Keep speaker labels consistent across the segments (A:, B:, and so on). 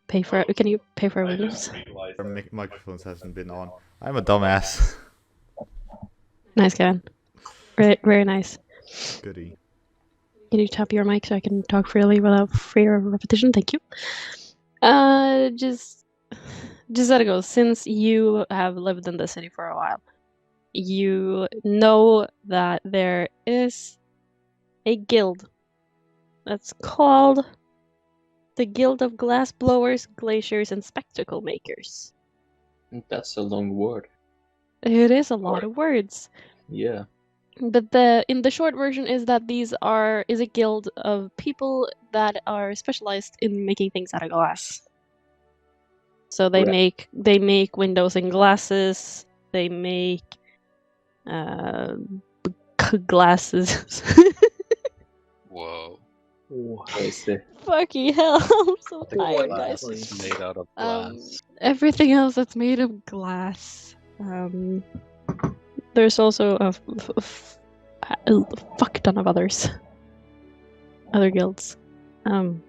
A: pay for? Can you pay for windows?
B: Our microphones hasn't been on. I'm a dumbass.
A: Nice, Kevin. Very, very nice.
B: Goody.
A: Can you tap your mic so I can talk freely without fear of repetition? Thank you. Just how it goes. Since you have lived in the city for a while, you know that there is a guild that's called the Guild of Glass Blowers, Glaciers, and Spectacle Makers.
C: That's a long word.
A: It is a lot of words.
C: Yeah.
A: But in the short version is that is a guild of people that are specialized in making things out of glass. So they
C: Right.
A: make windows and glasses. They make glasses.
D: Whoa.
C: I see.
A: Fucking hell! I'm so
C: The
A: tired,
D: Glass
A: guys.
D: is made out of glass.
A: Everything else that's made of glass. There's also a fuck ton of others. Other guilds. So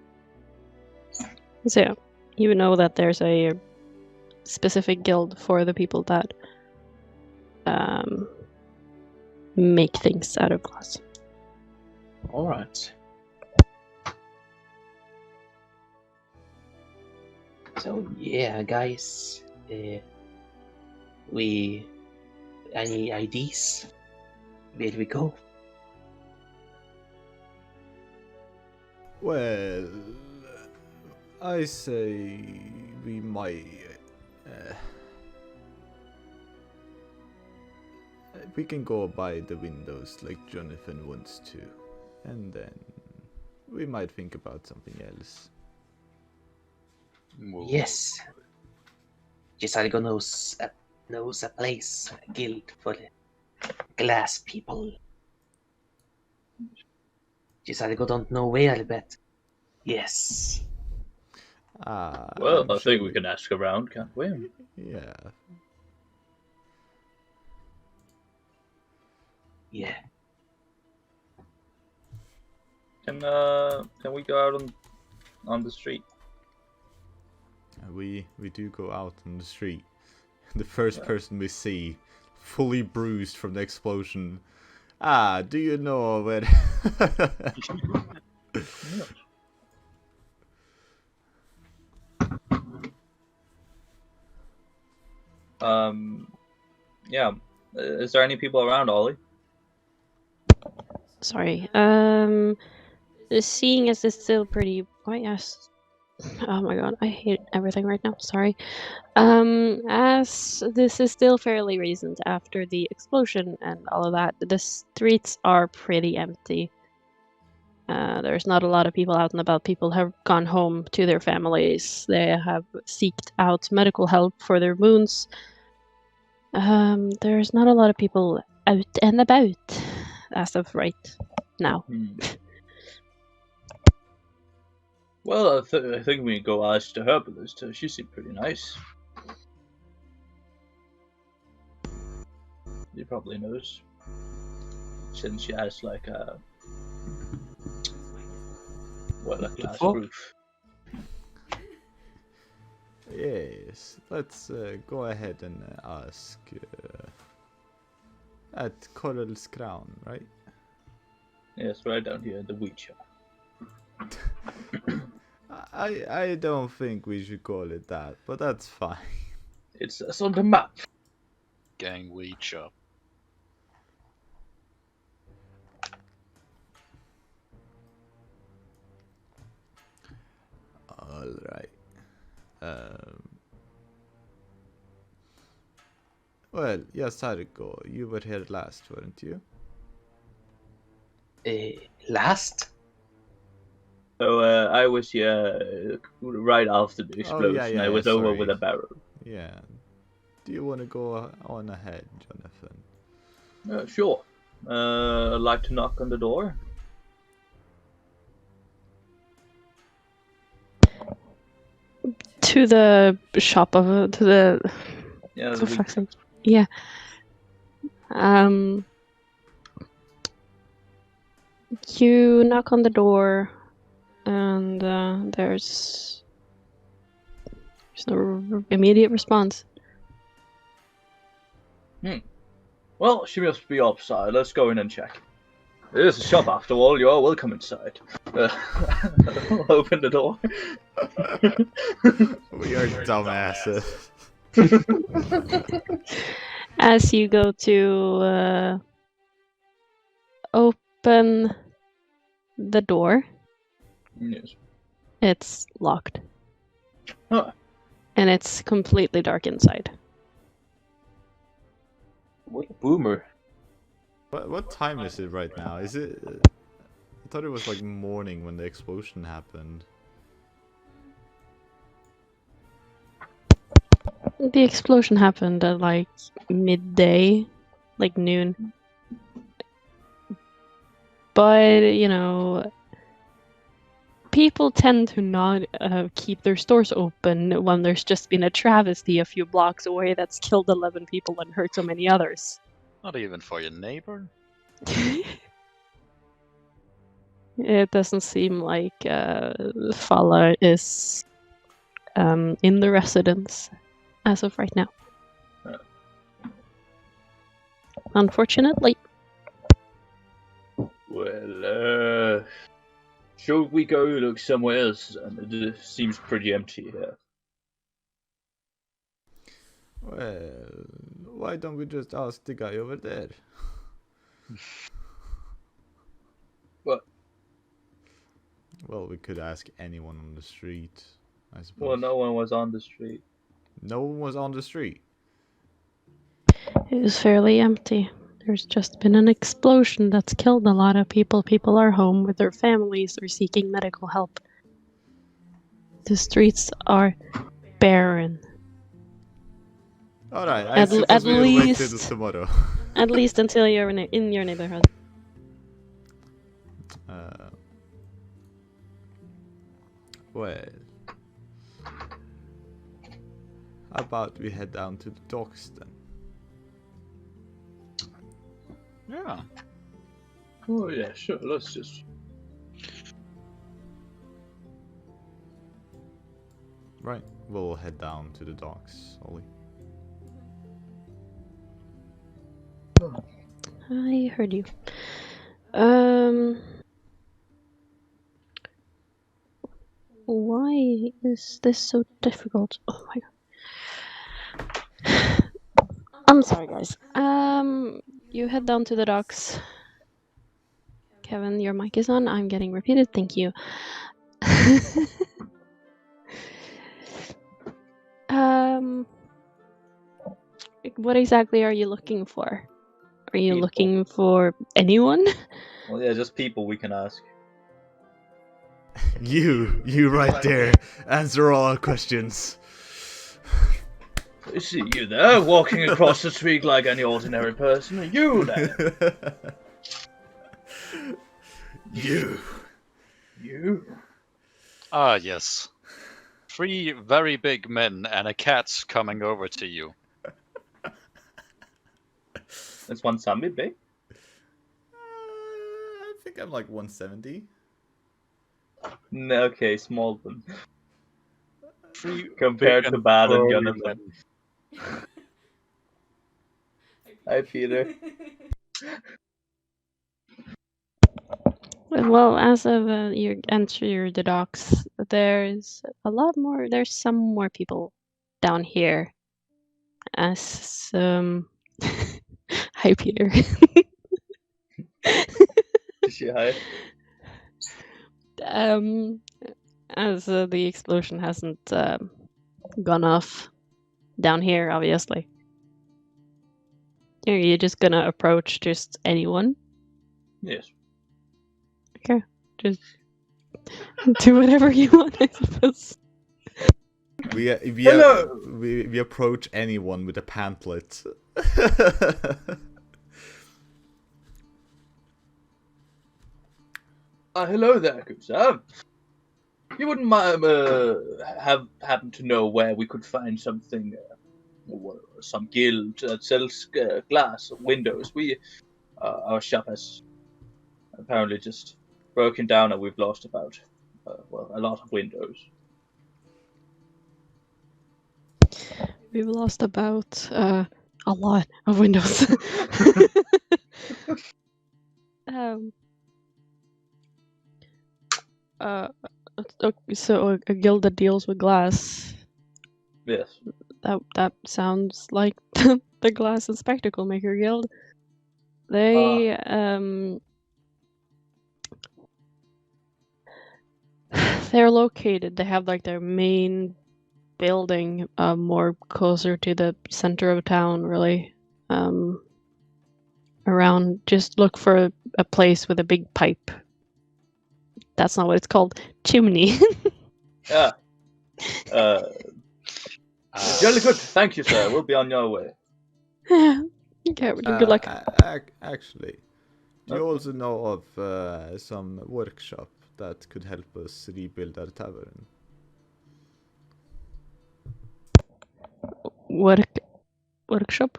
A: yeah, you know that there's a specific guild for the people that make things out of glass.
C: All right. So yeah, guys, we any ideas? Where we go?
B: Well, I say we might. We can go by the windows like Jonathan wants to, and then we might think about something else.
D: Whoa.
C: Yes. Gisargo knows a place, a guild for glass people. Gisargo don't know where, but yes.
E: Well,
B: I'm
E: I
B: sure
E: think we can ask around, can't we?
B: Yeah.
C: Yeah.
E: Can we go out on the street?
B: We do go out on the street. The first person we see, fully bruised from the explosion. Do you know where?
E: Yeah. Is there any people around, Ollie?
A: Sorry. Seeing as it's still pretty. Oh yes. Oh my god, I hate everything right now. Sorry. As this is still fairly recent after the explosion and all of that, the streets are pretty empty. There's not a lot of people out and about. People have gone home to their families. They have seeked out medical help for their wounds. There's not a lot of people out and about as of right now.
E: Well, I think we can go ask the herbalist. She seemed pretty nice. He probably knows. Since she has like a glass roof.
B: Yes, let's go ahead and ask at Coral's Crown, right?
E: Yes, right down here at the wheat shop.
B: I don't think we should call it that, but that's fine.
E: It's on the map.
D: Gang weed shop.
B: All right. Well, yes, Sargo, you were here last, weren't you?
C: Last?
E: So I was here right after the explosion. I was over with a barrel.
B: Yeah. Do you want to go on ahead, Jonathan?
E: Sure. I'd like to knock on the door.
A: To the shop of to the.
E: Yeah.
A: For fuck's sake. Yeah. You knock on the door, and there's There's no immediate response.
E: Well, she must be upside. Let's go in and check. It is a shop after all. You are welcome inside. Open the door.
B: We are dumbasses.
A: As you go to open the door,
E: Yes.
A: it's locked.
E: Huh.
A: And it's completely dark inside.
E: What a boomer.
B: What time is it right now? Is it... I thought it was like morning when the explosion happened.
A: The explosion happened at like midday, like noon. But, you know, people tend to not keep their stores open when there's just been a travesty a few blocks away that's killed 11 people and hurt so many others.
D: Not even for your neighbor?
A: It doesn't seem like Fala is in the residence as of right now. Unfortunately.
E: Well, should we go look somewhere else? And it seems pretty empty here.
B: Well, why don't we just ask the guy over there?
E: What?
B: Well, we could ask anyone on the street, I suppose.
E: Well, no one was on the street.
B: No one was on the street.
A: It is fairly empty. There's just been an explosion that's killed a lot of people. People are home with their families or seeking medical help. The streets are barren.
B: Alright, I
A: At
B: suppose we'll wait
A: least-
B: till tomorrow.
A: At least until you're in your neighborhood.
B: Well, how about we head down to the docks then?
D: Yeah.
E: Oh yeah, sure. Let's just.
B: Right, we'll head down to the docks, Ollie.
A: I heard you. Why is this so difficult? Oh my god. I'm sorry, guys. You head down to the docks. Kevin, your mic is on. I'm getting repeated. Thank you. What exactly are you looking for? Are you
E: People.
A: looking for anyone?
E: Well, yeah, just people we can ask.
B: You right there. Answer all our questions.
E: I see you there, walking across the street like any ordinary person. Are you there?
B: You.
E: You?
D: Ah, yes. 3 very big men and a cat's coming over to you.
E: Is one zombie big?
B: I think I'm like 170.
E: No, okay, small one.
D: 3
E: Compared
D: big
E: to
D: and
E: Bad and
D: burly
E: Jonathan.
D: men.
E: Hi, Peter.
A: Well, as of you enter the docks, there's a lot more. There's some more people down here. As hi, Peter.
E: She hi.
A: As the explosion hasn't gone off down here, obviously. Are you just gonna approach just anyone?
E: Yes.
A: Okay, just do whatever you want, I suppose.
E: Hello!
B: We approach anyone with a pamphlet.
E: Hello there, good sir. You wouldn't mind happen to know where we could find something, some guild that sells glass windows? Our shop has apparently just broken down and we've lost about, a lot of windows.
A: We've lost about a lot of windows. um. So a guild that deals with glass.
E: Yes.
A: That sounds like the Glass and Spectacle Maker Guild. They they're located. They have like their main building more closer to the center of town, really. Around, just look for a place with a big pipe. That's not what it's called. Chimney.
E: Yeah. Jolly good. Thank you, sir. We'll be on your way.
A: Okay, good luck.
B: Actually, do you also know of some workshop that could help us rebuild our tavern?
A: Workshop?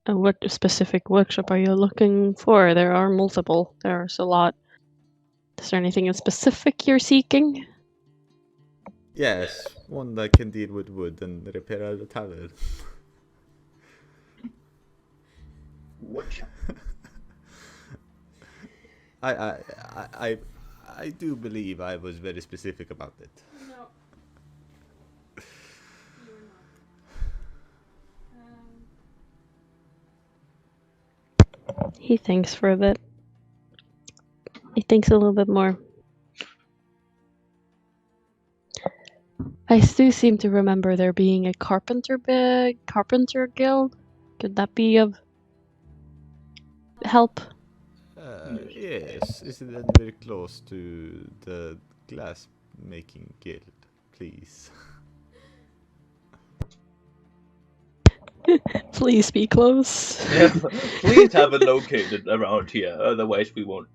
A: What specific workshop are you looking for? There are multiple. There's a lot. Is there anything in specific you're seeking?
B: Yes, one that can deal with wood and repair our tavern.
E: What?
B: I do believe I was very specific about it.
A: No. He thinks for a bit. He thinks a little bit more. I do seem to remember there being a carpenter guild. Could that be of help?
B: Yes, is it very close to the glass making guild, please?
A: Please be close.
E: Yeah, please have it located around here, otherwise we won't.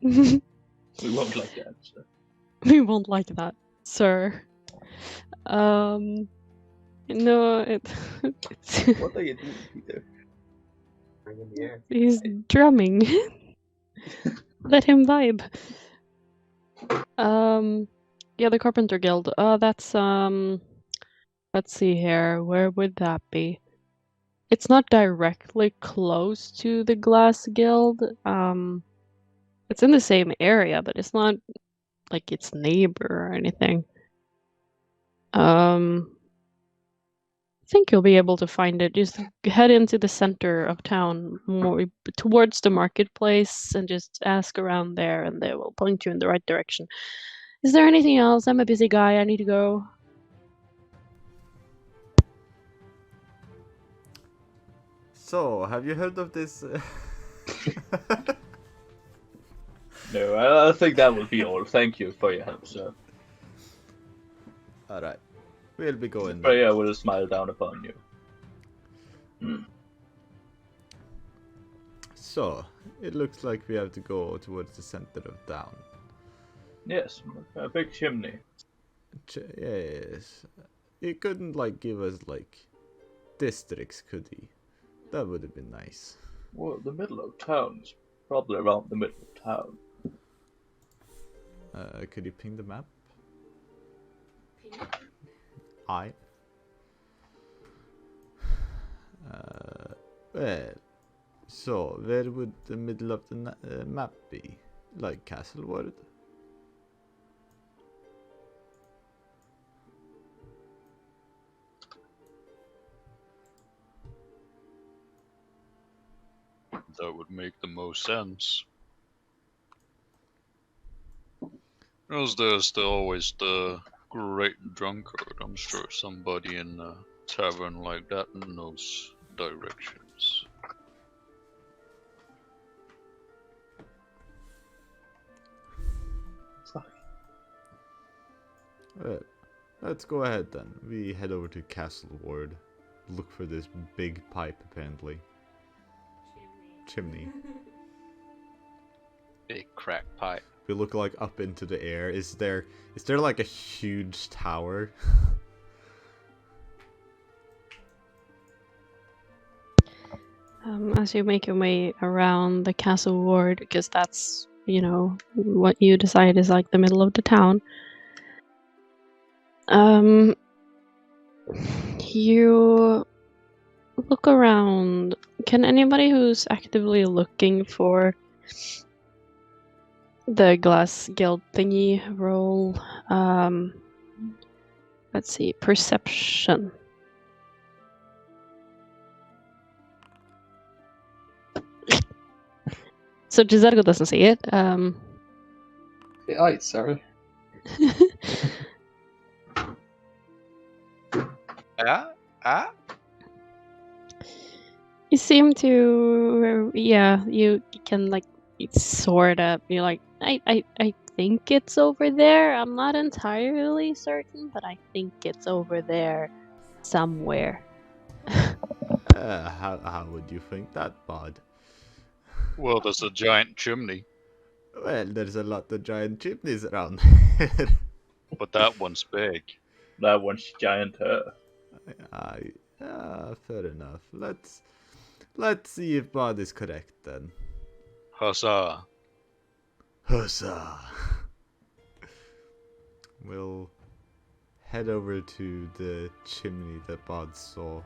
E: We won't like that. So.
A: We won't like that, sir. No,
E: What are you doing, Peter?
A: he's drumming. Let him vibe. Yeah, the Carpenter Guild. That's let's see here. Where would that be? It's not directly close to the Glass Guild. It's in the same area, but it's not like its neighbor or anything. I think you'll be able to find it. Just head into the center of town, more towards the marketplace, and just ask around there, and they will point you in the right direction. Is there anything else? I'm a busy guy. I need to go.
B: So, have you heard of this?
E: No, I think that will be all. Thank you for your help, sir.
B: Alright, we'll be going.
E: Freya will smile down upon you.
B: So, it looks like we have to go towards the center of town.
E: Yes, a big chimney.
B: Yes. He couldn't, like, give us, like, districts, could he? That would have been nice.
E: Well, the middle of town's probably around the middle of town.
B: Could you ping the map? Well, so where would the middle of the map be? Like Castlewood?
D: That would make the most sense. Because there's always the great drunkard. I'm sure somebody in a tavern like that knows directions.
B: Well, let's go ahead then. We head over to Castle Ward. Look for this big pipe, apparently. Chimney.
D: Big crack pipe.
B: We look like up into the air. Is there like a huge tower?
A: As you make your way around the castle ward, because that's, you know, what you decide is like the middle of the town. You look around. Can anybody who's actively looking for the glass guild thingy roll? Let's see, perception. So Giselle doesn't see it.
F: The eyes, sorry.
A: You seem to, yeah, you can like sort of, you're like, I think it's over there. I'm not entirely certain, but I think it's over there somewhere.
B: How would you think that, bud?
D: Well, there's a giant chimney,
B: Well, there's a lot of giant chimneys around here.
D: but that one's big.
E: That one's giant.
B: Fair enough. Let's see if Bud is correct then.
D: Huzzah!
B: Huzzah! We'll head over to the chimney that Bud saw.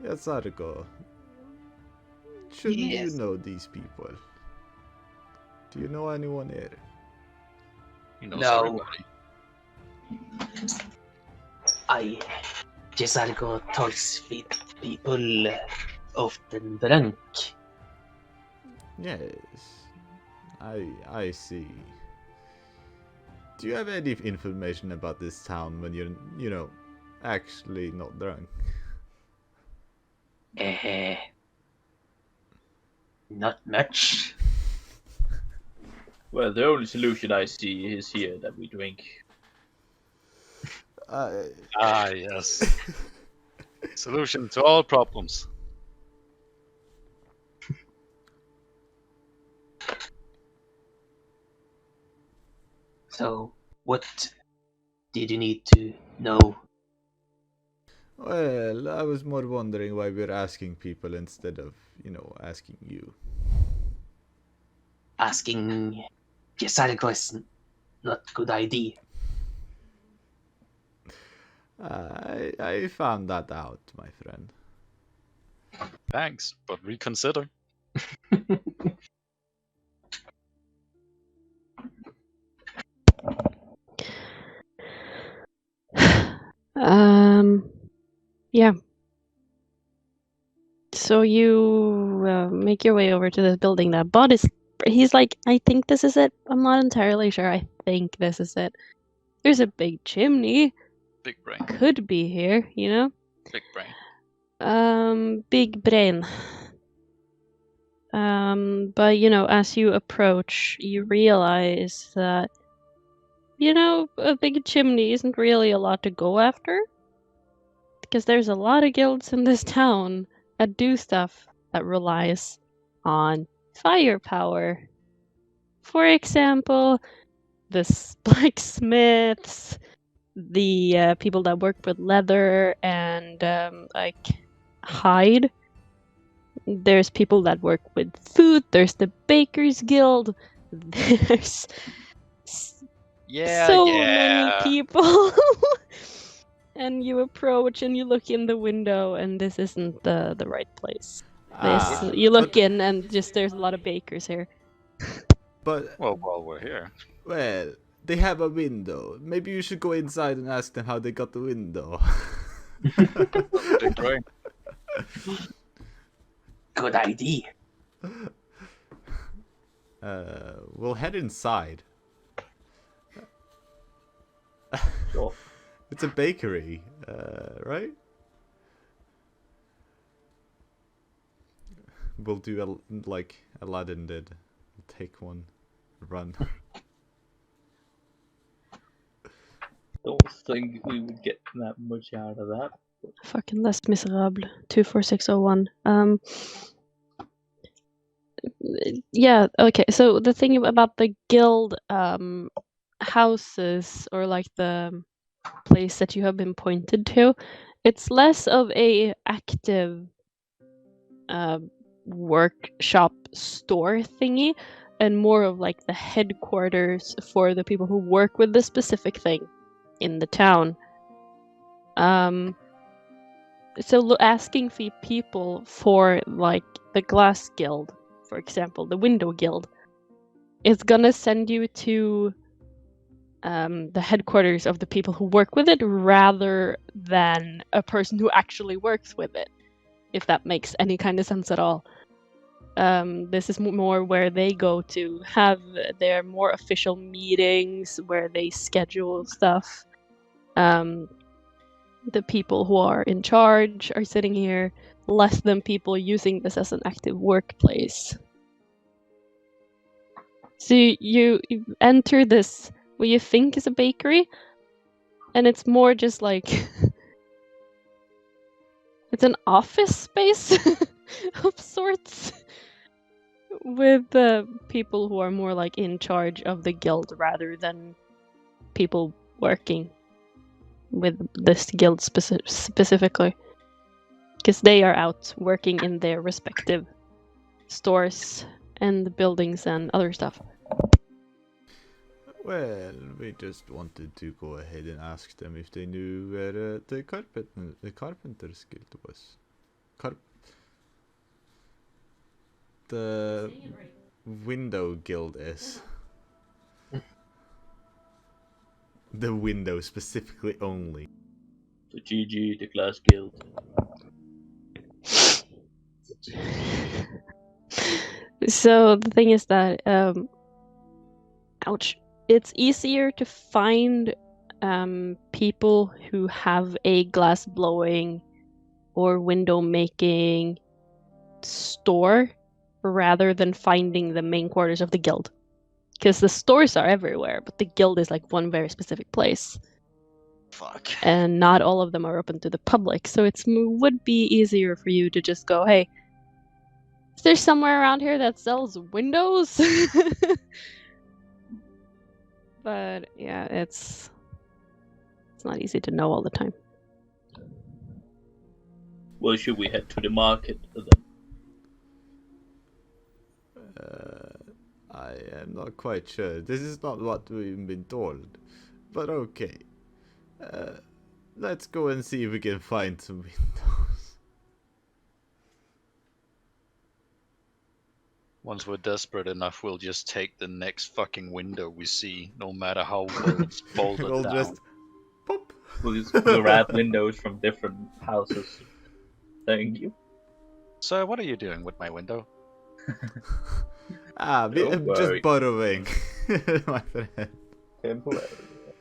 B: Yes, Argo. Shouldn't
F: Yes.
B: you know these people? Do you know anyone here?
D: He knows
F: No.
D: everybody.
C: I Jesargo talks with people often drunk.
B: Yes, I see. Do you have any information about this town when you're, actually not drunk?
C: Not much.
E: Well, the only solution I see is here that we drink.
D: Ah, yes. Solution to all problems.
C: So, what did you need to know?
B: Well, I was more wondering why we're asking people instead of, asking you.
C: Asking Jesargo is not good idea.
B: I found that out, my friend.
D: Thanks, but reconsider.
A: Yeah. So you make your way over to this building that Bud is. He's like, I think this is it. I'm not entirely sure. I think this is it. There's a big chimney.
D: Big brain.
A: Could be here, you know?
D: Big brain.
A: Big brain. But as you approach, you realize that, a big chimney isn't really a lot to go after. Because there's a lot of guilds in this town that do stuff that relies on firepower. For example, the blacksmiths, the people that work with leather and hide. There's people that work with food. There's the Bakers Guild. There's many people. And you approach and you look in the window, and this isn't the right place. You look in, and just there's a lot of bakers here.
B: But
D: Well, while we're here.
B: well, they have a window. Maybe you should go inside and ask them how they got the window.
D: Big brain.
C: Good idea.
B: We'll head inside.
E: Sure.
B: It's a bakery, right? We'll do like Aladdin did. We'll take one, run.
E: Don't think we would get that much out of that.
A: Fucking Les Miserables 24601. Yeah, okay. So the thing about the guild houses or like the place that you have been pointed to, it's less of a active workshop store thingy and more of like the headquarters for the people who work with the specific thing in the town. So asking for people for like the glass guild, for example, the window guild, is gonna send you to the headquarters of the people who work with it rather than a person who actually works with it, if that makes any kind of sense at all. This is more where they go to have their more official meetings, where they schedule stuff. The people who are in charge are sitting here, less than people using this as an active workplace. So you enter this, what you think is a bakery, and it's more just like it's an office space of sorts with people who are more like in charge of the guild rather than people working with this guild specifically, because they are out working in their respective stores and buildings and other stuff.
B: Well, we just wanted to go ahead and ask them if they knew where the carpenter's guild was. The window guild is. The window specifically only.
E: The GG, the Glass Guild.
A: So the thing is that, ouch, it's easier to find people who have a glass blowing or window making store rather than finding the main quarters of the guild. Because the stores are everywhere, but the guild is like one very specific place.
G: Fuck.
A: And not all of them are open to the public, so it would be easier for you to just go, hey, is there somewhere around here that sells windows? But yeah, it's not easy to know all the time.
E: Well, should we head to the market then?
B: I am not quite sure. This is not what we've been told. But okay. Let's go and see if we can find some windows.
D: Once we're desperate enough, we'll just take the next fucking window we see, no matter how well it's bolted
B: We'll
D: down.
B: just pop.
E: We'll just grab windows from different houses. Thank you.
D: So, what are you doing with my window?
B: I'm
E: Don't
B: just
E: worry.
B: borrowing, my friend.
E: Temporary.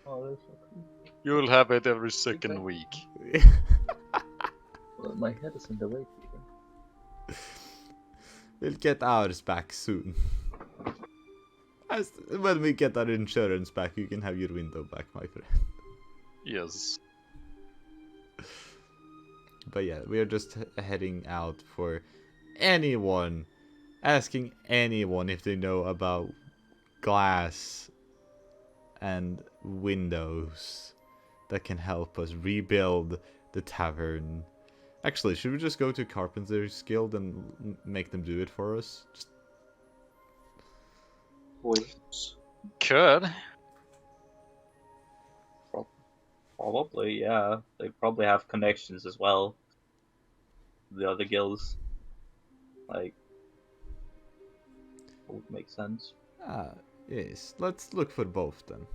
E: Oh, that's so cool.
D: You'll have it every second week.
E: Well, my head is in the way, Peter.
B: We'll get ours back soon. When we get our insurance back, you can have your window back, my friend.
D: Yes.
B: But yeah, we are just heading out for anyone, asking anyone if they know about glass and windows that can help us rebuild the tavern. Actually, should we just go to Carpenter's Guild and make them do it for us? Just...
E: Wait.
D: Could.
E: Probably, yeah. They probably have connections as well. The other guilds. Like, would make sense.
B: Ah, yes. Let's look for both then.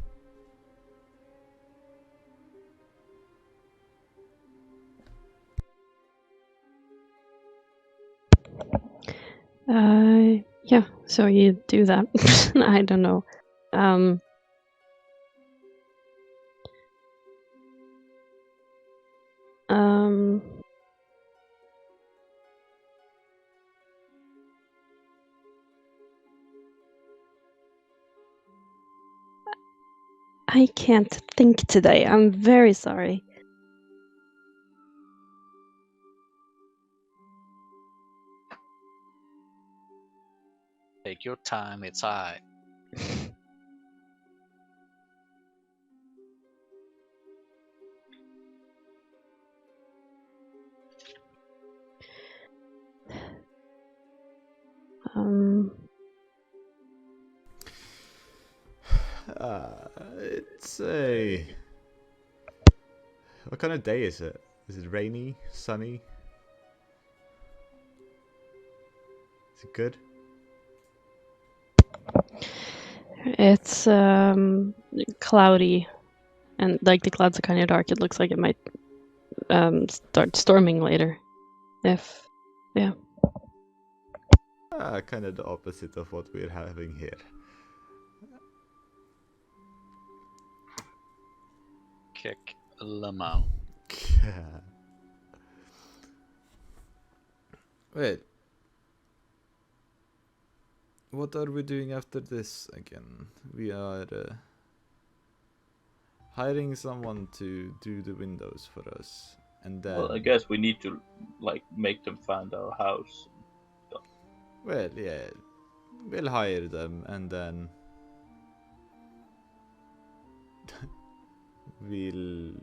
A: Yeah, so you do that. I don't know. I can't think today. I'm very sorry.
G: Take your time, it's alright.
B: It's a... What kind of day is it? Is it rainy? Sunny? Is it good?
A: It's cloudy, and like the clouds are kind of dark. It looks like it might start storming later. If
B: Kind of the opposite of what we're having here.
D: Kick Lamau.
B: Wait. What are we doing after this again? We are hiring someone to do the windows for us, and then.
E: Well, I guess we need to like make them find our house.
B: Well, yeah, we'll hire them, and then we'll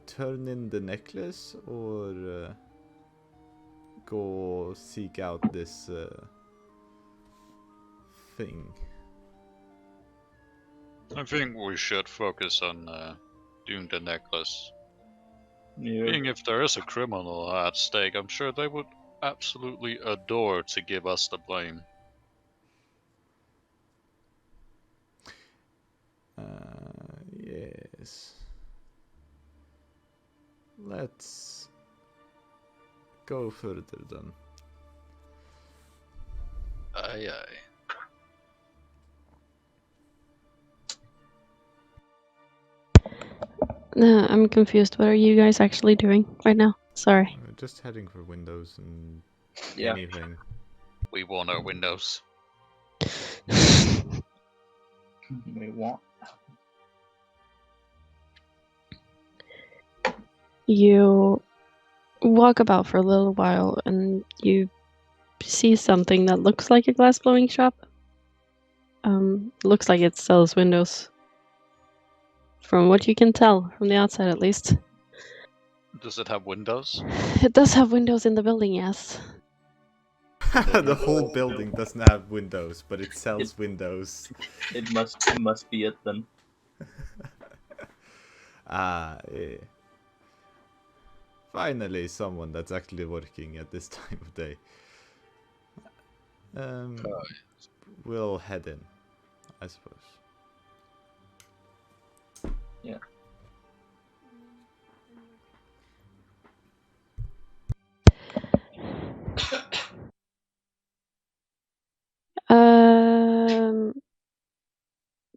B: turn in the necklace, or go seek out this thing.
D: I think we should focus on doing the necklace.
E: Yeah.
D: Being if there is a criminal at stake, I'm sure they would absolutely adore to give us the blame.
B: Yes. Let's go further then.
D: Aye aye.
A: I'm confused. What are you guys actually doing right now? Sorry.
B: We're just heading for windows and
E: Yeah.
B: anything.
D: We want our windows.
E: We want.
A: You walk about for a little while and you see something that looks like a glass blowing shop. Looks like it sells windows. From what you can tell, from the outside at least.
D: Does it have windows?
A: It does have windows in the building, yes.
B: The whole building doesn't have windows, but it sells windows.
E: It must be it then.
B: Yeah. Finally, someone that's actually working at this time of day. We'll head in, I suppose.
E: Yeah.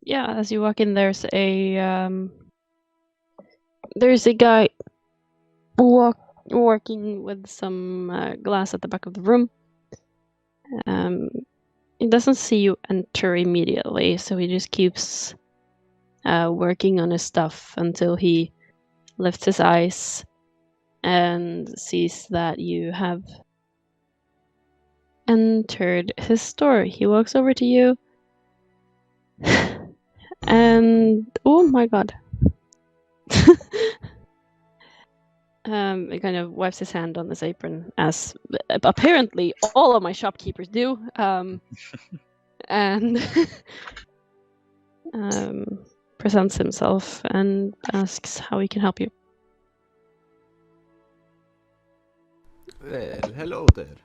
A: Yeah, as you walk in, there's a guy working with some glass at the back of the room. He doesn't see you enter immediately, so he just keeps working on his stuff until he lifts his eyes and sees that you have entered his store. He walks over to you and oh my god. He kind of wipes his hand on his apron, as apparently all of my shopkeepers do, and presents himself and asks how he can help you.
B: Well, hello there.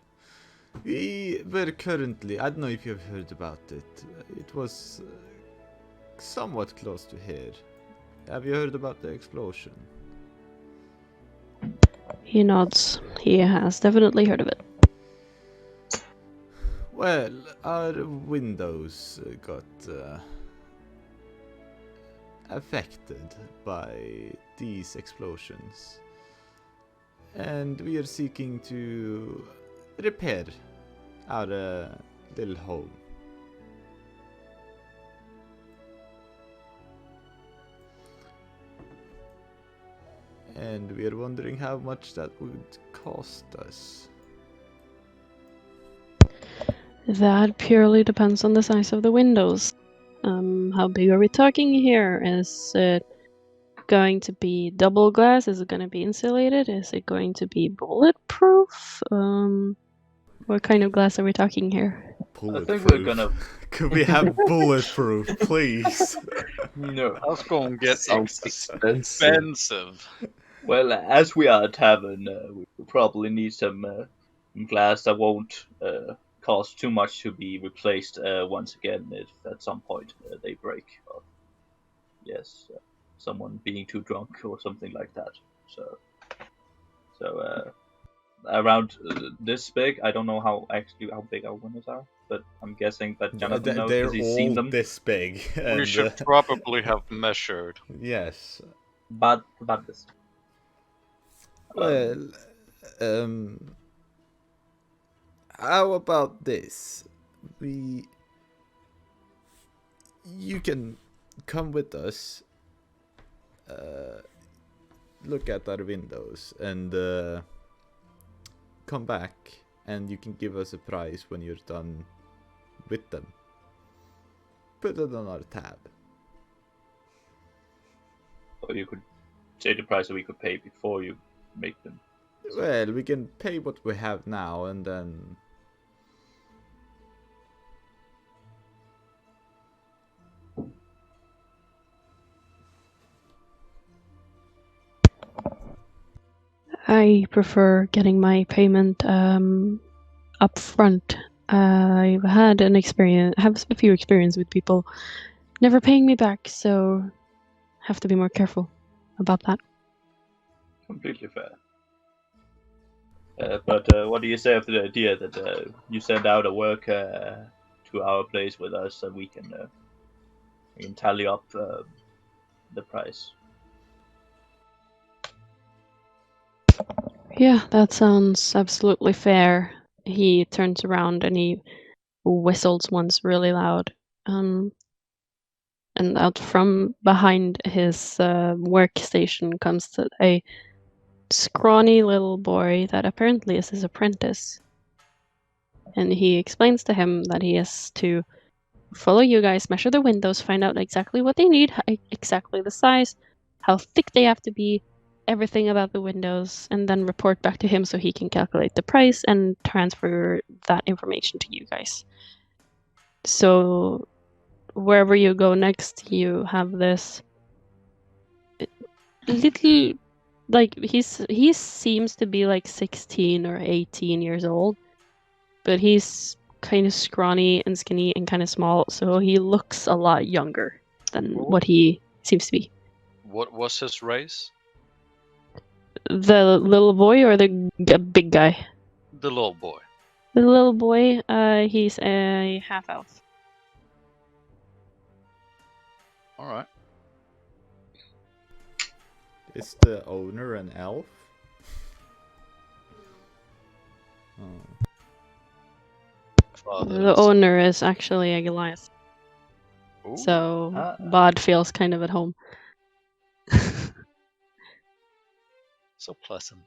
B: We were currently, I don't know if you've heard about it. It was somewhat close to here. Have you heard about the explosion?
A: He nods. He has definitely heard of it.
B: Well, our windows got affected by these explosions. And we are seeking to repair our little home. And we are wondering how much that would cost us.
A: That purely depends on the size of the windows. How big are we talking here? Is it going to be double glass? Is it going to be insulated? Is it going to be bulletproof? What kind of glass are we talking here?
B: bulletproof?
E: we're gonna.
B: Could we have bulletproof, please?
E: No.
D: That's gonna get
F: Sounds expensive.
D: expensive.
E: Well, as we are a tavern, we will probably need some glass that won't cost too much to be replaced once again if at some point they break. Or, yes, someone being too drunk or something like that. So around this big. I don't know how big our windows are, but I'm guessing that Jonathan knows
B: They're
E: because he's seen
B: all
E: them.
B: this big.
D: We
B: And,
D: should probably have measured.
B: yes.
E: But this.
B: Well, how about this? You can come with us, look at our windows, and come back, and you can give us a price when you're done with them. Put it on our tab.
E: Or you could say the price that we could pay before you make them.
B: Well, we can pay what we have now, and then...
A: I prefer getting my payment up front. I've had have a few experience with people never paying me back, so have to be more careful about that.
E: Completely fair. But what do you say of the idea that you send out a worker to our place with us, and we can tally up the price?
A: Yeah, that sounds absolutely fair. He turns around and he whistles once really loud. And out from behind his workstation comes a scrawny little boy that apparently is his apprentice. And he explains to him that he has to follow you guys, measure the windows, find out exactly what they need, exactly the size, how thick they have to be, everything about the windows, and then report back to him so he can calculate the price and transfer that information to you guys. So wherever you go next, you have this little, like, he seems to be like 16 or 18 years old, but he's kind of scrawny and skinny and kind of small, so he looks a lot younger than what he seems to be.
D: What was his race?
A: The little boy or the big guy?
D: The little boy.
A: The little boy, he's a half elf.
D: Alright.
B: Is the owner an elf? Oh.
D: Father
A: The
D: is-
A: owner is actually a Goliath,
D: Ooh.
A: so Bod feels kind of at home.
D: So pleasant.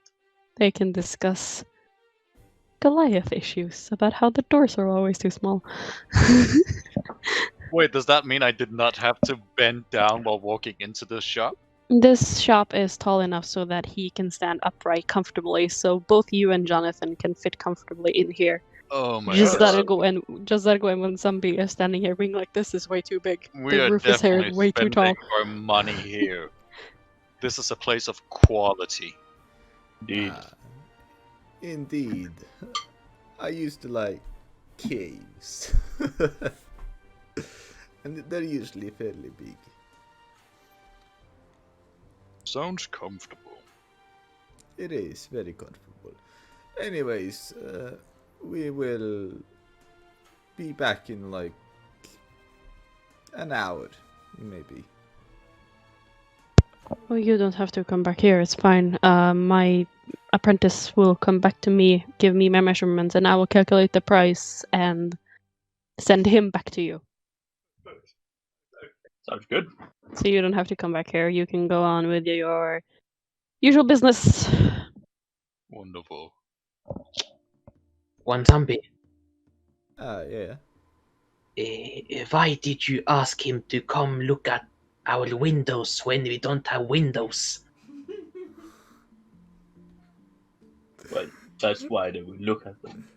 A: They can discuss Goliath issues about how the doors are always too small.
D: Wait, does that mean I did not have to bend down while walking into the shop?
A: This shop is tall enough so that he can stand upright comfortably, so both you and Jonathan can fit comfortably in here.
D: Oh my
A: Just
D: god.
A: let it go in. Just let it go in when somebody is standing here being like, "This is way too big.
D: We
A: The
D: are
A: roof is here
D: definitely
A: way too tall."
D: spending our money here. This is a place of quality.
E: Indeed.
B: Indeed. I used to like caves. And they're usually fairly big.
D: Sounds comfortable.
B: It is very comfortable. Anyways, we will be back in like an hour, maybe.
A: Well, you don't have to come back here. It's fine. My apprentice will come back to me, give me my measurements, and I will calculate the price and send him back to you.
E: Sounds good.
A: So you don't have to come back here. You can go on with your usual business.
D: Wonderful.
C: One zombie.
B: Yeah.
C: Why did you ask him to come look at our windows when we don't have windows?
E: Well, that's why they will look at them.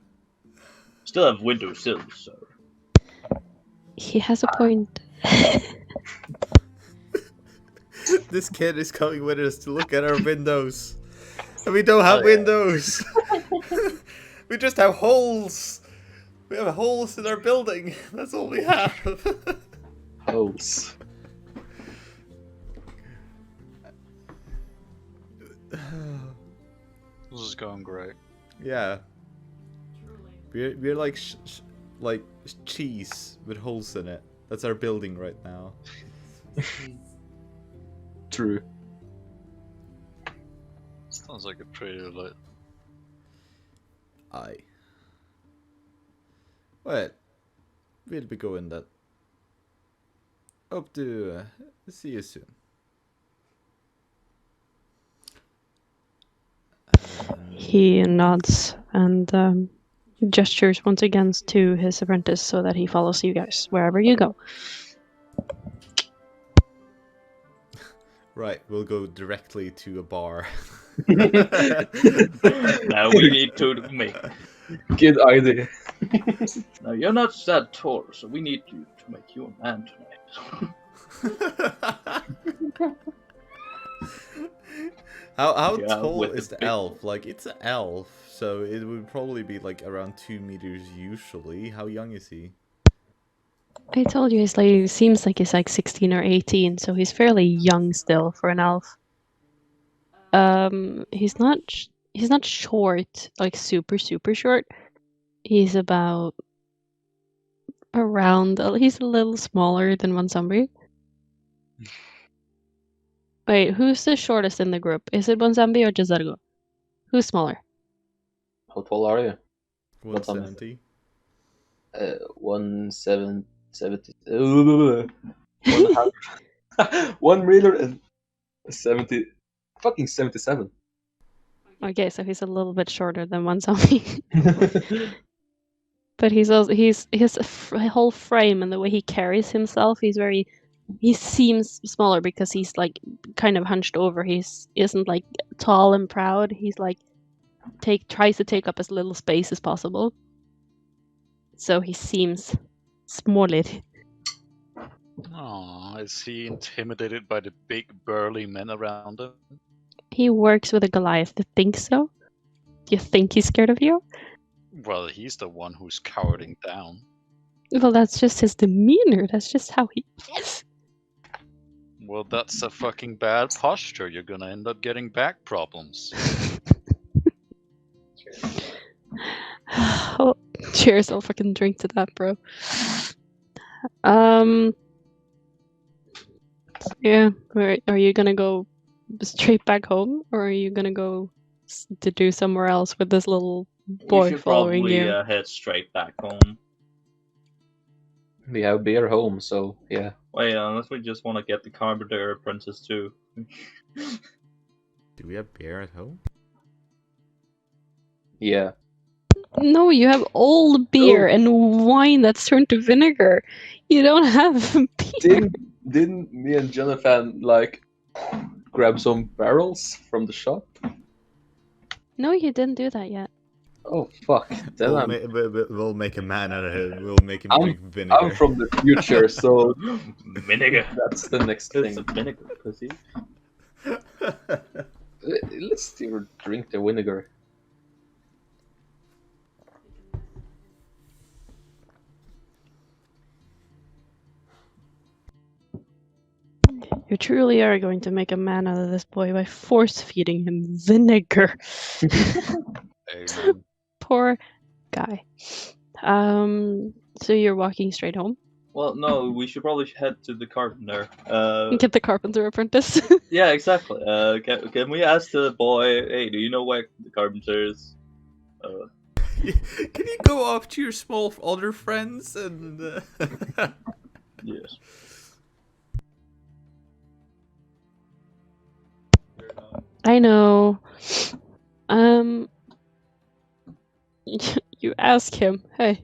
E: Still have windowsills, so.
A: He has a point.
B: This kid is coming with us to look at our windows. And we don't have
E: Oh, yeah.
B: windows. We just have holes. We have holes in our building. That's all we have.
F: Holes.
D: This is going great.
B: Yeah. We're like like cheese with holes in it. That's our building right now.
F: True.
D: Sounds like a pretty lit.
B: Aye. Well, we'll be going that. Hope to see you soon.
A: He nods and gestures once again to his apprentice so that he follows you guys wherever you go.
B: Right, we'll go directly to a bar.
E: Now we need to make.
F: Good idea.
E: Now you're not sad Tor, so we need you to make you a man tonight.
B: How
E: Yeah,
B: tall
E: with
B: is
E: the
B: the
E: big
B: elf? Like, it's an elf, so it would probably be like around 2 meters usually. How young is he?
A: I told you he seems like he's like 16 or 18, so he's fairly young still for an elf. He's not short, like super short. He's about he's a little smaller than Wansambri. Wait, who's the shortest in the group? Is it Wansambri or Jazargo? Who's smaller?
F: How tall are you?
B: 170?
F: 170. 1 meter and 70. Fucking 77.
A: Okay, so he's a little bit shorter than Wansambri. But he's also his whole frame and the way he carries himself, he seems smaller because he's like kind of hunched over. Isn't like tall and proud. He's like tries to take up as little space as possible. So he seems smaller.
D: Oh, is he intimidated by the big burly men around him?
A: He works with a Goliath. Do you think so? Do you think he's scared of you?
D: Well, he's the one who's cowering down.
A: Well, that's just his demeanor. That's just how he is.
D: Well, that's a fucking bad posture. You're gonna end up getting back problems.
A: Oh, cheers! I'll fucking drink to that, bro. Yeah. Are you gonna go straight back home, or are you gonna go to do somewhere else with this little boy
E: we should
A: following
E: probably
A: you?
E: head straight back home.
F: We have beer home, so yeah.
E: Wait, unless we just want to get the carpenter apprentice too.
B: Do we have beer at home?
F: Yeah.
A: No, you have old beer and wine that's turned to vinegar. You don't have beer.
F: Didn't me and Jonathan like grab some barrels from the shop?
A: No, you didn't do that yet.
F: Oh fuck! Then
B: We'll make a man out of him. We'll make him
F: I'm-
B: drink vinegar.
F: I'm from the future, so
E: Vinegar.
F: that's the next
E: It's
F: thing.
E: a vinegar, pussy.
F: Let's still drink the vinegar.
A: You truly are going to make a man out of this boy by force feeding him vinegar.
D: Amen.
A: Poor guy. So you're walking straight home?
E: Well, no, we should probably head to the carpenter.
A: Get the carpenter apprentice.
E: Yeah, exactly. Can we ask the boy, hey, do you know where the carpenter is?
B: Can you go up to your small other friends and...
E: Yes.
A: I know. You ask him, hey,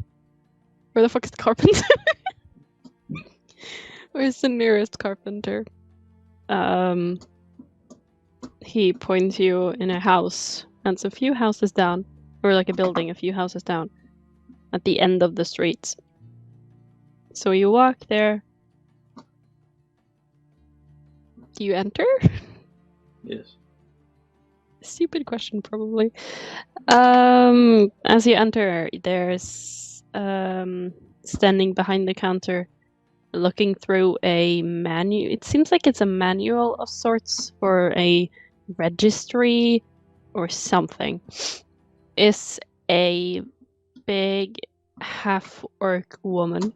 A: where the fuck is the carpenter? Where's the nearest carpenter? He points you in a house, and it's a few houses down, or like a building, a few houses down. at the end of the street. So you walk there. Do you enter?
E: Yes.
A: Stupid question, probably. As you enter, there's standing behind the counter, looking through a manual. It seems like it's a manual of sorts for a registry or something. Is a big half-orc woman.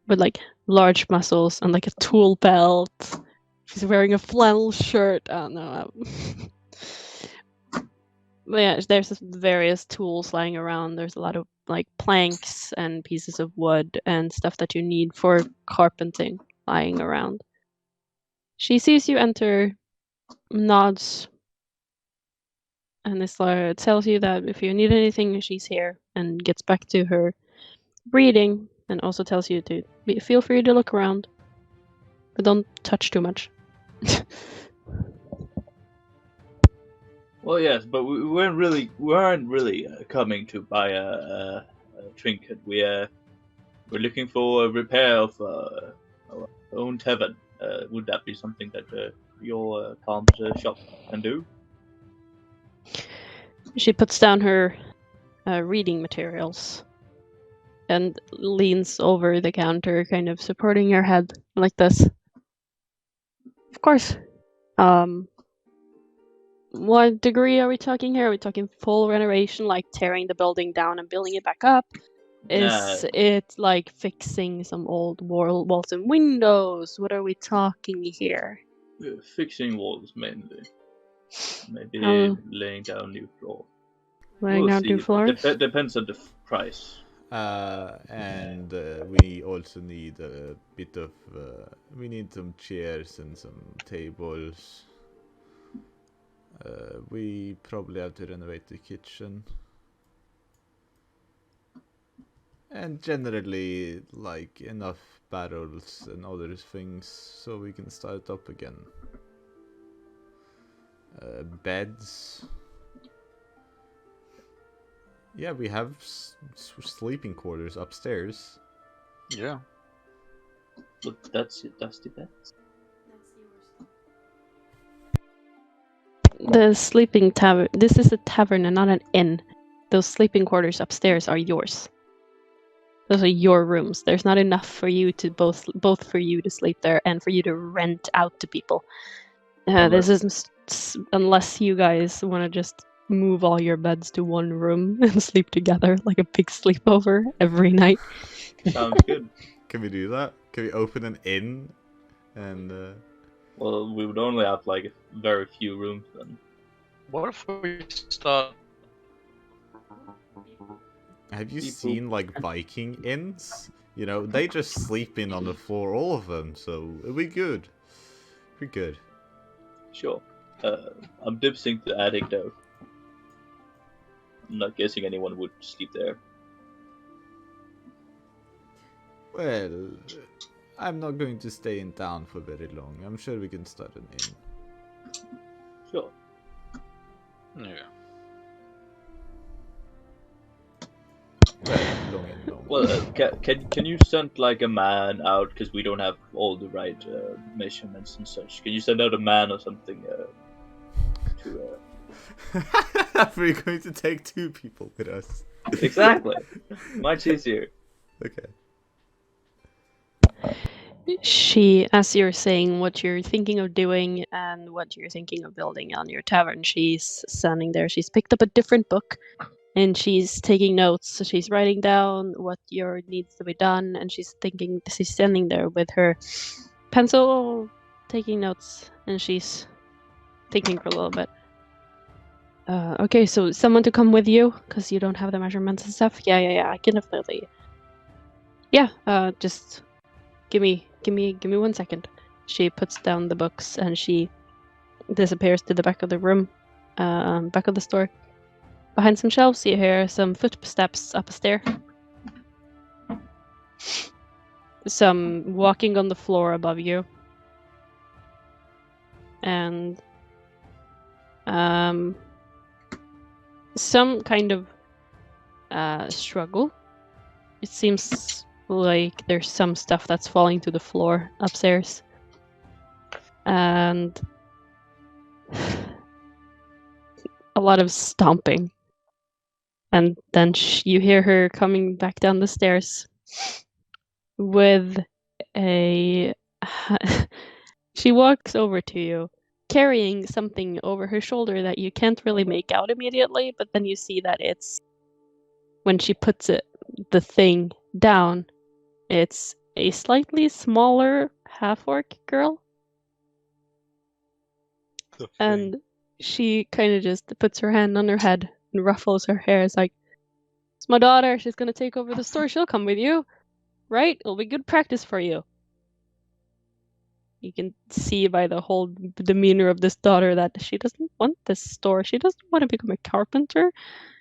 A: With like large muscles and like a tool belt. She's wearing a flannel shirt. Oh no. But yeah, there's various tools lying around. There's a lot of like planks and pieces of wood and stuff that you need for carpenting lying around. She sees you enter, nods, and tells you that if you need anything, she's here, and gets back to her reading, and also tells you to feel free to look around, but don't touch too much.
E: Well, yes, but we weren't really coming to buy a trinket. We're looking for a repair of our own tavern. Would that be something that your Tom's shop can do?
A: She puts down her reading materials and leans over the counter, kind of supporting her head like this. Of course. What degree are we talking here? Are we talking full renovation, like tearing the building down and building it back up? Is it like fixing some old walls and windows? What are we talking here?
E: Fixing walls mainly. Maybe laying down new floor.
A: Laying down new floors?
E: Depends on the price.
B: And we also need a bit of. We need some chairs and some tables. We probably have to renovate the kitchen. And generally, like, enough barrels and other things so we can start up again. Beds. Yeah, we have sleeping quarters upstairs.
D: Yeah.
E: But that's the bed.
A: The sleeping tavern. This is a tavern and not an inn. Those sleeping quarters upstairs are yours. Those are your rooms. There's not enough for you to both for you to sleep there and for you to rent out to people. This is unless you guys want to just move all your beds to one room and sleep together like a big sleepover every night.
E: Sounds good.
B: Can we do that? Can we open an inn? And
E: well, we would only have like very few rooms then.
D: What if we start?
B: Have you seen like Viking inns? You know, they just sleep in on the floor, all of them. So we're good. We're good.
E: Sure. I'm dipsing to the attic though. I'm not guessing anyone would sleep there.
B: Well, I'm not going to stay in town for very long. I'm sure we can start an inn.
E: Sure.
D: Yeah.
E: Well, can you send like a man out, because we don't have all the right measurements and such? Can you send out a man or something to?
B: We're going to take 2 people with us.
E: Exactly. Much easier.
B: Okay.
A: She, as you're saying what you're thinking of doing and what you're thinking of building on your tavern, she's standing there. She's picked up a different book and she's taking notes. So she's writing down what needs to be done, and she's standing there with her pencil, taking notes, and she's thinking for a little bit. Okay, so someone to come with you, because you don't have the measurements and stuff. Yeah, I can definitely. Yeah, just give me 1 second. She puts down the books and she disappears to the back of the room, back of the store. Behind some shelves, you hear some footsteps up a stair. Some walking on the floor above you. And some kind of struggle. It seems like there's some stuff that's falling to the floor upstairs. And a lot of stomping. And then you hear her coming back down the stairs with a... She walks over to you, carrying something over her shoulder that you can't really make out immediately, but then you see that it's... When she puts the thing down, it's a slightly smaller half-orc girl. And she kind of just puts her hand on her head and ruffles her hair. It's like, it's my daughter. She's going to take over the store. She'll come with you. Right? It'll be good practice for you. You can see by the whole demeanor of this daughter that she doesn't want this store. She doesn't want to become a carpenter.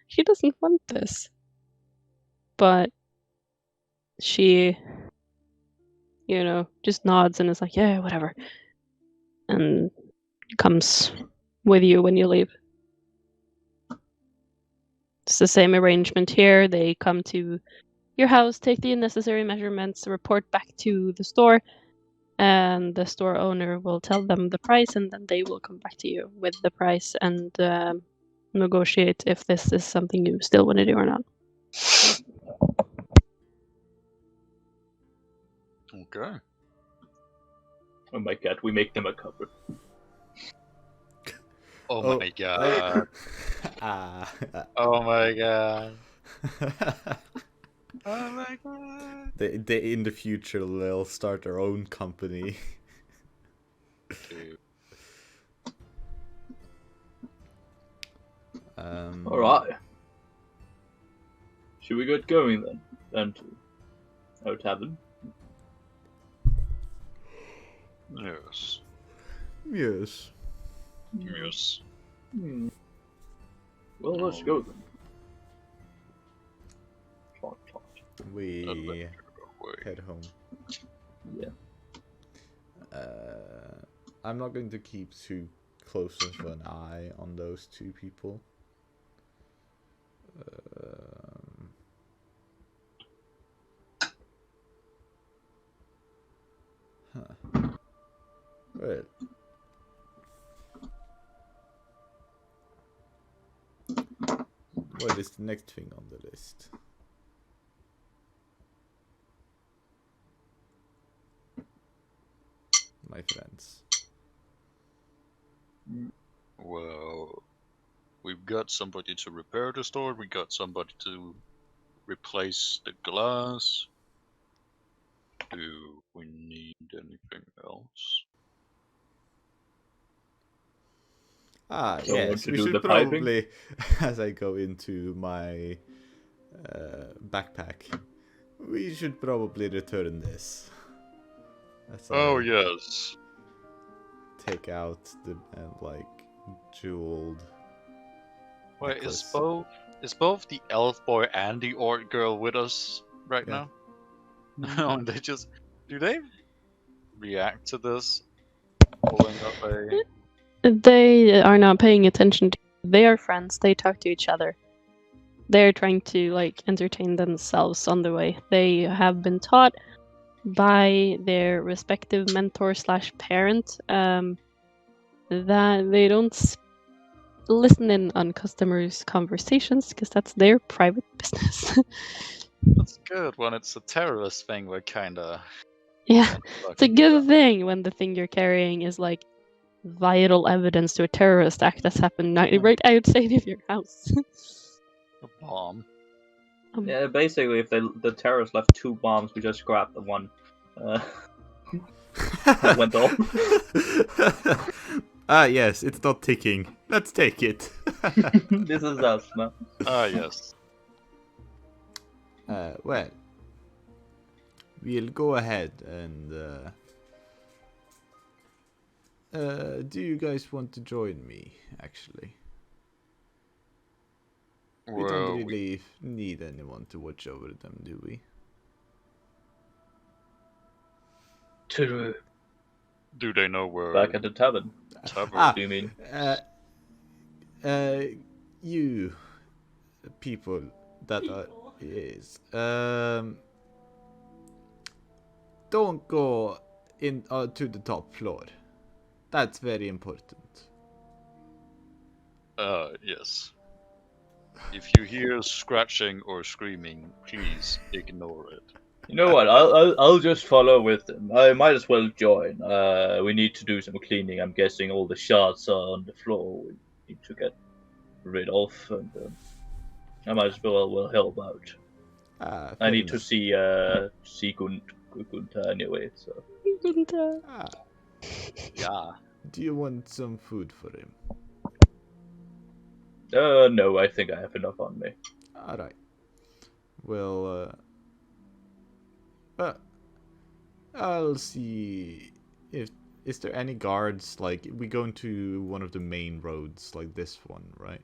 A: She doesn't want this. But she, just nods and is like, yeah, whatever. And comes with you when you leave. It's the same arrangement here. They come to your house, take the necessary measurements, report back to the store, and the store owner will tell them the price, and then they will come back to you with the price and negotiate if this is something you still want to do or not.
D: Okay.
E: Oh my god, we make them a cover.
D: Oh my god. Oh my god. Oh my god.
B: They in the future they'll start their own company.
D: Dude.
E: Alright. Should we get going then? Then to our tavern?
D: Yes.
B: Yes.
D: Yes.
E: Well, let's go then.
B: We head home.
E: Yeah.
B: I'm not going to keep too close of an eye on those two people. Well. What is the next thing on the list? My friends.
D: Well, we've got somebody to repair the store, we got somebody to replace the glass. Do we need anything else?
B: Yes, we should probably, as I go into my backpack, we should probably return this.
D: Yes.
B: Take out the jeweled.
D: Wait,
B: necklace.
D: is both the elf boy and the orc girl with us right now? No, do they react to this? Pulling up a...
A: They are not paying attention to you. They are friends. They talk to each other. They're trying to entertain themselves on the way. They have been taught by their respective mentor / parent that they don't listen in on customers' conversations because that's their private business.
D: That's good. When it's a terrorist thing, we're kinda...
A: Yeah, it's a good thing when the thing you're carrying is vital evidence to a terrorist act that's happened right outside of your house.
D: A bomb.
E: Yeah, basically, if the terrorists left 2 bombs, we just grabbed the one. That went off.
B: Yes, it's not ticking. Let's take it.
E: This is us now.
D: Yes.
B: Well, we'll go ahead and do you guys want to join me, actually? We don't really need anyone to watch over them, do we?
C: True.
D: Do they know where...
E: Back at the tavern.
D: Tavern?
E: Do you mean?
B: You, people that are yes. Don't go in to the top floor. That's very important.
D: Yes. If you hear scratching or screaming, please ignore it.
E: You know what? I'll just follow with them. I might as well join. We need to do some cleaning. I'm guessing all the shards are on the floor. We need to get rid of, and I might as well help out. I
B: Fair
E: need to
B: enough.
E: see Gunta anyway. So
B: Ah,
D: Yeah.
B: do you want some food for him?
E: no, I think I have enough on me.
B: All right. Well, I'll see if is there any guards. Like we go into one of the main roads, like this one, right?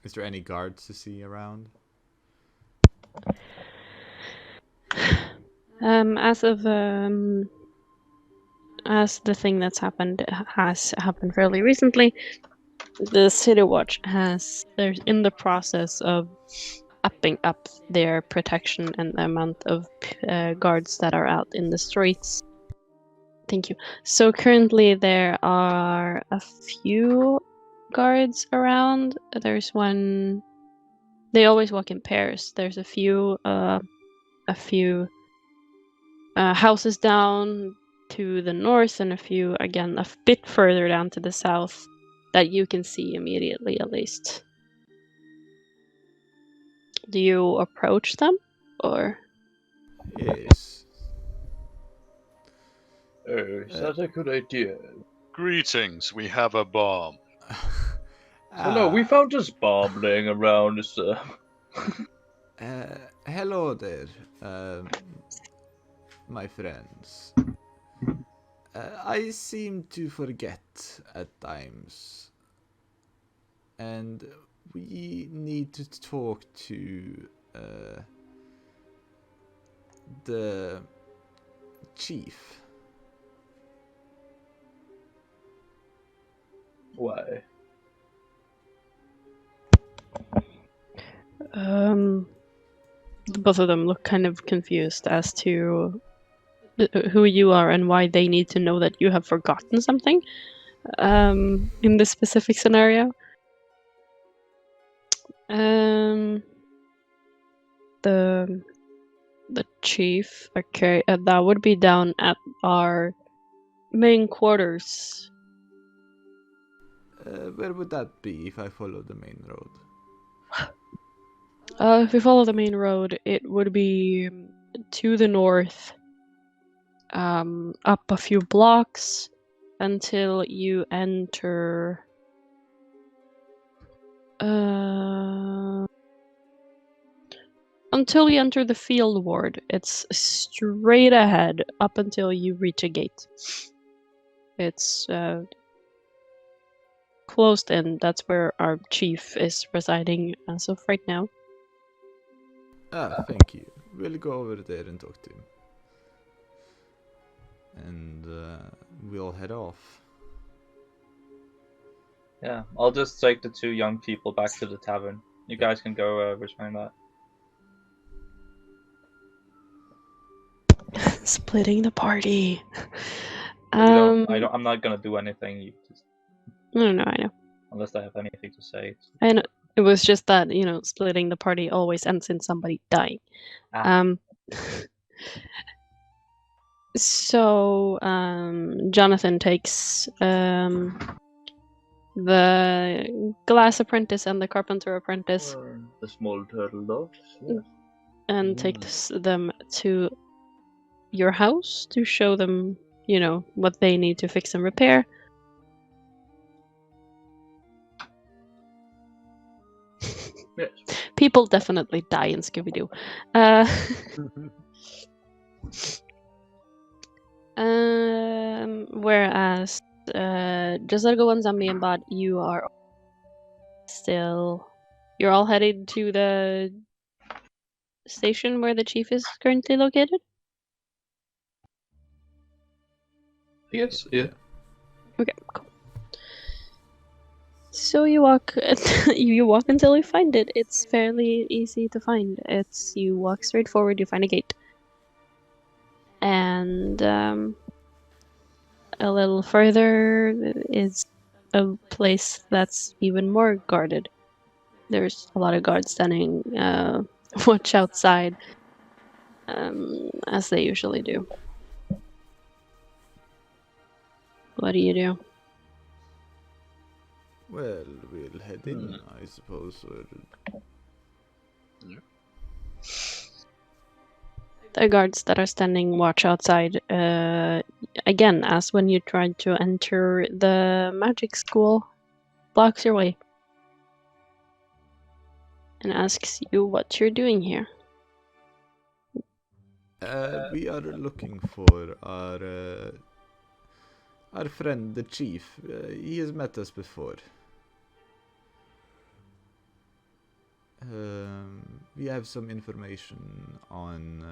B: Is there any guards to see around?
A: As of as the thing that's happened has happened fairly recently, the City Watch they're in the process of upping up their protection and the amount of guards that are out in the streets. Thank you. So currently there are a few guards around. There's one. They always walk in pairs. There's a few houses down to the north and a few again a bit further down to the south that you can see immediately at least. Do you approach them or?
B: Yes.
E: Is that a good idea?
D: Greetings, we have a bomb.
E: Hello, we found this bomb laying around.
B: Hello there, my friends. I seem to forget at times, and we need to talk to the chief.
E: Why?
A: Both of them look kind of confused as to who you are and why they need to know that you have forgotten something in this specific scenario. The chief, okay, that would be down at our main quarters.
B: Where would that be if I follow the main road?
A: If we follow the main road, it would be to the north, up a few blocks until you enter. Until you enter the field ward, it's straight ahead up until you reach a gate. It's closed in. That's where our chief is residing as of right now.
B: Thank you. We'll go over there and talk to him. And we'll head off.
E: Yeah, I'll just take the two young people back to the tavern. You guys can go return that.
A: Splitting the party.
E: I'm not gonna do anything. You just,
A: No, I know.
E: unless I have anything to say.
A: I know. It was just that, splitting the party always ends in somebody dying. So, Jonathan takes the glass apprentice and the carpenter apprentice
E: The small turtle dogs. Yes.
A: and takes them to your house to show them, what they need to fix and repair.
E: Yes.
A: People definitely die in Scooby-Doo. Whereas Jazargo and Zombie and Bot, you're all headed to the station where the chief is currently located?
F: Yes, yeah.
A: Okay, cool. So you walk, you walk until you find it. It's fairly easy to find. You walk straight forward, you find a gate, and a little further is a place that's even more guarded. There's a lot of guards standing watch outside, as they usually do. What do you do?
B: Well, we'll head in, I suppose. Or...
A: The guards that are standing watch outside, again, as when you tried to enter the magic school, blocks your way and asks you what you're doing here.
B: We are looking for our friend, the chief. He has met us before. We have some information on...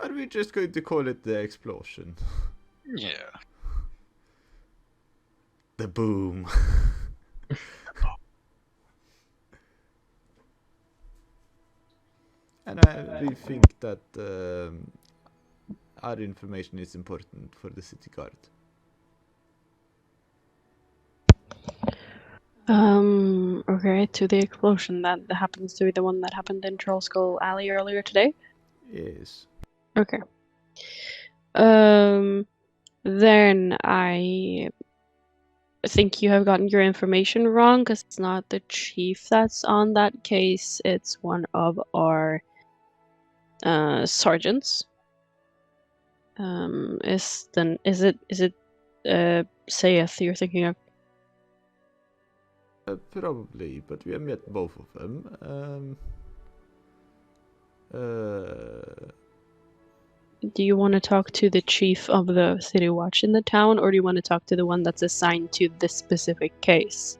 B: are we just going to call it the explosion?
D: Yeah.
B: The boom. And we think that our information is important for the city guard.
A: Okay, to the explosion that happens to be the one that happened in Troll Skull Alley earlier today?
B: Yes.
A: Okay. Then I think you have gotten your information wrong, because it's not the chief that's on that case, it's one of our sergeants. Is it Sayeth you're thinking of?
B: Probably, but we have met both of them.
A: Do you want to talk to the chief of the city watch in the town, or do you want to talk to the one that's assigned to this specific case?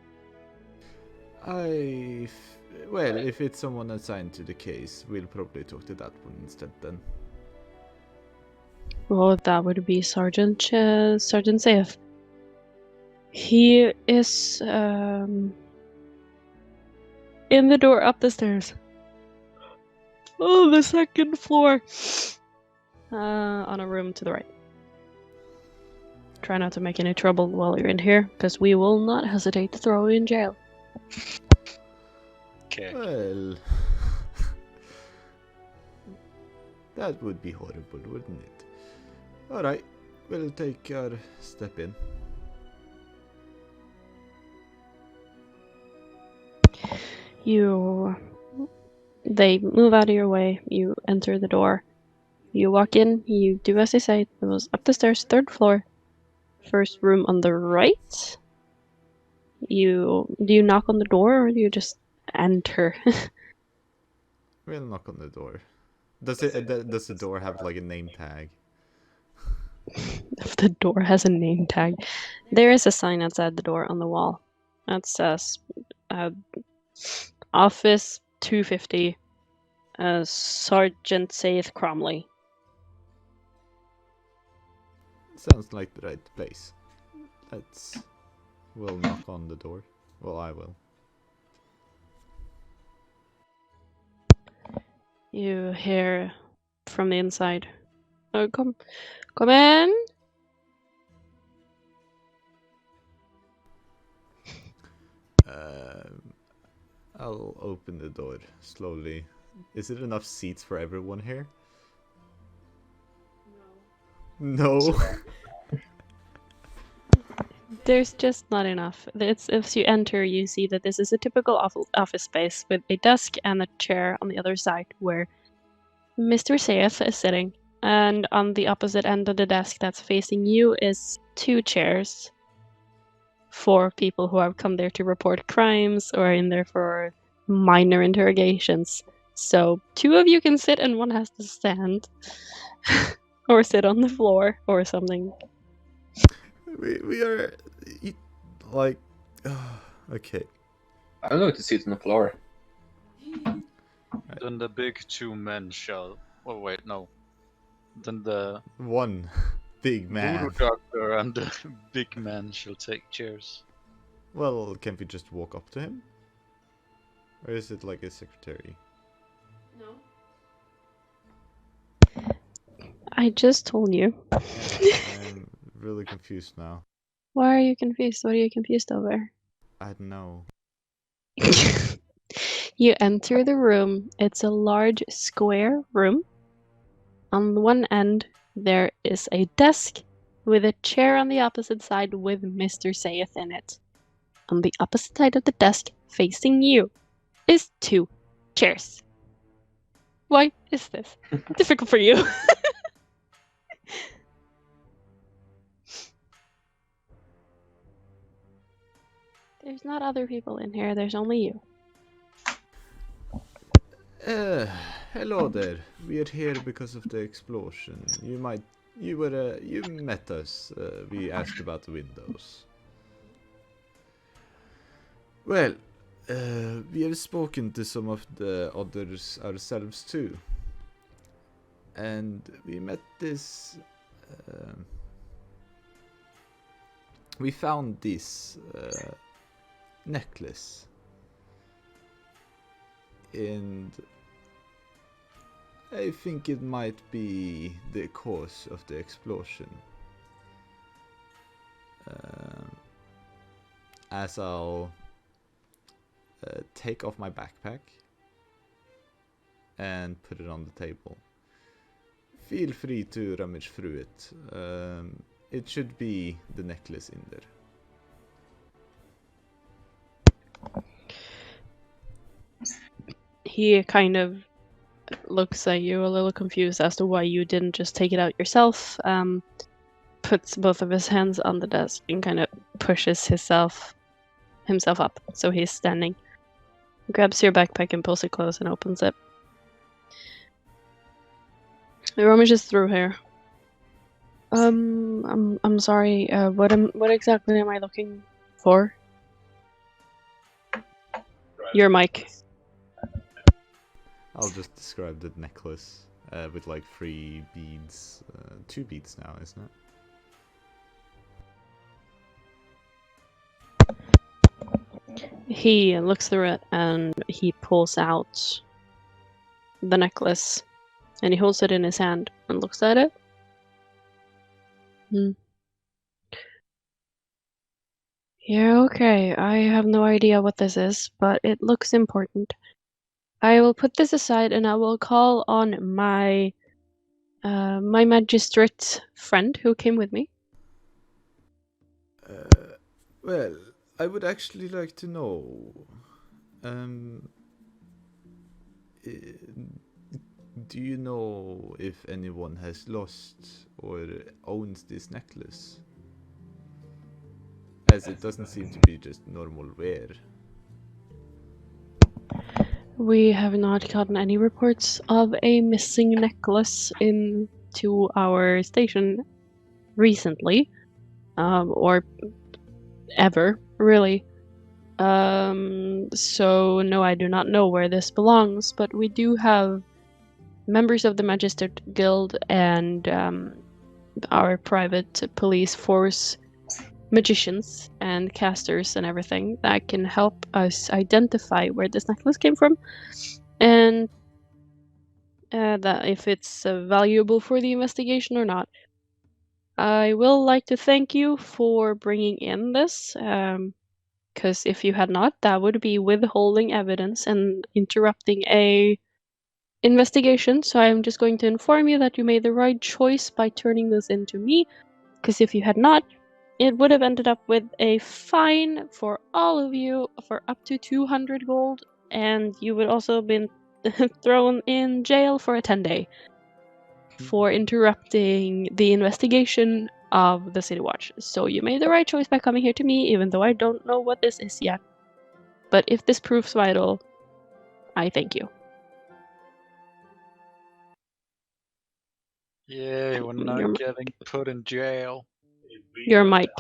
B: Well, if it's someone assigned to the case, we'll probably talk to that one instead then.
A: Well, that would be Sergeant Sayeth. He is in the door up the stairs. Oh, the second floor. On a room to the right. Try not to make any trouble while you're in here, because we will not hesitate to throw you in jail.
D: Okay.
B: Well, that would be horrible, wouldn't it? Alright, we'll take our step in.
A: They move out of your way, you enter the door. You walk in, you do as they say. It was up the stairs, third floor. First room on the right. Do you knock on the door, or do you just enter?
B: We'll knock on the door. Does the door have like a name tag?
A: If the door has a name tag. There is a sign outside the door on the wall. That says Office 250, Sergeant Sayeth Cromley.
B: Sounds like the right place. We'll knock on the door. Well, I will.
A: You hear from the inside. Oh, come in.
B: I'll open the door slowly. Is it enough seats for everyone here? No.
A: There's just not enough. As you enter, you see that this is a typical office space with a desk and a chair on the other side where Mr. Sayeth is sitting. And on the opposite end of the desk that's facing you is 2 chairs for people who have come there to report crimes or are in there for minor interrogations. So 2 of you can sit and 1 has to stand. Or sit on the floor or something.
B: We are like okay.
F: I'm going to sit on the floor.
D: Then the big 2 men shall. Oh wait, no. Then the
B: 1. big man.
D: Voodoo doctor and the big man shall take chairs.
B: Well, can't we just walk up to him? Or is it like a secretary?
A: I just told you.
B: I'm really confused now.
A: Why are you confused? What are you confused over?
B: I don't know.
A: You enter the room. It's a large square room. On one end, there is a desk with a chair on the opposite side with Mr. Sayeth in it. On the opposite side of the desk, facing you, is 2 chairs. Why is this difficult for you? There's not other people in here, there's only you.
B: Hello there. We are here because of the explosion. You met us. We asked about the windows. Well, we have spoken to some of the others ourselves too. And we met this... we found this necklace. And I think it might be the cause of the explosion. As I'll take off my backpack and put it on the table. Feel free to rummage through it. It should be the necklace in there.
A: He kind of looks at you a little confused as to why you didn't just take it out yourself. Puts both of his hands on the desk and kind of pushes himself up, so he's standing. Grabs your backpack and pulls it close and opens it. He rummages through here. I'm sorry. What exactly am I looking for? Your mic.
B: I'll just describe the necklace with like 3 beads, 2 beads now, isn't it?
A: He looks through it and he pulls out the necklace and he holds it in his hand and looks at it. Yeah, okay. I have no idea what this is, but it looks important. I will put this aside and I will call on my my magistrate friend who came with me.
B: Well, I would actually like to know. Do you know if anyone has lost or owns this necklace? As it doesn't seem to be just normal wear.
A: We have not gotten any reports of a missing necklace into our station recently, or ever, really. So no, I do not know where this belongs, but we do have members of the Magistrate Guild and our private police force, magicians and casters and everything that can help us identify where this necklace came from, and that if it's valuable for the investigation or not. I will like to thank you for bringing in this, because if you had not, that would be withholding evidence and interrupting a investigation. So I'm just going to inform you that you made the right choice by turning this into me, because if you had not, it would have ended up with a fine for all of you for up to 200 gold, and you would also have been thrown in jail for a 10-day for interrupting the investigation of the City Watch. So you made the right choice by coming here to me, even though I don't know what this is yet. But if this proves vital, I thank you.
D: Yay, we're not getting put in jail.
A: Your mic.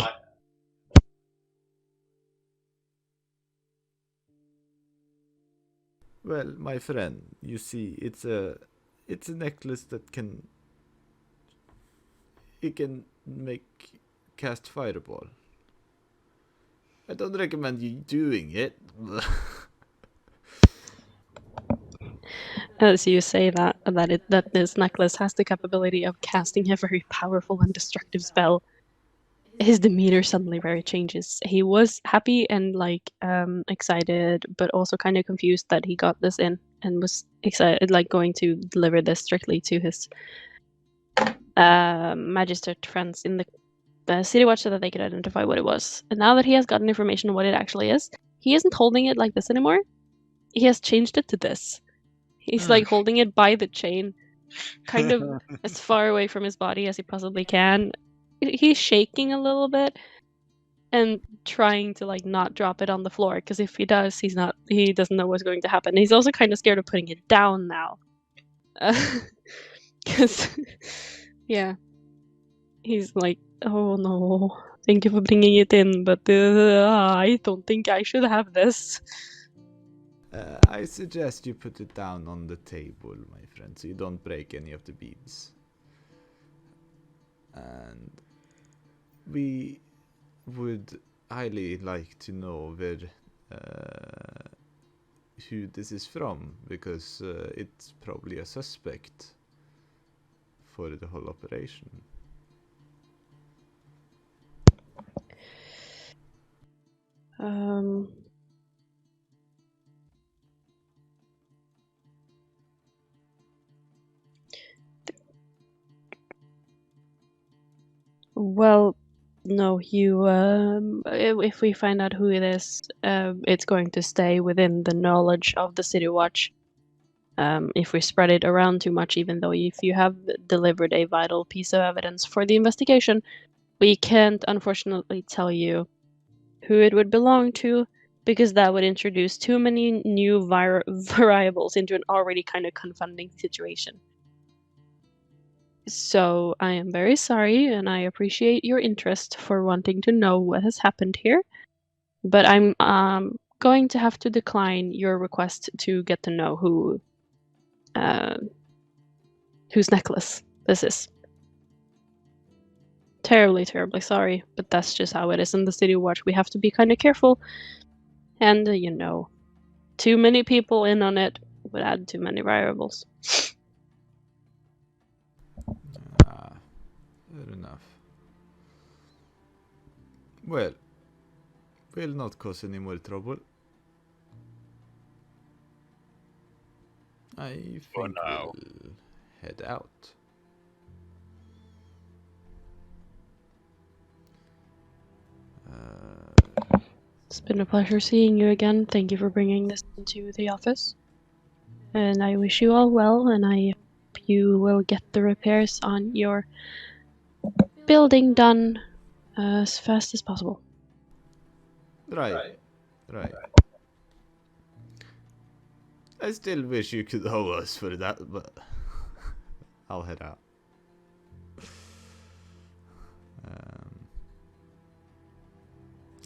B: Well, my friend, you see, it's a necklace that can cast fireball. I don't recommend you doing it.
A: As you say that this necklace has the capability of casting a very powerful and destructive spell, his demeanor suddenly very changes. He was happy and excited, but also kind of confused that he got this in, and was excited, like going to deliver this strictly to his magistrate friends in the city watch so that they could identify what it was. And now that he has gotten information on what it actually is, he isn't holding it like this anymore. He has changed it to this. He's like holding it by the chain, kind of as far away from his body as he possibly can. He's shaking a little bit and trying to like not drop it on the floor, because if he does, he doesn't know what's going to happen. He's also kind of scared of putting it down now. Because yeah, he's like, oh no, thank you for bringing it in, but I don't think I should have this.
B: I suggest you put it down on the table, my friend, so you don't break any of the beads. And we would highly like to know who this is from, because it's probably a suspect for the whole operation.
A: Well, no, if we find out who it is, it's going to stay within the knowledge of the City Watch. If we spread it around too much, even though if you have delivered a vital piece of evidence for the investigation, we can't unfortunately tell you who it would belong to, because that would introduce too many new variables into an already kind of confounding situation. So I am very sorry, and I appreciate your interest for wanting to know what has happened here, but I'm going to have to decline your request to get to know whose necklace this is. Terribly, terribly sorry, but that's just how it is in the City Watch. We have to be kind of careful, and too many people in on it would add too many variables.
B: Fair enough. Well, we'll not cause any more trouble. I think we'll head out.
A: It's been a pleasure seeing you again. Thank you for bringing this into the office. And I wish you all well, and I hope you will get the repairs on your building done as fast as possible.
B: Right. I still wish you could owe us for that, but I'll head out.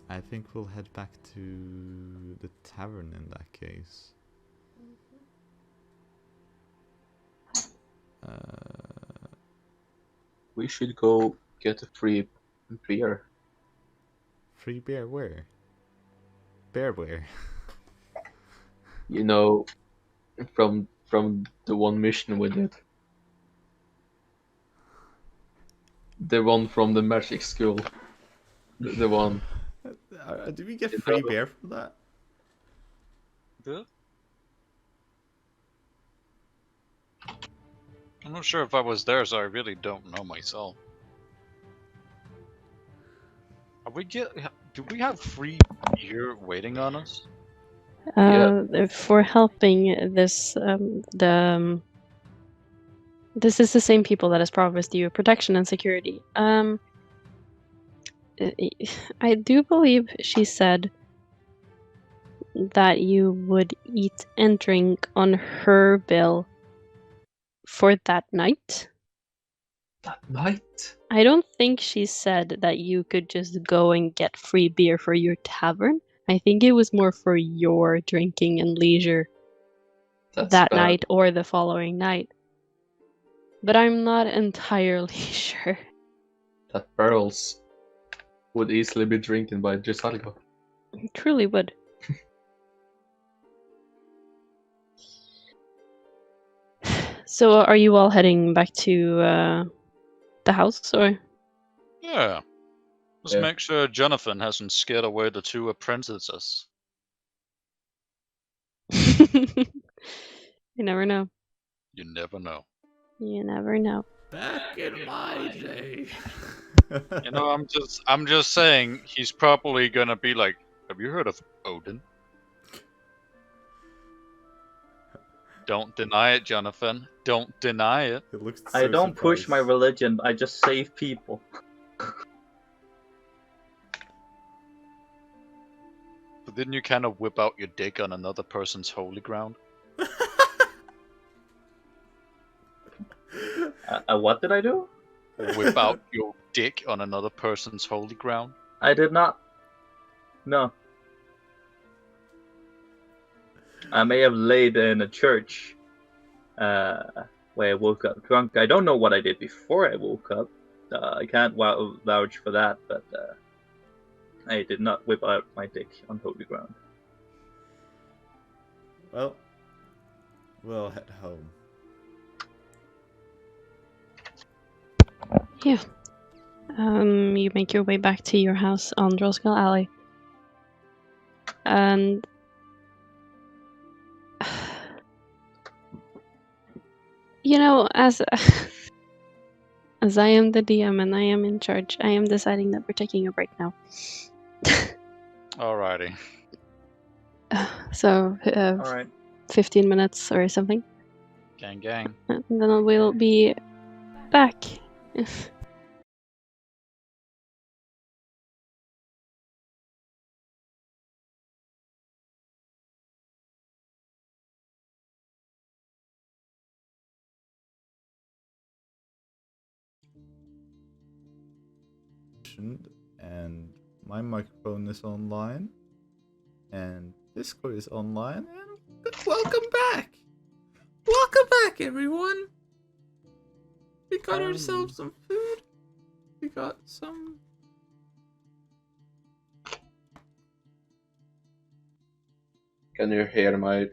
B: I think we'll head back to the tavern in that case.
F: We should go get a free beer.
B: Free beer where? Bear where?
F: You know, from the one mission we did. The one from the magic school. The one.
B: Did we get free beer from that?
D: Yeah. I'm not sure if I was there, so I really don't know myself. Do we have free beer waiting on us?
A: For helping this, this is the same people that has promised you protection and security. I do believe she said that you would eat and drink on her bill for that night.
F: That night?
A: I don't think she said that you could just go and get free beer for your tavern. I think it was more for your drinking and leisure that night or the following night. But I'm not entirely sure.
F: that barrels would easily be drinking by Drisalgo.
A: Truly would. So, are you all heading back to the house, or?
D: Yeah. Just
F: Yeah.
D: make sure Jonathan hasn't scared away the two apprentices.
A: You never know.
D: You never know.
A: You never know.
B: Back in my day.
D: You know, I'm just saying he's probably gonna be like, have you heard of Odin? Don't deny it, Jonathan. Don't deny it.
B: It looks
E: I
B: so
E: don't push my
B: surprised.
E: religion. I just save people.
D: But didn't you kind of whip out your dick on another person's holy ground?
E: What did I do?
D: Whip out your dick on another person's holy ground?
E: I did not. No. I may have laid in a church where I woke up drunk. I don't know what I did before I woke up. I can't vouch for that, but I did not whip out my dick on holy ground.
B: Well, we'll head home.
A: Yeah. You make your way back to your house on Droskell Alley. And you know, as as I am the DM and I am in charge, I am deciding that we're taking a break now.
D: Alrighty.
A: So,
E: All right.
A: 15 minutes or something.
D: Gang gang.
A: And then we'll be back.
B: And my microphone is online, and Discord is online, and welcome back! Welcome back, everyone! We got ourselves some food. We got some...
F: Can you hear my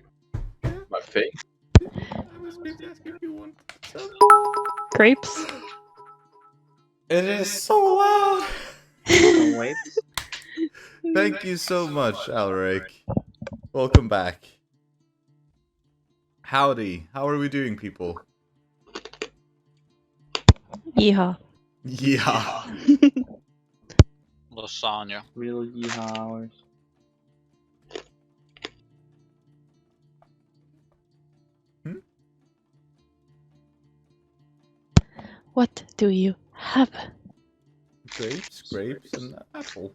F: face?
B: I was going to ask if you want some.
A: Grapes?
B: It is so loud!
E: Oh, wait.
B: Thank you so much, Alaric. Welcome back. Howdy. How are we doing, people?
A: Yeehaw.
B: Yeah.
D: Lasagna.
E: Real yeehaw hours.
A: What do you have?
B: Grapes, and apple.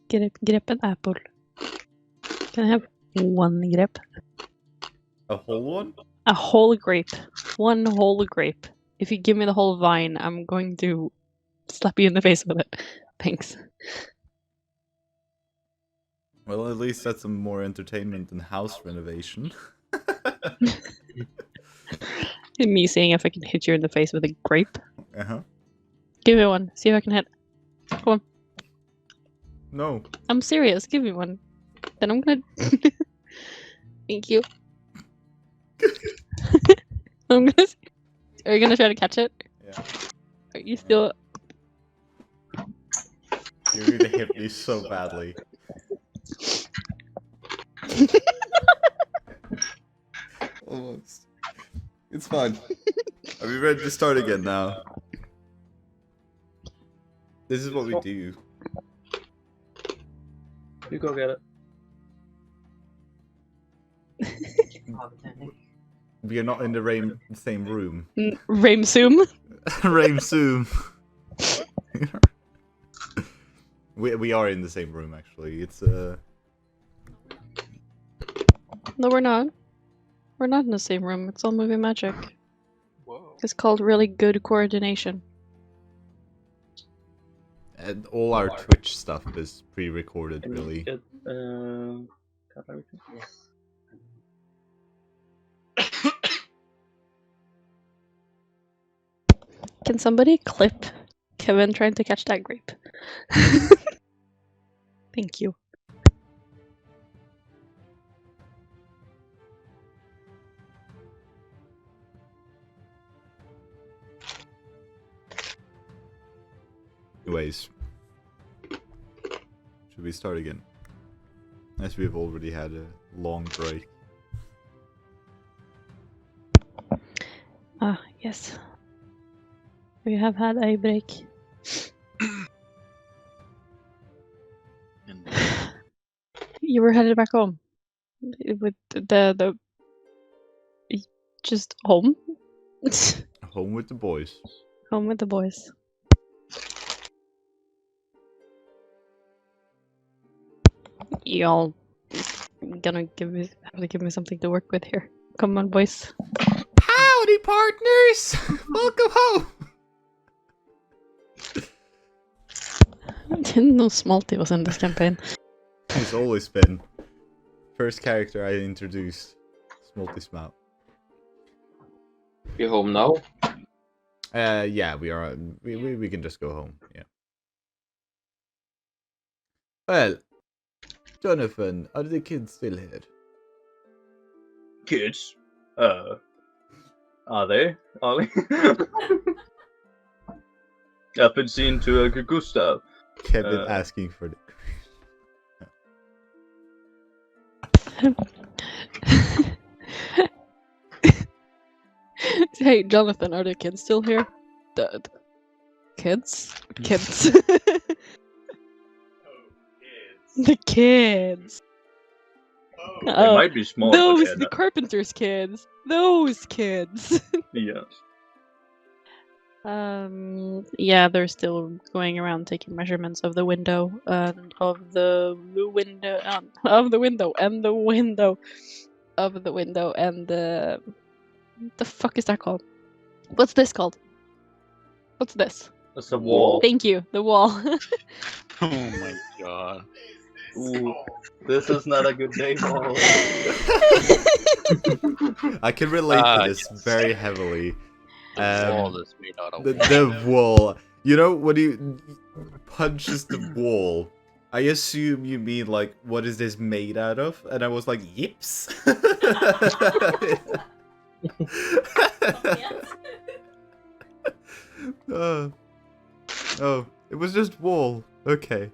A: Grip an apple. Can I have one grape?
B: A whole one?
A: A whole grape. One whole grape. If you give me the whole vine, I'm going to slap you in the face with it. Thanks.
B: Well, at least that's some more entertainment than house renovation.
A: Me seeing if I can hit you in the face with a grape.
B: Uh-huh.
A: Give me one. See if I can hit. Come on.
B: No.
A: I'm serious. Give me one. Then I'm gonna. Thank you. I'm gonna. Are you gonna try to catch it?
B: Yeah.
A: Are you still?
B: You're gonna hit me so badly. Almost. It's fine. Are we ready to start again now? This is what we do.
E: You go get it.
B: We are not in the same room.
A: Raimsum.
B: Raimsum. we are in the same room actually. It's
A: No, we're not. We're not in the same room. It's all movie magic.
D: Whoa.
A: It's called really good coordination.
B: and all our Twitch stuff is pre-recorded
E: Can you
B: really.
E: get, got everything?
C: Yes.
A: Can somebody clip Kevin trying to catch that grape? Thank you.
B: Anyways, should we start again? As we've already had a long break.
A: Ah, yes. We have had a break.
D: Indeed.
A: You were headed back home with the just home.
B: Home with the boys.
A: Home with the boys. Y'all gonna have to give me something to work with here. Come on, boys.
B: Howdy, partners! Welcome home!
A: Didn't know Smalty was in this campaign.
B: He's always been. First character I introduced. Smalty Smout.
F: You home now?
B: Yeah, we are. We can just go home. Yeah. Well, Jonathan, are the kids still here?
E: Kids? Are they, Ollie? I've been seen to Gustav.
B: Kevin asking for the.
A: Hey, Jonathan, are the kids still here? The kids? Kids. The kids.
E: They
A: Oh,
E: might be small,
A: those
E: but
A: the carpenter's kids. Those kids.
E: yes.
A: Yeah, they're still going around taking measurements of the window, and of the window, of the window, and the window, of the window, and the. What the fuck is that called? What's this called? What's this?
E: That's a wall.
A: Thank you, the wall.
D: Oh my god.
E: Ooh, this is not a good day for all.
B: I can relate to this
D: Yes.
B: very heavily.
D: The wall is made out of
B: The wall. You know, when he punches the wall, I assume you mean, like, what is this made out of? And I was like, yips. Oh, it was just wall. Okay.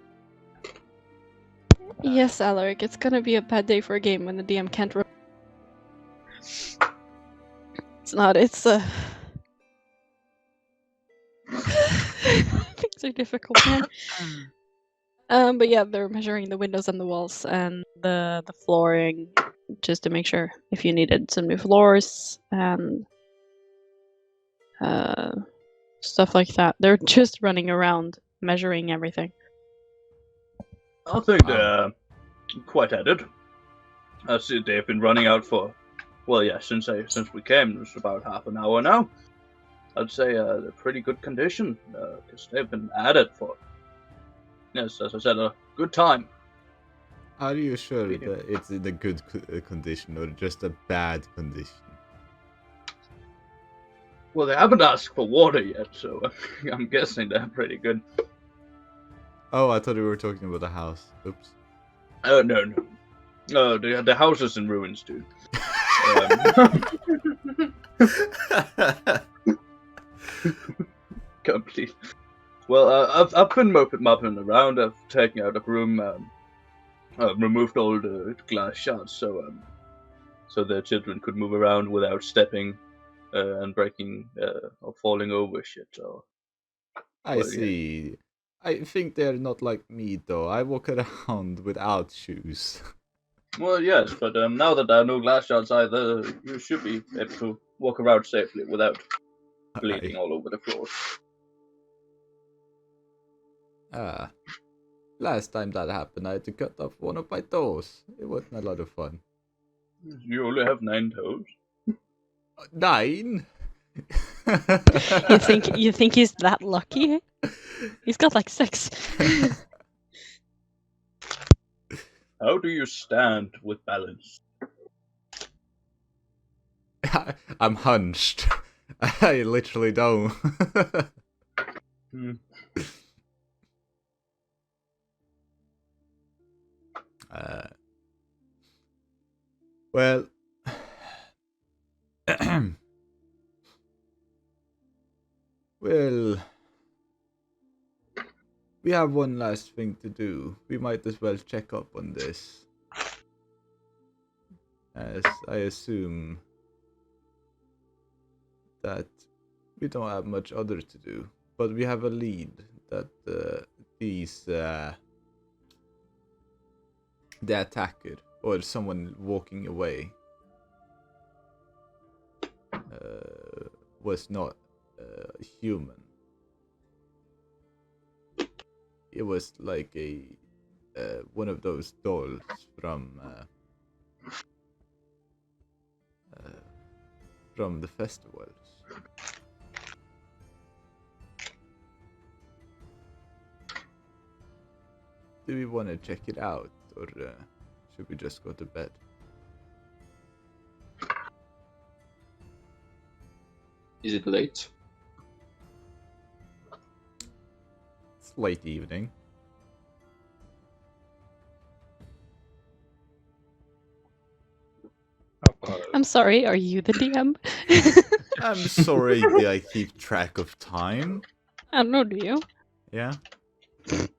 A: Yes, Alaric, it's gonna be a bad day for a game when the DM can't. It's not. It's things are difficult, man. But yeah, they're measuring the windows and the walls and the flooring, just to make sure if you needed some new floors and stuff like that. They're just running around measuring everything.
E: I think they're quite at it. I see they've been running out for, well, yeah, since we came, it's about half an hour now. I'd say they're pretty good condition, because they've been at it for, yes, as I said, a good time.
B: Are you sure that it's in a good condition or just a bad condition?
E: Well, they haven't asked for water yet, so I'm guessing they're pretty good.
B: Oh, I thought we were talking about the house. Oops.
E: No. The house is in ruins, dude. Complete. Well, I've been mopping around. I've taken out a broom, removed all the glass shards, so the children could move around without stepping and breaking or falling over shit. Or
B: I
E: well,
B: see. I think they're not like me, though. I walk around without shoes.
E: Well, yes, but now that there are no glass shards either, you should be able to walk around safely without bleeding all over the floor.
B: Last time that happened, I had to cut off one of my toes. It wasn't a lot of fun.
E: You only have 9 toes.
B: 9?
A: You think he's that lucky? He's got like 6.
E: How do you stand with balance?
B: I'm hunched. I literally don't.
F: Hmm.
B: Well, well, we have one last thing to do. We might as well check up on this, as I assume that we don't have much other to do. But we have a lead that the attacker or someone walking away was not human. It was like a one of those dolls from the festivals. Do we want to check it out, or should we just go to bed?
F: Is it late?
B: It's late evening.
A: I'm sorry, are you the DM?
B: I'm sorry that I keep track of time.
A: I don't know, do you?
B: Yeah.
A: It's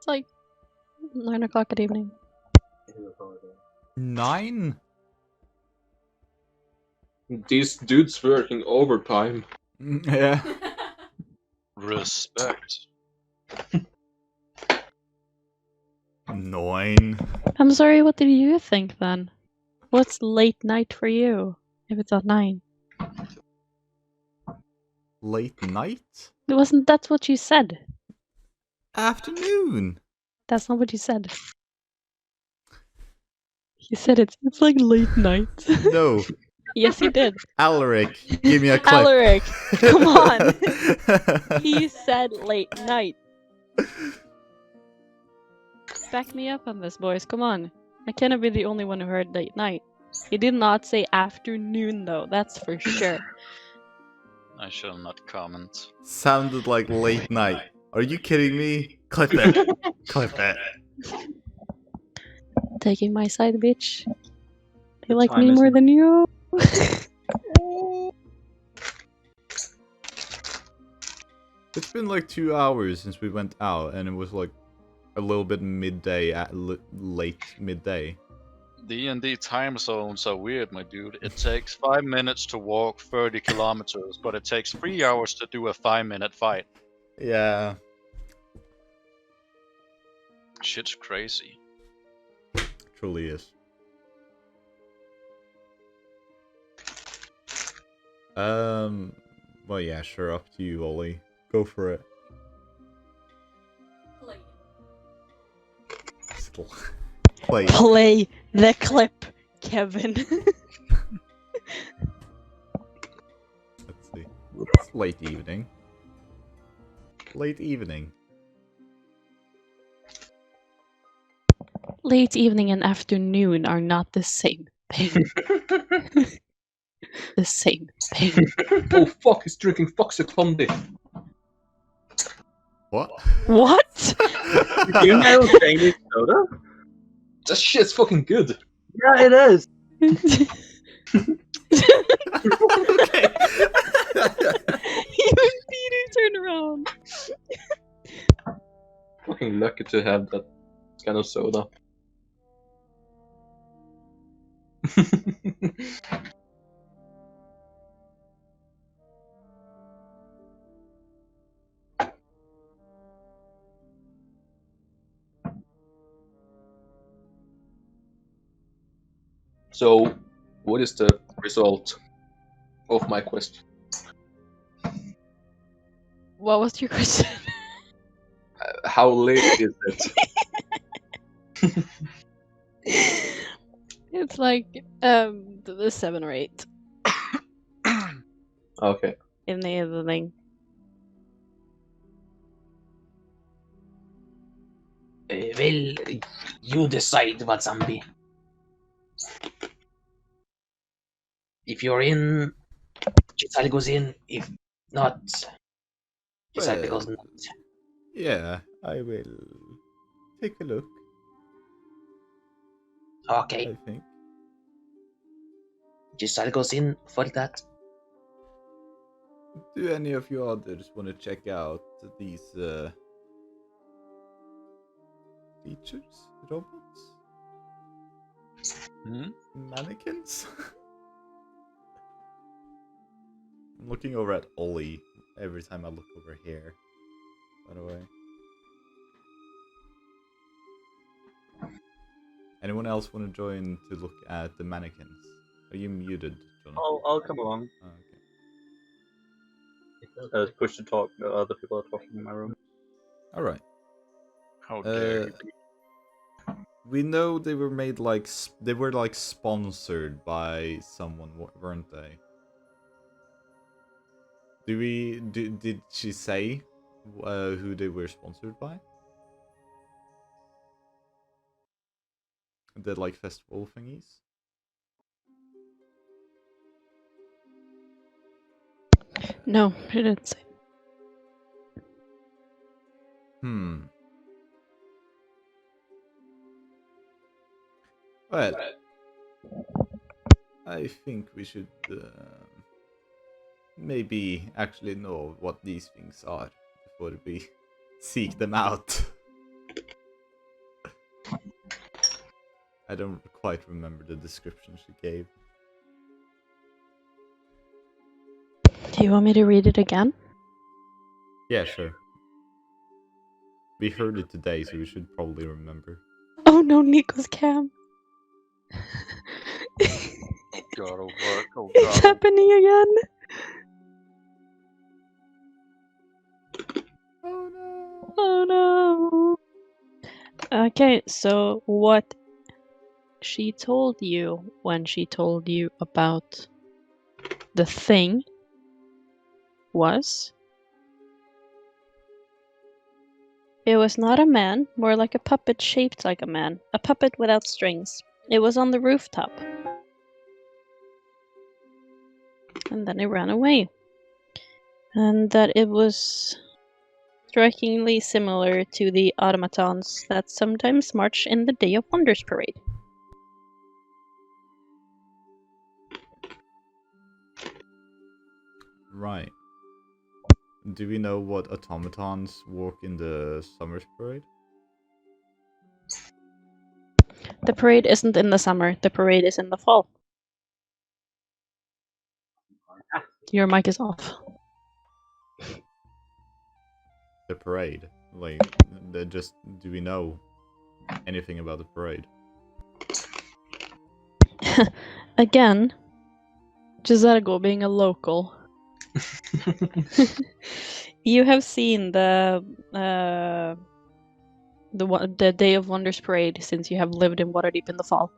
A: like 9 o'clock at evening.
B: 9?
F: These dudes working overtime.
B: Yeah.
D: Respect.
B: 9.
A: I'm sorry, what did you think then? What's late night for you? If it's at 9.
B: Late night?
A: Wasn't that what you said?
B: Afternoon.
A: That's not what you said. You said it's like late night.
B: No.
A: Yes, you did.
B: Alaric, give me a clip.
A: Alaric, come on. He said late night. Back me up on this, boys. Come on. I cannot be the only one who heard late night. He did not say afternoon, though. That's for sure.
D: I shall not comment.
B: Sounded like late night. Are you kidding me? Clip it. Clip it.
A: Taking my side, bitch. They
E: What
A: like
E: time
A: me
E: is
A: more
E: it?
A: than you.
B: It's been like 2 hours since we went out, and it was like a little bit midday, at late midday.
D: D&D time zones are weird, my dude. It takes 5 minutes to walk 30 kilometers, but it takes 3 hours to do a 5-minute fight.
B: Yeah.
D: Shit's crazy.
B: Truly is. Well, yeah, sure, up to you, Ollie. Go for it. Play.
A: Play the clip, Kevin.
B: Let's see. It's late evening. Late evening.
A: Late evening and afternoon are not the same thing. The same thing.
F: Oh fuck, he's drinking Foxy Pondy.
B: What?
A: What?
E: You know Danish soda?
F: That shit's fucking good.
E: Yeah, it is.
B: Okay.
A: Even Peter turned around.
F: Fucking lucky to have that kind of soda. So, what is the result of my quest?
A: What was your question?
F: How late is it?
A: It's like the 7 or 8
F: Okay.
A: in the evening.
C: Well, you decide what zombie. If you're in, Giselle goes in. If not, Giselle
B: Well,
C: goes not.
B: yeah, I will take a look,
C: Okay,
B: I think.
C: Giselle goes in for that.
B: Do any of you others want to check out these features? Robots?
D: Hmm?
B: Mannequins? I'm looking over at Ollie every time I look over here, by the way. Anyone else want to join to look at the mannequins? Are you muted, Jonathan?
F: I'll come along.
B: Oh, okay.
F: Push to talk. Other people are talking in my room.
B: Alright.
D: How dare you be?
B: We know they were made like they were like sponsored by someone, weren't they? Did she say who they were sponsored by? The like festival thingies?
A: No, she didn't say.
B: Well, I think we should maybe actually know what these things are before we seek them out. I don't quite remember the description she gave.
A: Do you want me to read it again?
B: Yeah, sure. We heard it today, so we should probably remember.
A: Oh no, Nico's cam.
D: Gotta work. Oh
A: It's
D: god.
A: happening again.
B: Oh no!
A: Oh no. Okay, so what she told you when she told you about the thing was it was not a man, more like a puppet shaped like a man, a puppet without strings. It was on the rooftop. And then it ran away. And that it was strikingly similar to the automatons that sometimes march in the Day of Wonders parade.
B: Right. Do we know what automatons walk in the summer parade?
A: The parade isn't in the summer, the parade is in the fall. Your mic is off.
B: The parade? Like, just do we know anything about the parade?
A: Again, Giselle being a local. You have seen the Day of Wonders parade since you have lived in Waterdeep in the fall.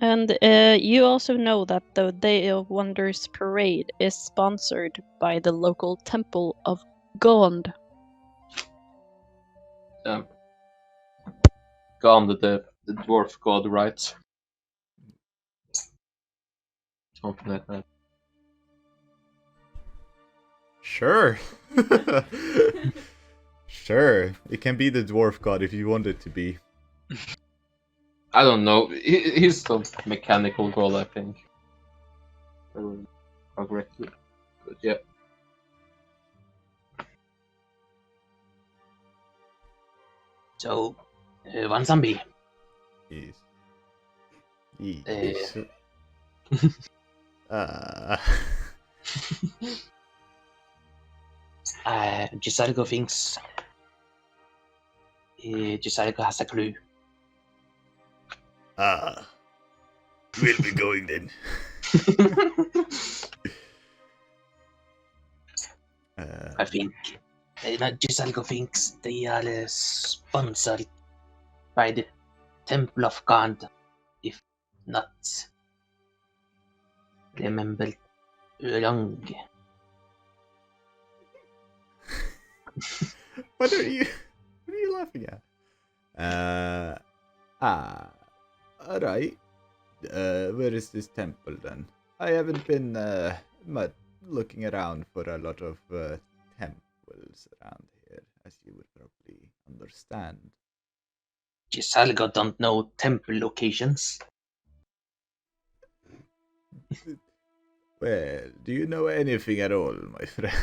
A: And you also know that the Day of Wonders parade is sponsored by the local temple of Gond.
F: Gone the dwarf god, right? Something like that.
B: Sure. Sure. It can be the dwarf god if you want it to be.
F: I don't know. He's the mechanical god, I think. I don't know how correctly. But yeah.
C: So, one zombie.
B: Yes. Yes.
C: Giselle thinks Giselle has a clue.
B: We'll be going then.
C: I think Giselle thinks they are sponsored by the Temple of God, if not remember wrong.
B: What are you laughing at? Alright. where is this temple then? I haven't been looking around for a lot of temples around here, as you would probably understand.
C: Gisalgo don't know temple locations.
B: Well, do you know anything at all, my friend?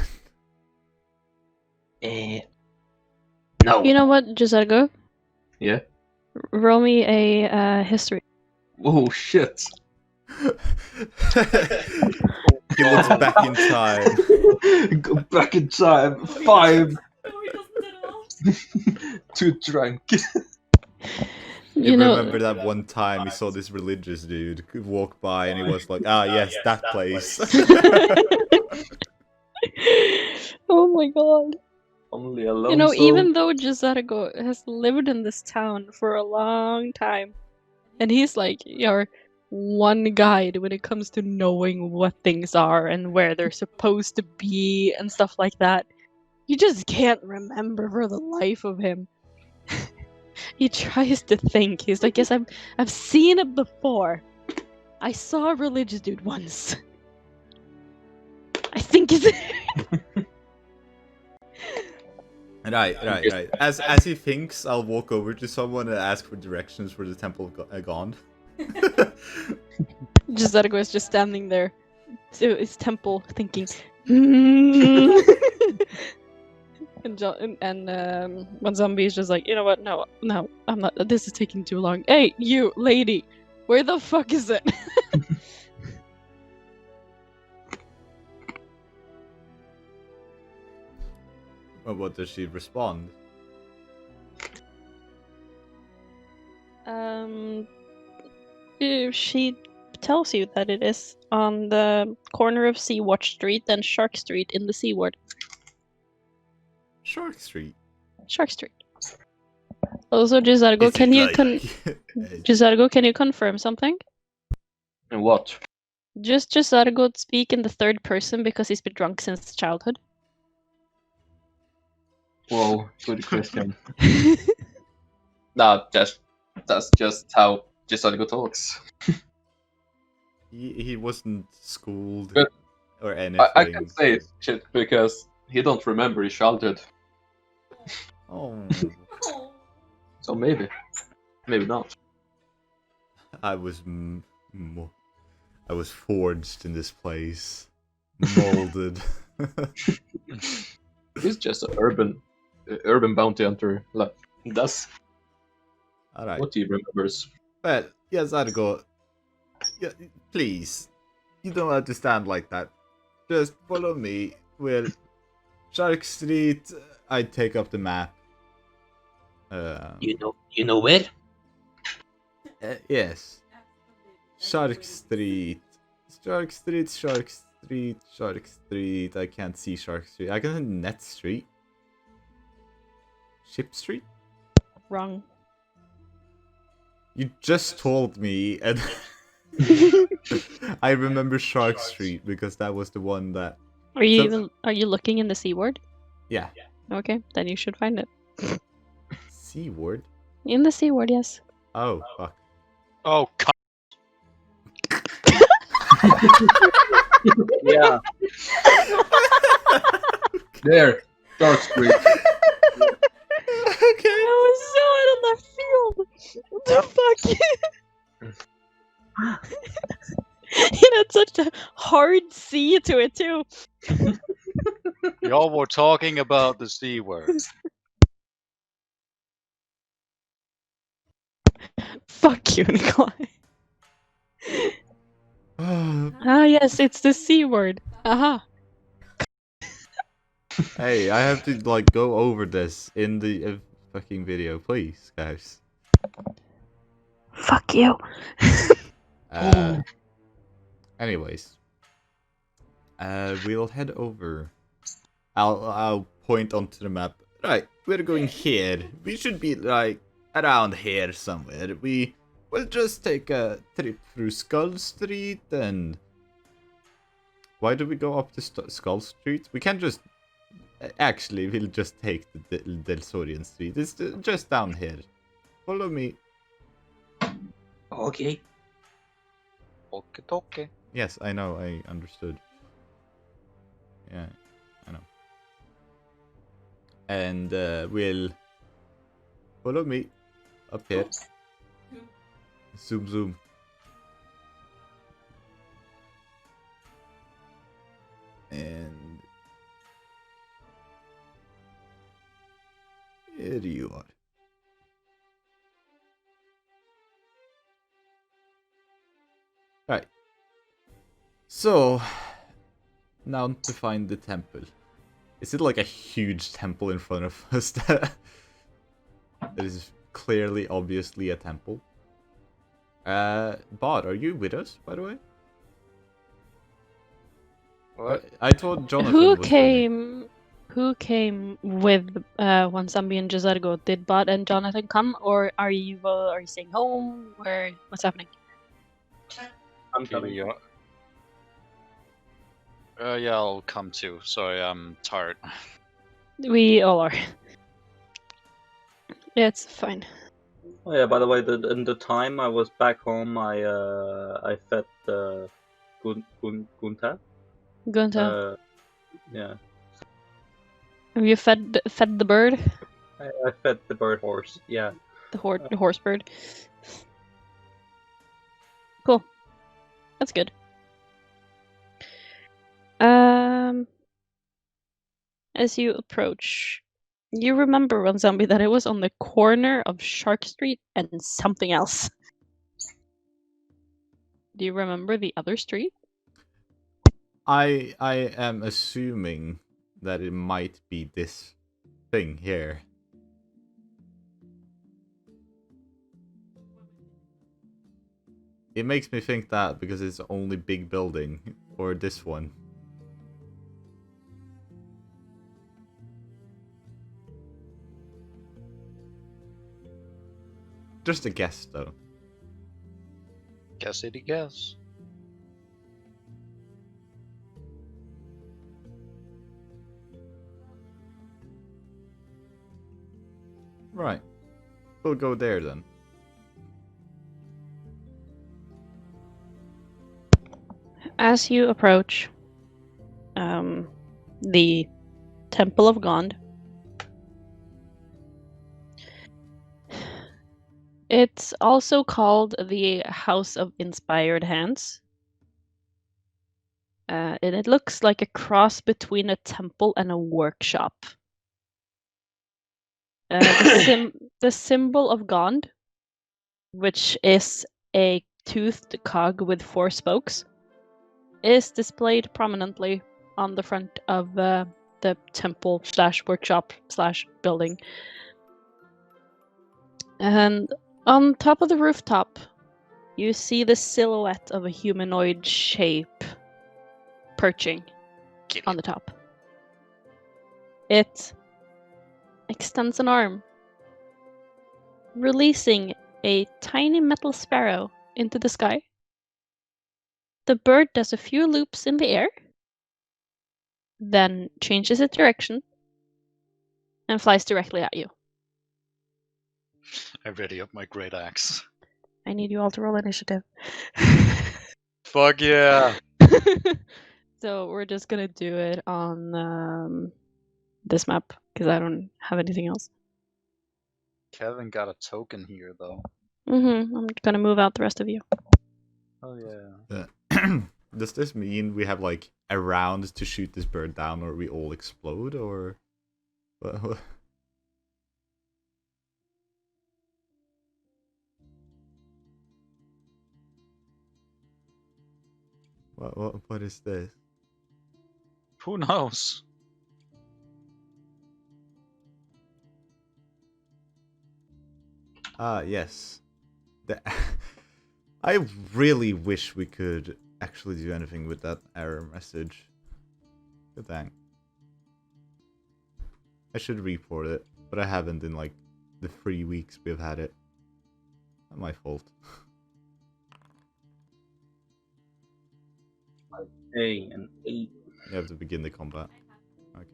C: No.
A: You know what, Giselgo?
F: Yeah.
A: Roll me a history.
F: Oh shit.
B: He looks back in time.
F: Go back in time. 5. Too drunk.
B: You
A: You know,
B: remember that one time he saw this religious dude walk by and he was like, ah, yes, that place.
A: oh my god.
F: Only alone.
A: You know, even though Giselgo has lived in this town for a long time, and he's like your one guide when it comes to knowing what things are and where they're supposed to be and stuff like that, you just can't remember for the life of him. He tries to think. He's like, yes, I've seen it before. I saw a religious dude once. I think it's
B: Right. As he thinks, I'll walk over to someone and ask for directions where the temple gone.
A: Giselgo is just standing there to his temple thinking. "Hmm." And one zombie is just like, you know what? No, I'm not. This is taking too long. Hey, you lady, where the fuck is it?
B: Well, what does she respond?
A: She tells you that it is on the corner of Sea-Watch Street and Shark Street in the Sea Ward.
B: Shark Street.
A: Shark Street. Also, Giselgo, can you Giselgo, can you confirm something?
F: And what?
A: Just Giselgo speak in the third person because he's been drunk since childhood.
F: Whoa, good question. No, that's just how Gisalgo talks.
B: He wasn't schooled
F: But
B: or anything.
F: I can say shit because he don't remember his childhood.
B: Oh,
F: So maybe not.
B: I was forged in this place, molded.
F: He's just an urban bounty hunter. Like that's
B: All right.
F: what he remembers.
B: Well, yes, I'd go. Yeah, please, you don't have to stand like that. Just follow me. Well, Shark Street. I'd take up the map.
C: You know where?
B: Yes. Shark Street. Shark Street. I can't see Shark Street. I can see Net Street. Ship Street?
A: Wrong.
B: You just told me, and I remember Shark Street because that was the one that.
A: Are you looking in the Sea Ward?
B: Yeah.
A: Okay, then you should find it.
B: C word?
A: In the Sea Ward, yes.
B: Oh, fuck.
D: Oh,
E: Yeah.
F: There, Dark Street.
B: Okay.
A: I was so out of left field. What the fuck? It had such a hard C to it too.
D: y'all were talking about the C word.
A: Fuck you, Nikolai. Ah, yes, it's the C word. Aha.
B: Hey, I have to like go over this in the fucking video, please, guys.
A: Fuck you.
B: Anyways, we'll head over. I'll point onto the map. Right, we're going here. We should be like around here somewhere. We will just take a trip through Skull Street and. Why do we go up to Skull Street? We can't just. Actually, we'll just take the Delsorian Street. It's just down here. Follow me.
C: Okay.
D: Okay, okay.
B: Yes, I know. I understood. Yeah, I know. And we'll follow me up here. Zoom, zoom. And here you are. Right. So, now to find the temple. Is it like a huge temple in front of us that is clearly, obviously a temple? Bod, are you with us, by the way?
D: What?
B: I thought Jonathan
A: Who
B: was joining.
A: came? Who came with Wansambi and Jazargo? Did Bot and Jonathan come, or are you staying home? What's happening?
E: I'm coming.
D: Yeah. Yeah, I'll come too. Sorry, I'm tired.
A: We all are. It's fine.
E: Oh yeah, by the way, in the time I was back home, I fed Gunta.
A: Gunta,
E: Yeah,
A: have you fed the bird?
E: I fed the bird horse. Yeah.
A: The horse bird. Cool. That's good. As you approach, you remember on Zombie that it was on the corner of Shark Street and something else. Do you remember the other street?
B: I am assuming that it might be this thing here. It makes me think that because it's the only big building, or this one. Just a guess, though.
D: Guess it, guess.
B: Right. We'll go there then.
A: As you approach the Temple of Gond, it's also called the House of Inspired Hands. And it looks like a cross between a temple and a workshop. The symbol of Gond, which is a toothed cog with 4 spokes, is displayed prominently on the front of the temple / workshop / building. And on top of the rooftop, you see the silhouette of a humanoid shape perching on the top. It extends an arm, releasing a tiny metal sparrow into the sky. The bird does a few loops in the air, then changes its direction and flies directly at you.
D: I ready up my great axe.
A: I need you all to roll initiative.
D: Fuck yeah!
A: So we're just gonna do it on this map because I don't have anything else.
D: Kevin got a token here though.
A: I'm gonna move out the rest of you.
D: Oh yeah.
B: Does this mean we have like a round to shoot this bird down, or we all explode, or what? What is this?
D: Who knows?
B: Ah, yes. I really wish we could actually do anything with that error message. Good dang. I should report it, but I haven't in like the 3 weeks we've had it. Not my fault.
E: A and E.
B: You have to begin the combat. Okay.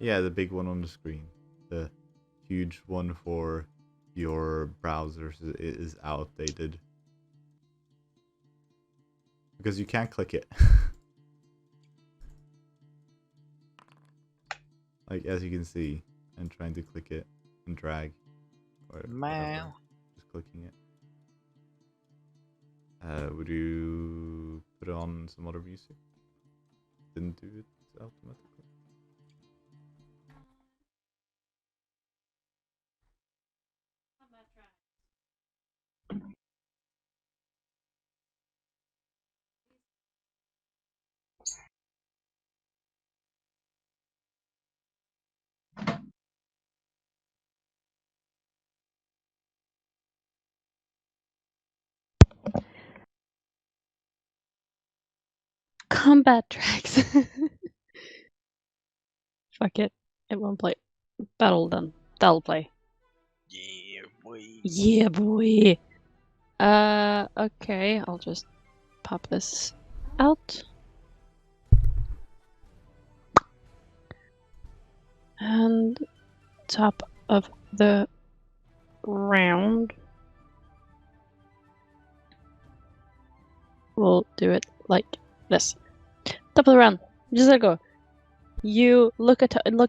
B: Yeah, the big one on the screen. The huge one for your browsers is outdated. Because you can't click it. Like, as you can see, I'm trying to click it and drag. Or
D: Man.
B: whatever. Just clicking it. Would you put on some other music? Didn't do it automatically.
A: Combat tracks. Fuck it. It won't play. That'll done. That'll play.
D: Yeah, boy.
A: Yeah, boy. Okay. I'll just pop this out. And top of the round. We'll do it like this. Top of the round. Just let it go. You look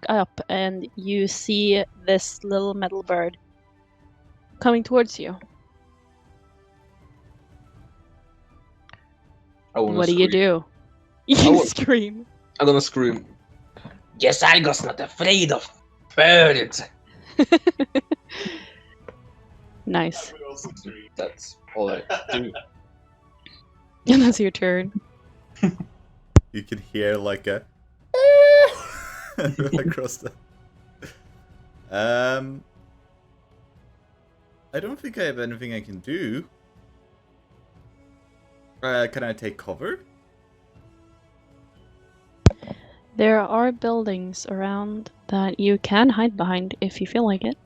A: up and you see this little metal bird coming towards you. What do you do? You scream.
F: I'm gonna scream.
C: Yes, I was not afraid of birds.
A: Nice.
F: That's all I do.
A: And that's your turn.
B: You can hear like a across the. I don't think I have anything I can do. Can I take cover?
A: There are buildings around that you can hide behind if you feel like it.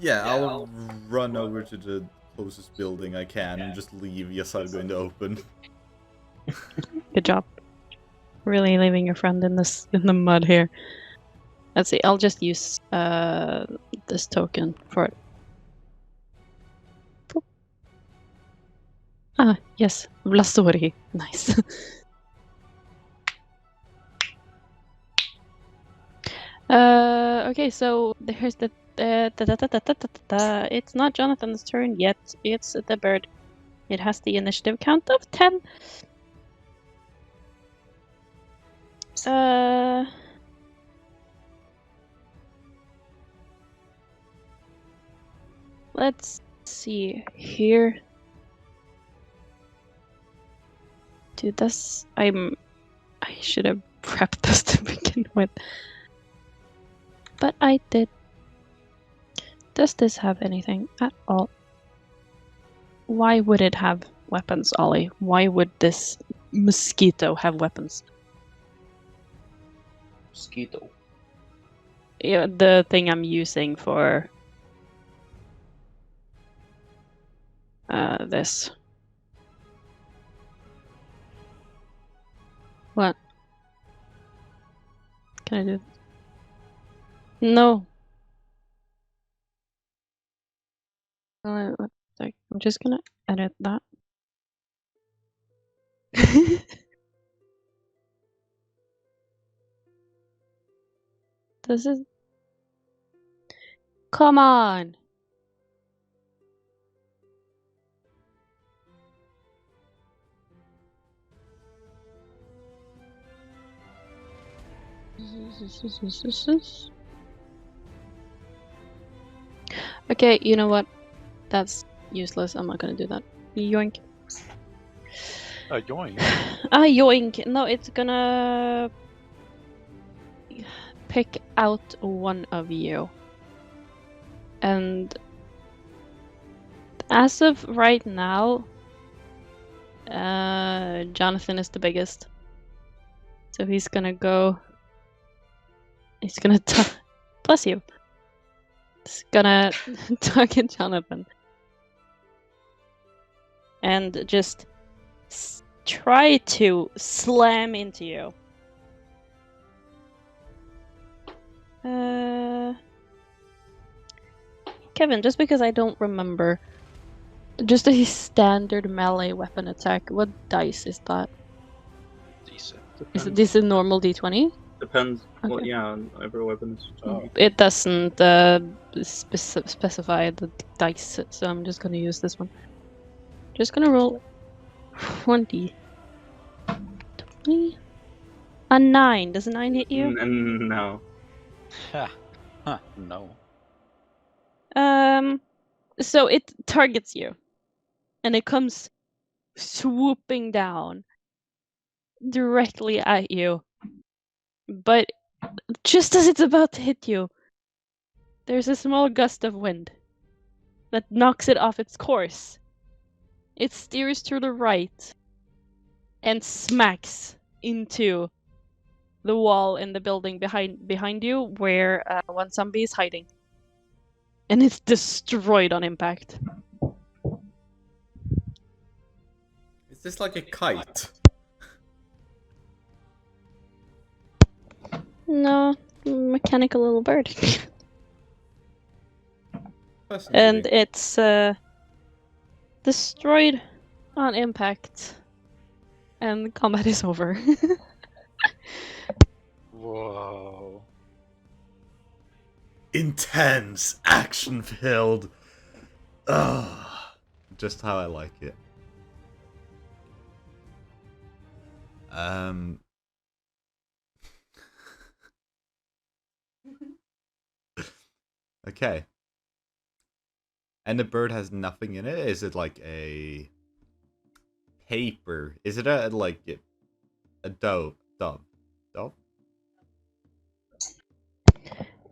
B: Yeah, I'll run over to the closest building I can and just leave Yasargo in the open.
A: Good job. Really leaving your friend in the mud here. Let's see. I'll just use this token for it. Boop. Ah, yes, Vlasori. Nice. Okay, so here's the. It's not Jonathan's turn yet. It's the bird. It has the initiative count of 10. Let's see here. Dude, this I should have prepped this to begin with. But I did. Does this have anything at all? Why would it have weapons, Ollie? Why would this mosquito have weapons?
F: Mosquito.
A: Yeah, the thing I'm using for this. What? Can I do this? No. I'm just gonna edit that. This is. Come on! Okay, you know what? That's useless. I'm not gonna do that. Yoink.
D: Yoink.
A: Ah, yoink. No, it's gonna pick out one of you. And as of right now, Jonathan is the biggest. So he's gonna go. He's gonna bless you. He's gonna target Jonathan. And just try to slam into you. Kevin, just because I don't remember, just a standard melee weapon attack, what dice is that?
D: Decent.
A: Is
G: Depends.
A: this a normal d20?
G: Depends. Well,
A: Okay.
G: yeah, on every weapon is unique.
A: It doesn't specify the dice, so I'm just gonna use this one. Just gonna roll 20. 20? A 9. Does a 9 hit you?
G: No.
D: No.
A: So it targets you, and it comes swooping down directly at you. But just as it's about to hit you, there's a small gust of wind that knocks it off its course. It steers to the right and smacks into the wall in the building behind you where one zombie is hiding. And it's destroyed on impact.
B: Is this like a kite?
A: No, mechanical little bird. And
B: Fascinating.
A: it's destroyed on impact. And combat is over.
D: Whoa.
B: Intense, action-filled. Ugh. Just how I like it. Okay. And the bird has nothing in it? Is it like a paper? Is it a like a dove? Dove?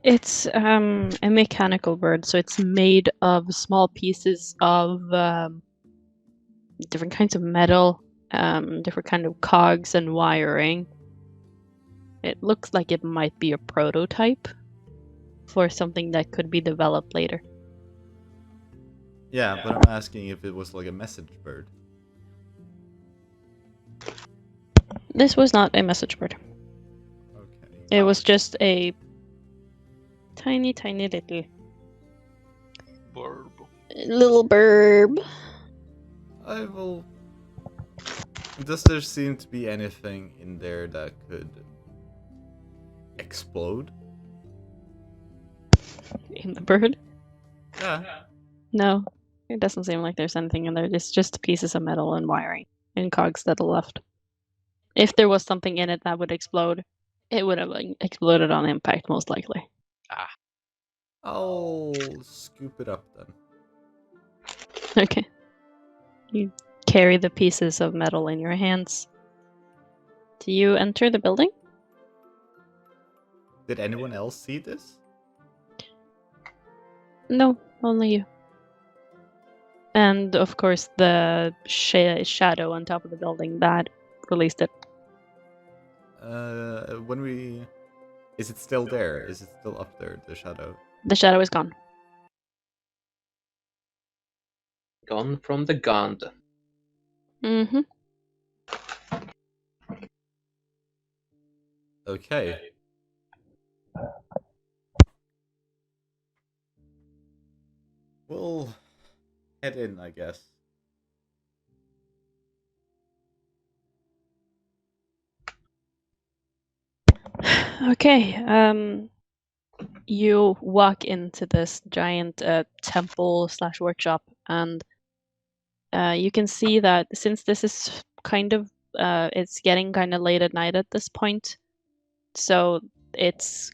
A: It's a mechanical bird, so it's made of small pieces of different kinds of metal, different kind of cogs and wiring. It looks like it might be a prototype for something that could be developed later.
B: Yeah, but I'm asking if it was like a message bird.
A: This was not a message bird.
B: Okay.
A: It was just a tiny little burb.
B: I will. Does there seem to be anything in there that could explode?
A: In the bird?
B: Yeah.
A: No, it doesn't seem like there's anything in there. It's just pieces of metal and wiring and cogs that are left. If there was something in it that would explode, it would have exploded on impact, most likely.
B: I'll scoop it up then.
A: Okay. You carry the pieces of metal in your hands. Do you enter the building?
B: Did anyone else see this?
A: No, only you. And of course, the shadow on top of the building that released it.
B: When we... Is it still there? Is it still up there, the shadow?
A: The shadow is gone.
F: Gone from the gun.
A: Mm-hmm.
B: Okay. We'll head in, I guess.
A: Okay, you walk into this giant temple / workshop, and you can see that since this is kind of it's getting kind of late at night at this point, so it's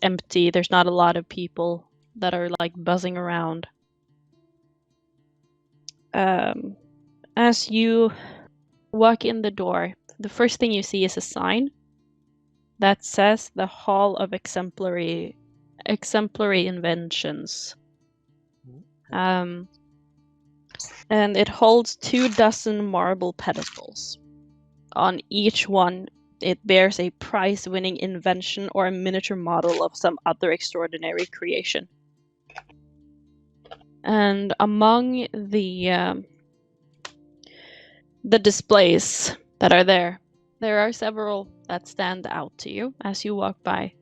A: empty. There's not a lot of people that are like buzzing around. As you walk in the door, the first thing you see is a sign that says the Hall of Exemplary Inventions. And it holds 24 marble pedestals. On each one, it bears a prize-winning invention or a miniature model of some other extraordinary creation. And among the displays that are there are several that stand out to you as you walk by.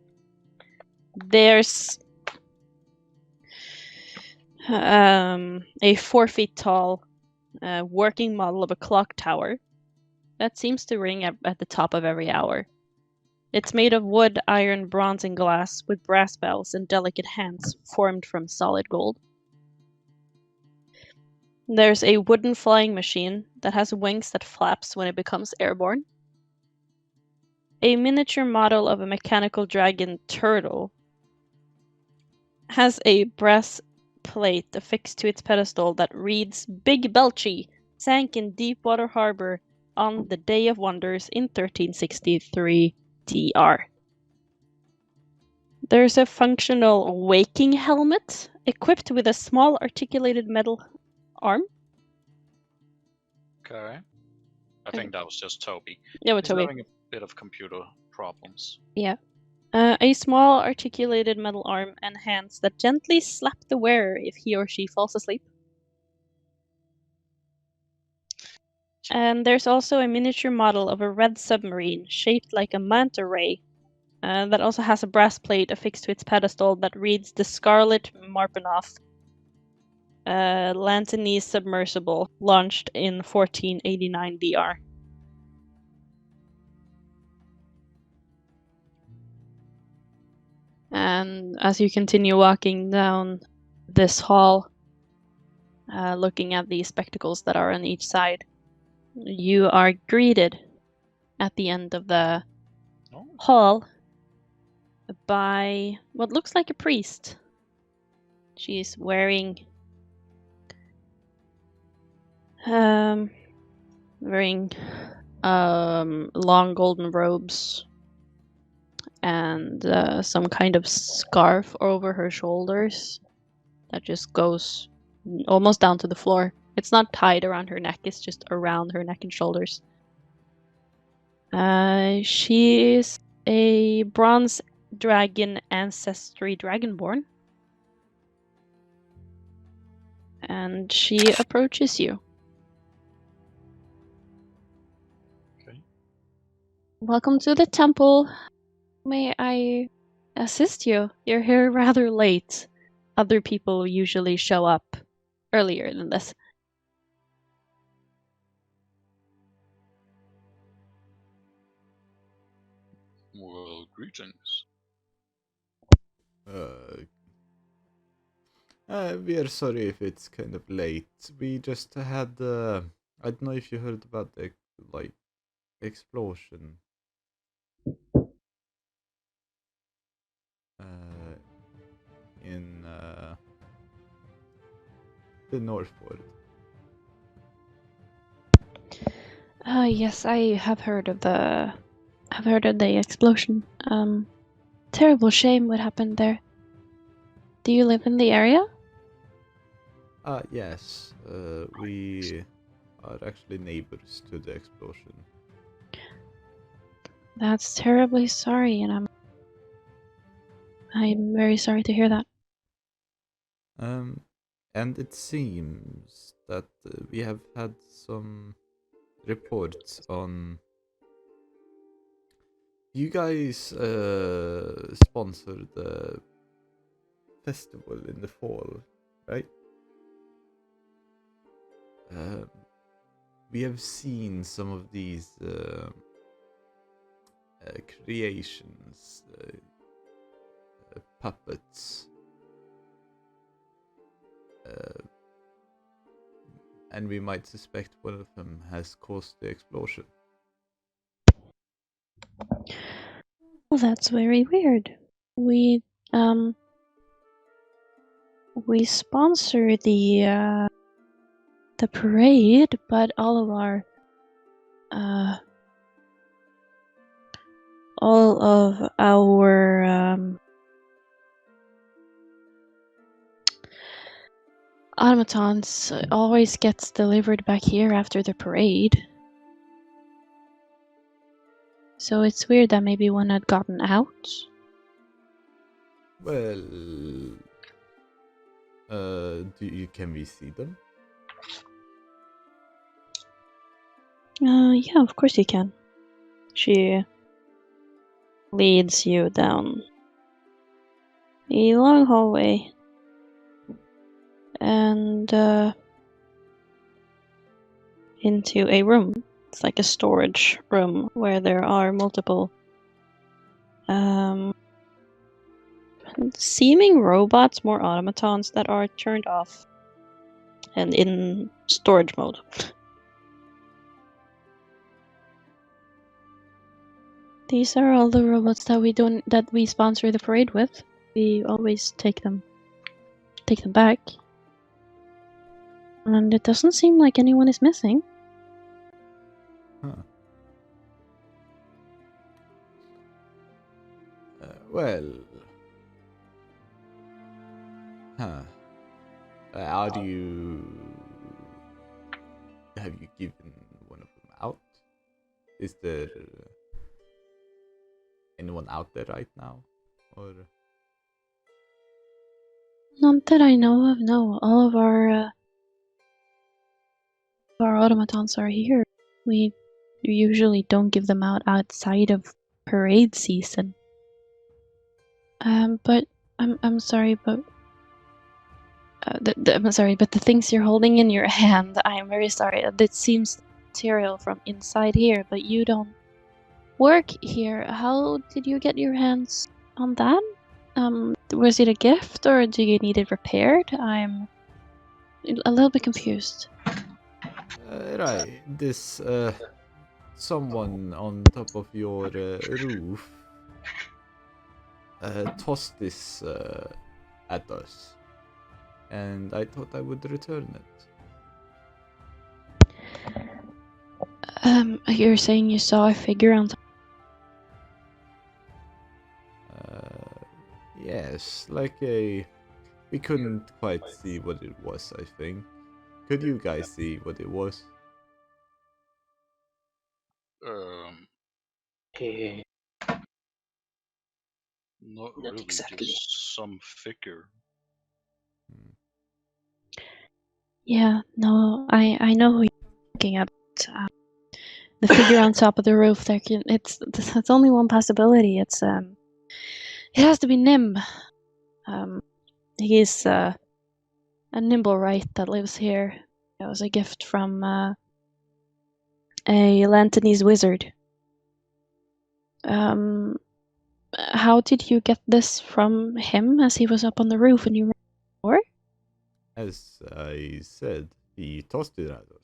A: There's a 4 feet tall working model of a clock tower that seems to ring at the top of every hour. It's made of wood, iron, bronze, and glass, with brass bells and delicate hands formed from solid gold. There's a wooden flying machine that has wings that flaps when it becomes airborne. A miniature model of a mechanical dragon turtle has a brass plate affixed to its pedestal that reads Big Belchy sank in Deepwater Harbor on the Day of Wonders in 1363 DR. There's a functional waking helmet equipped with a small articulated metal arm.
D: Okay. I think that was just Toby.
A: Yeah, with
D: He's
A: Toby.
D: having a bit of computer problems.
A: Yeah. A small articulated metal arm and hands that gently slap the wearer if he or she falls asleep. And there's also a miniature model of a red submarine shaped like a manta ray that also has a brass plate affixed to its pedestal that reads the Scarlet Marpanoff Lantanese submersible, launched in 1489 DR. And as you continue walking down this hall, looking at the spectacles that are on each side, you are greeted at the end of the hall by what looks like a priest. She's wearing long golden robes and some kind of scarf over her shoulders that just goes almost down to the floor. It's not tied around her neck, it's just around her neck and shoulders. She's a bronze dragon ancestry dragonborn. And she approaches you.
D: Okay.
A: Welcome to the temple. May I assist you? You're here rather late. Other people usually show up earlier than this.
D: Well, greetings.
B: We are sorry if it's kind of late. We just had I don't know if you heard about the explosion. In the Northward.
A: Yes, I have heard of the explosion. Terrible shame what happened there. Do you live in the area?
B: Yes. We are actually neighbors to the explosion.
A: That's terribly sorry, and I'm very sorry to hear that.
B: And it seems that we have had some reports on you guys sponsor the festival in the fall, right? We have seen some of these creations, puppets, and we might suspect one of them has caused the explosion.
A: Well, that's very weird. We sponsor the parade, but all of our automatons always gets delivered back here after the parade. So it's weird that maybe one had gotten out.
B: Well, can we see them?
A: Yeah, of course you can. She leads you down a long hallway. And into a room. It's like a storage room where there are multiple seeming robots, more automatons that are turned off and in storage mode. These are all the robots that we sponsor the parade with. We always take them back. And it doesn't seem like anyone is missing.
B: Huh. Well. Huh. How do you... Have you given one of them out? Is there anyone out there right now? Or...
A: Not that I know of, no. All of our automatons are here. We usually don't give them out outside of parade season. But I'm sorry, but I'm sorry, but the things you're holding in your hand, I'm very sorry. That seems material from inside here, but you don't work here. How did you get your hands on that? Was it a gift or do you need it repaired? I'm a little bit confused.
B: Right, this someone on top of your roof tossed this at us, and I thought I would return it.
A: You're saying you saw a figure on top?
B: Yes, like a... We couldn't quite see what it was, I think. Could you guys see what it was?
C: Eh,
D: Not
C: Not
D: really,
C: exactly.
D: just some figure.
A: Yeah, no, I know who you're looking at. The figure on top of the roof. It's only one possibility. It has to be Nim. He's a nimble right that lives here. It was a gift from a Lantanese wizard. How did you get this from him as he was up on the roof and you were door?
B: As I said, he tossed it at us.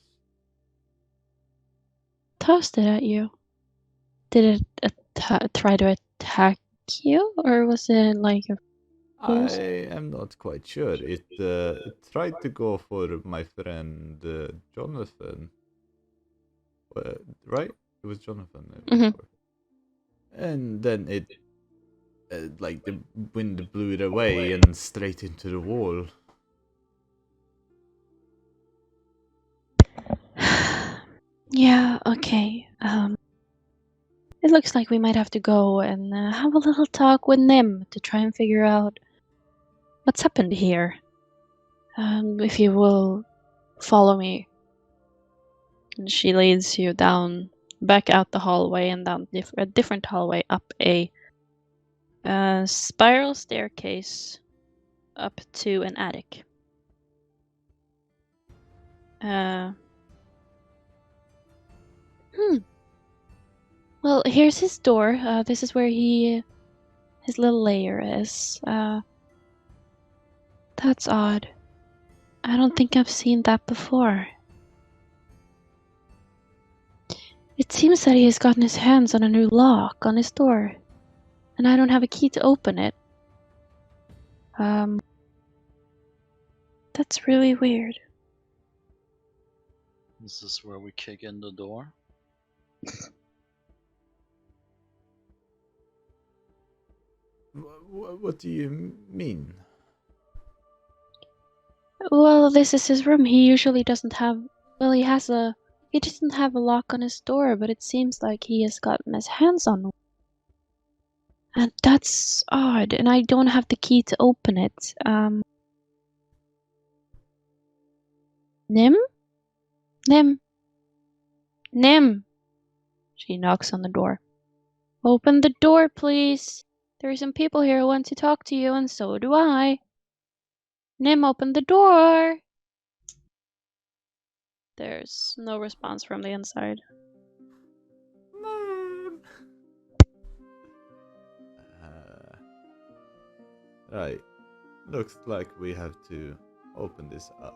A: Tossed it at you. Did it try to attack you, or was it like a...
B: I am not quite sure. It tried to go for my friend Jonathan. Right? It was Jonathan. And then it, like the wind blew it away and straight into the wall.
A: Yeah, okay. It looks like we might have to go and have a little talk with Nim to try and figure out what's happened here. If you will follow me. And she leads you down, back out the hallway and down a different hallway up a spiral staircase up to an attic. Well, here's his door. This is where his little lair is. That's odd. I don't think I've seen that before. It seems that he has gotten his hands on a new lock on his door, and I don't have a key to open it. That's really weird.
D: Is this where we kick in the door?
B: What do you mean?
A: Well, this is his room. He usually doesn't have... Well, he doesn't have a lock on his door, but it seems like he has gotten his hands on one. And that's odd, and I don't have the key to open it. Nim? Nim? Nim! She knocks on the door. Open the door, please. There are some people here who want to talk to you, and so do I. Nim, open the door! There's no response from the inside.
B: Right. Looks like we have to open this up.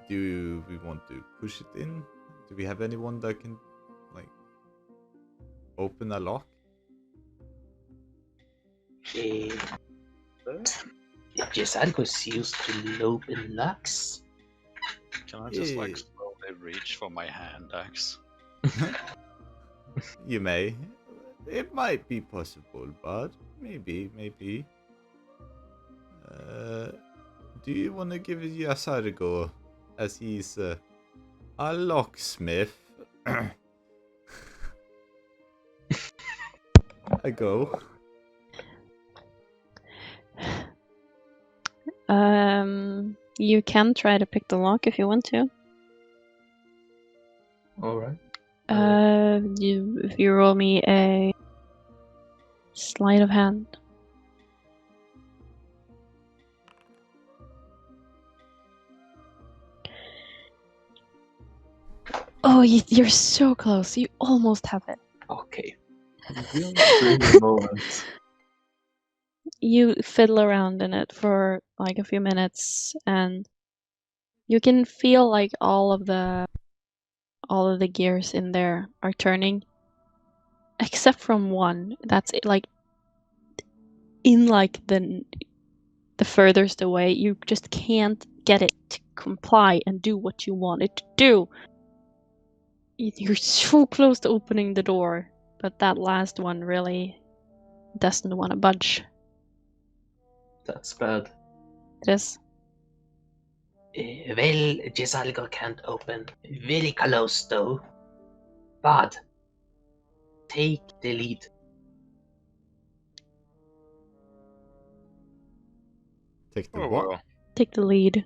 B: Do we want to push it in? Do we have anyone that can, like, open a lock?
C: Jesargo's used to open locks.
D: Can I just like
B: Yeah.
D: slowly reach for my hand axe?
B: You may. It might be possible, but maybe. Do you want to give Yasar a go, as he's a locksmith? A go.
A: You can try to pick the lock if you want to.
F: Alright.
A: If you roll me a sleight of hand. Oh, you're so close. You almost have it.
C: Okay.
A: You fiddle around in it for like a few minutes, and you can feel like all of the gears in there are turning, except from one that's like in like the furthest away. You just can't get it to comply and do what you want it to do. You're so close to opening the door, but that last one really doesn't want to budge.
F: That's bad.
A: It is.
C: Well, Jesargo can't open. Very close though. But take the lead.
B: Take the
D: Oh
B: what?
D: well.
A: Take the lead.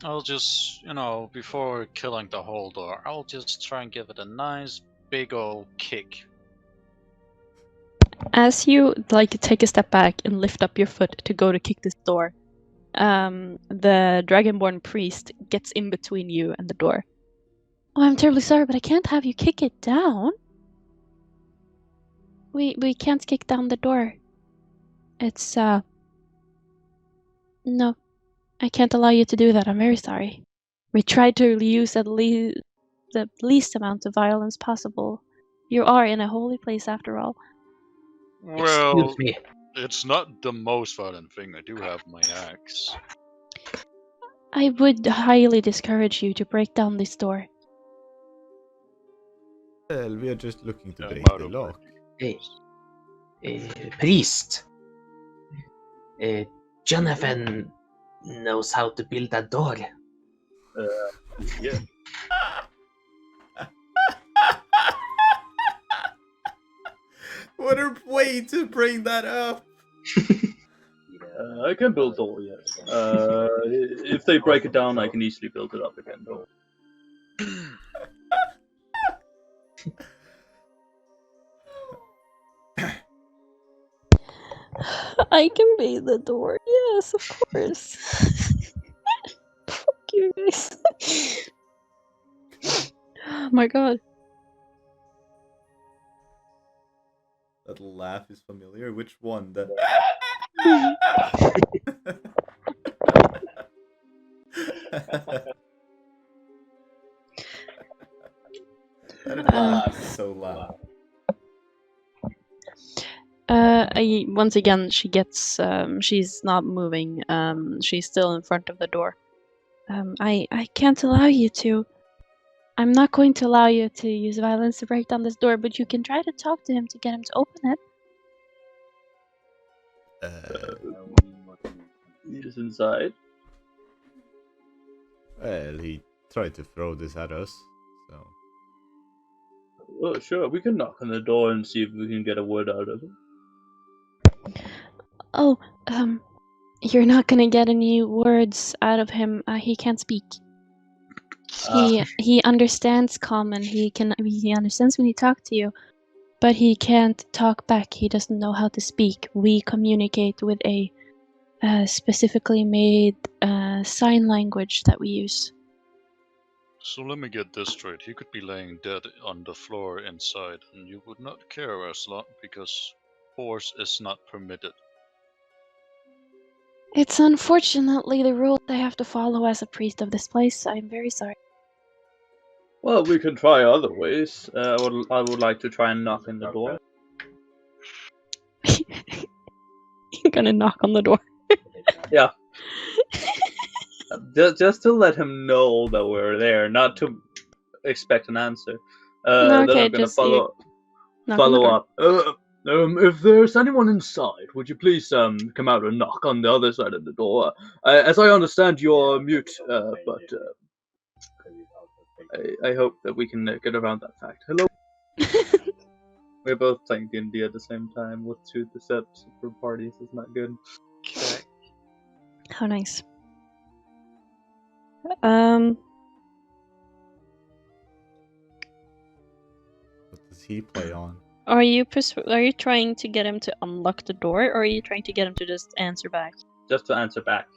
D: I'll just, before killing the whole door, I'll just try and give it a nice big old kick.
A: As you like take a step back and lift up your foot to go to kick this door, the Dragonborn priest gets in between you and the door. Oh, I'm terribly sorry, but I can't have you kick it down. We can't kick down the door. It's no, I can't allow you to do that. I'm very sorry. We tried to use the least amount of violence possible. You are in a holy place after all.
D: Well,
C: Excuse me.
D: it's not the most violent thing. I do have my axe.
A: I would highly discourage you to break down this door.
B: Well, we are just looking to
D: I'm
B: break
D: out
B: the
D: of
B: lock.
C: Priest. Jonathan knows how to build a door.
G: Yeah.
B: What a way to bring that up!
G: I can build door, yes. If they break it down, I can easily build it up again, though.
A: I can be the door. Yes, of course. Fuck you guys. Oh my god.
B: That laugh is familiar. Which one? The... That laugh is so loud.
A: Once again, she gets. She's not moving. She's still in front of the door. I can't allow you to. I'm not going to allow you to use violence to break down this door, but you can try to talk to him to get him to open it.
G: He's inside.
B: Well, he tried to throw this at us, so...
G: Oh, sure, we can knock on the door and see if we can get a word out of him.
A: Oh, you're not gonna get any words out of him. He can't speak. He understands common. He understands when he talks to you, But he can't talk back. He doesn't know how to speak. We communicate with a specifically made sign language that we use.
D: So let me get this straight. He could be laying dead on the floor inside, and you would not care as long because force is not permitted.
A: It's unfortunately the rules I have to follow as a priest of this place. I'm very sorry.
G: Well, we can try other ways. I would like to try and knock on the door.
A: You're gonna knock on the door.
G: Yeah. Just to let him know that we're there, not to expect an answer. Then
A: Okay,
G: I'm gonna
A: just knock on the
G: follow
A: door.
G: up. If there's anyone inside, would you please come out and knock on the other side of the door? As I understand, you're mute, but I hope that we can get around that fact. Hello. We're both playing D&D at the same time with two separate parties. It's not good.
D: Okay.
A: How nice.
B: What does he play on?
A: Are you trying to get him to unlock the door, or are you trying to get him to just answer back?
G: Just to answer back.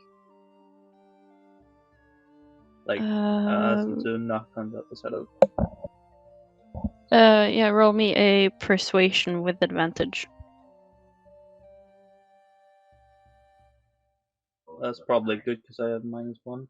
G: Like, to knock on the other side of.
A: Yeah, roll me a persuasion with advantage.
G: That's probably good because I have -1.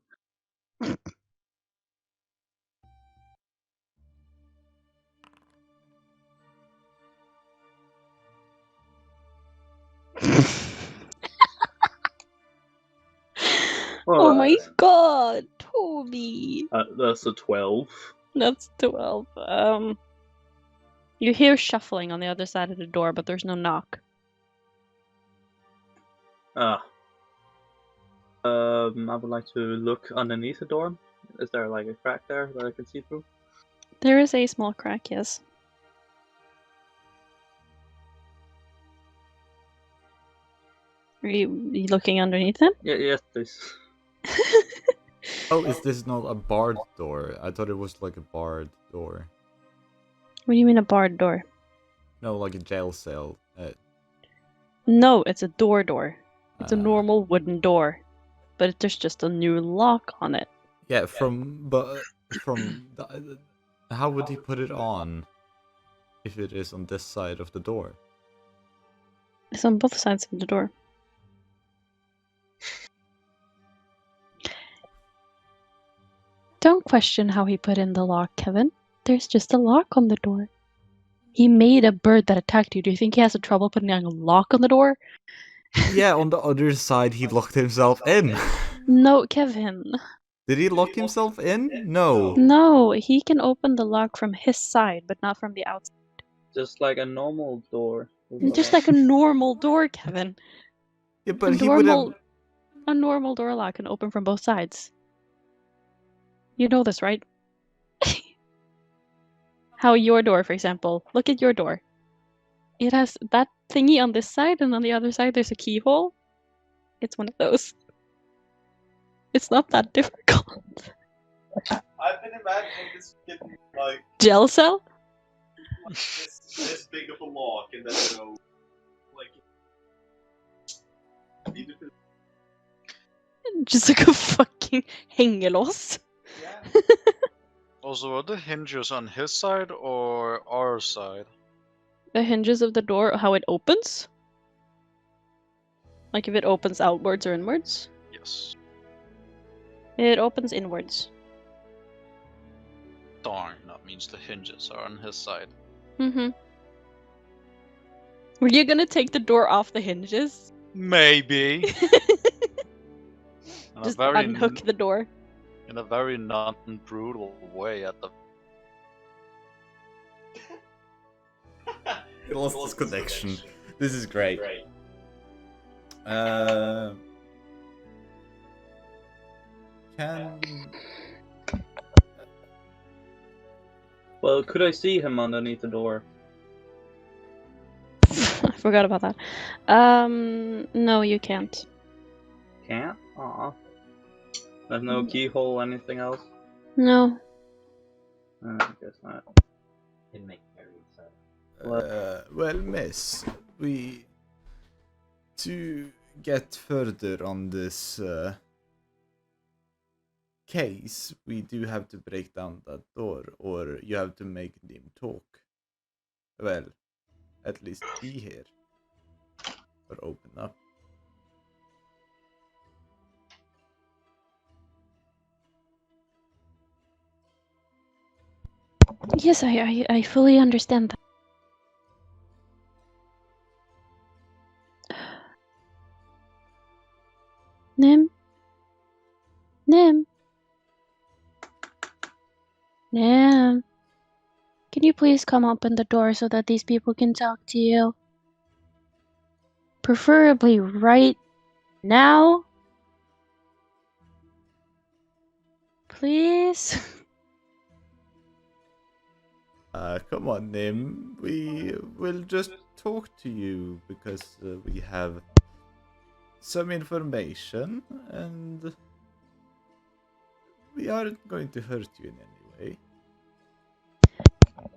A: Oh my god, Toby!
G: That's a 12.
A: That's 12. You hear shuffling on the other side of the door, but there's no knock.
G: I would like to look underneath the door. Is there like a crack there that I can see through?
A: There is a small crack, yes. Are you looking underneath it?
G: Yeah, yes, please.
B: Oh, is this not a barred door? I thought it was like a barred door.
A: What do you mean a barred door?
B: No, like a jail cell.
A: No, it's a door. It's a normal wooden door, but there's just a new lock on it.
B: Yeah, how would he put it on if it is on this side of the door?
A: It's on both sides of the door. Don't question how he put in the lock, Kevin. There's just a lock on the door. He made a bird that attacked you. Do you think he has trouble putting a lock on the door?
B: Yeah, on the other side he locked himself in.
A: No, Kevin.
B: Did he lock himself in? No.
A: No, he can open the lock from his side, but not from the outside.
G: Just like a normal door.
A: Just like a normal door, Kevin.
B: Yeah, but he would have.
A: A normal door lock can open from both sides. You know this, right? How your door, for example. Look at your door. It has that thingy on this side, and on the other side there's a keyhole. It's one of those. It's not that difficult.
H: I've been imagining this getting like
A: Gel cell?
H: this big of a lock, and then
A: Just like a fucking hängelås.
H: Yeah.
D: Also, are the hinges on his side or our side?
A: The hinges of the door, how it opens? Like if it opens outwards or inwards?
D: Yes.
A: It opens inwards.
D: Darn, that means the hinges are on his side.
A: Mm-hmm. Were you gonna take the door off the hinges?
D: Maybe.
A: Just unhook the door.
D: In a very non-brutal way at the...
B: He lost his connection. This is great.
G: Well, could I see him underneath the door?
A: I forgot about that. No, you can't.
G: Can't? Aw. There's no keyhole, anything else?
A: No.
G: I guess not.
C: Didn't make very sense.
B: Well, miss, to get further on this case, we do have to break down that door, or you have to make them talk. Well, at least be here. Or open up.
A: Yes, I fully understand that. Nim? Nim? Nim? Can you please come open the door so that these people can talk to you? Preferably right now? Please?
B: Come on, Nim. We will just talk to you because we have some information and we aren't going to hurt you in any way.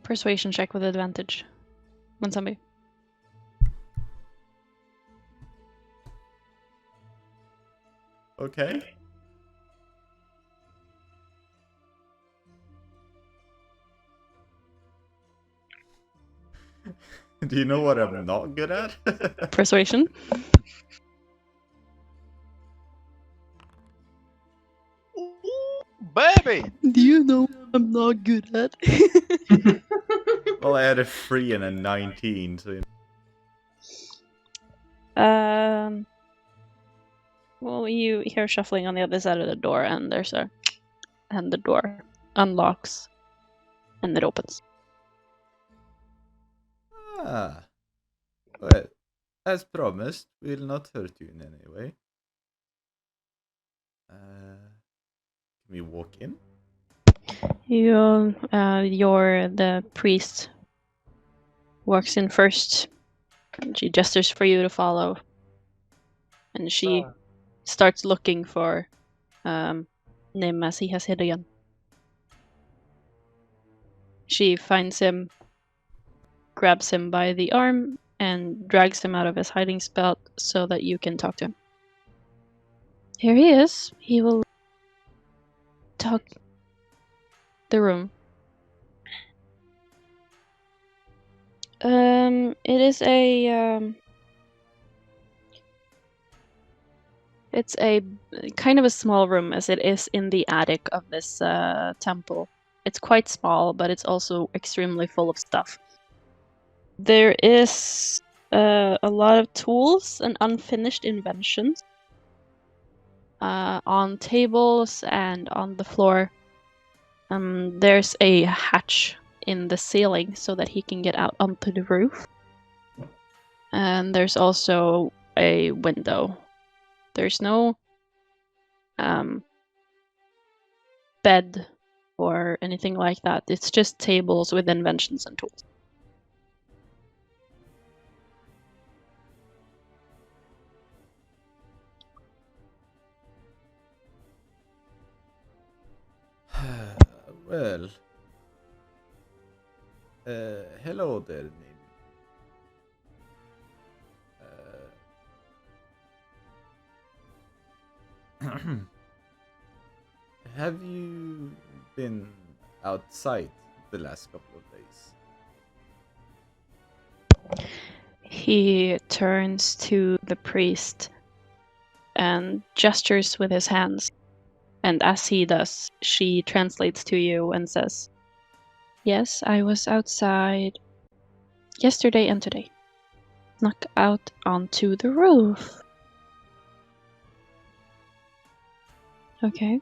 A: Persuasion check with advantage. Monsambi.
B: Okay. Do you know what I'm not good at?
A: Persuasion.
D: Baby!
A: Do you know what I'm not good at?
B: Well, I had a 3 and a 19, so...
A: Well, you hear shuffling on the other side of the door, and and the door unlocks, and it opens.
B: Ah. Well, as promised, we'll not hurt you in any way. Can we walk in?
A: The priest walks in first, and she gestures for you to follow, and she starts looking for Nim as he has hid again. She finds him, grabs him by the arm, and drags him out of his hiding spot so that you can talk to him. Here he is. He will talk the room. It is it's a kind of a small room as it is in the attic of this temple. It's quite small, but it's also extremely full of stuff. There is a lot of tools and unfinished inventions on tables and on the floor. There's a hatch in the ceiling so that he can get out onto the roof. And there's also a window. There's no bed or anything like that. It's just tables with inventions and tools.
B: Well, hello there, Nim. Have you been outside the last couple of days?
A: He turns to the priest and gestures with his hands. And as he does, she translates to you and says, "Yes, I was outside yesterday and today. Snuck out onto the roof." Okay.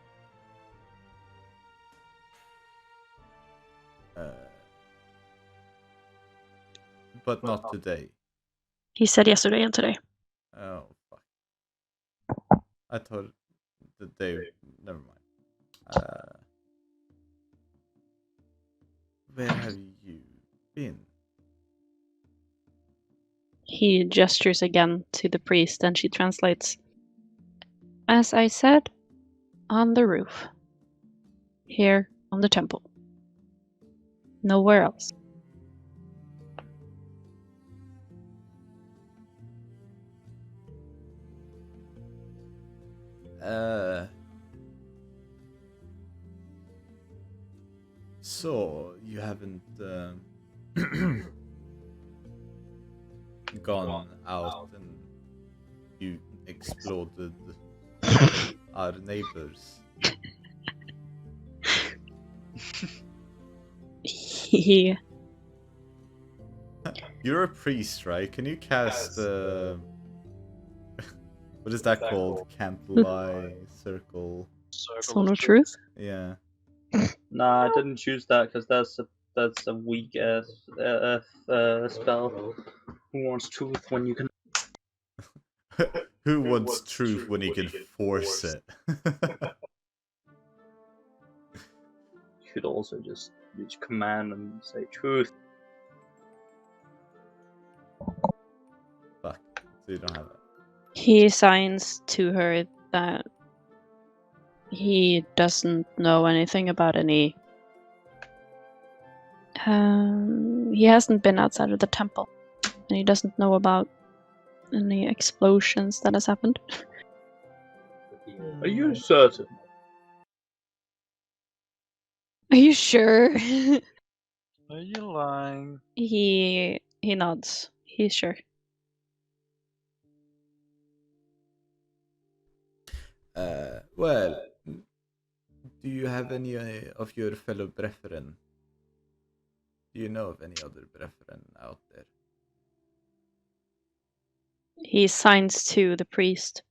B: But not today.
A: He said yesterday and today.
B: Oh, fuck. I thought the day... Never mind. Where have you been?
A: He gestures again to the priest and she translates, "As I said, on the roof. Here on the temple. Nowhere else."
B: So you haven't gone out and you exploded our neighbors.
A: He
B: You're a priest, right? Can you cast what is that called? Can't lie circle.
A: Zone of Truth.
B: Yeah.
E: Nah, I didn't choose that because that's a weak ass spell. Who wants truth when you can?
B: Who wants truth when he can force it?
E: You could also just use command and say truth.
B: Fuck. So you don't have that.
A: He signs to her that he doesn't know anything about any. He hasn't been outside of the temple, and he doesn't know about any explosions that has happened.
E: Are you certain?
A: Are you sure?
D: Are you lying?
A: He nods. He's sure.
B: Well, do you have any of your fellow brethren? Do you know of any other brethren out there?
A: He signs to the priest.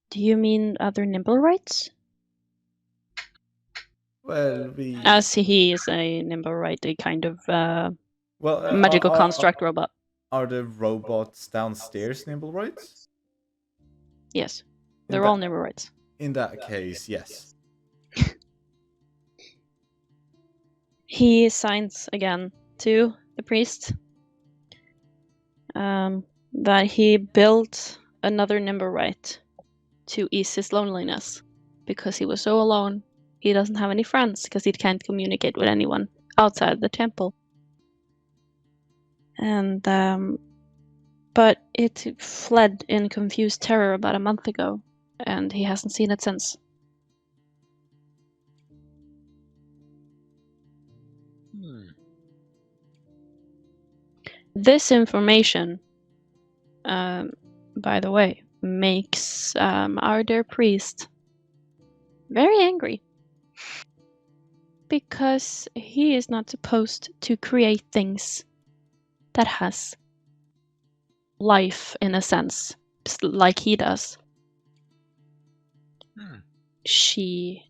A: Do you mean other Nimblewrights?
B: Well, we.
A: As he is a Nimblewright, a kind of
B: Well,
A: magical construct robot.
B: Are the robots downstairs Nimblewrights?
A: Yes. They're all Nimblewrights.
B: In that case, yes.
A: He signs again to the priest that he built another Nimblewright to ease his loneliness because he was so alone. He doesn't have any friends because he can't communicate with anyone outside the temple. And but it fled in confused terror about a month ago, and he hasn't seen it since. This information, by the way, makes our dear priest very angry. Because he is not supposed to create things that has life in a sense, like he does. She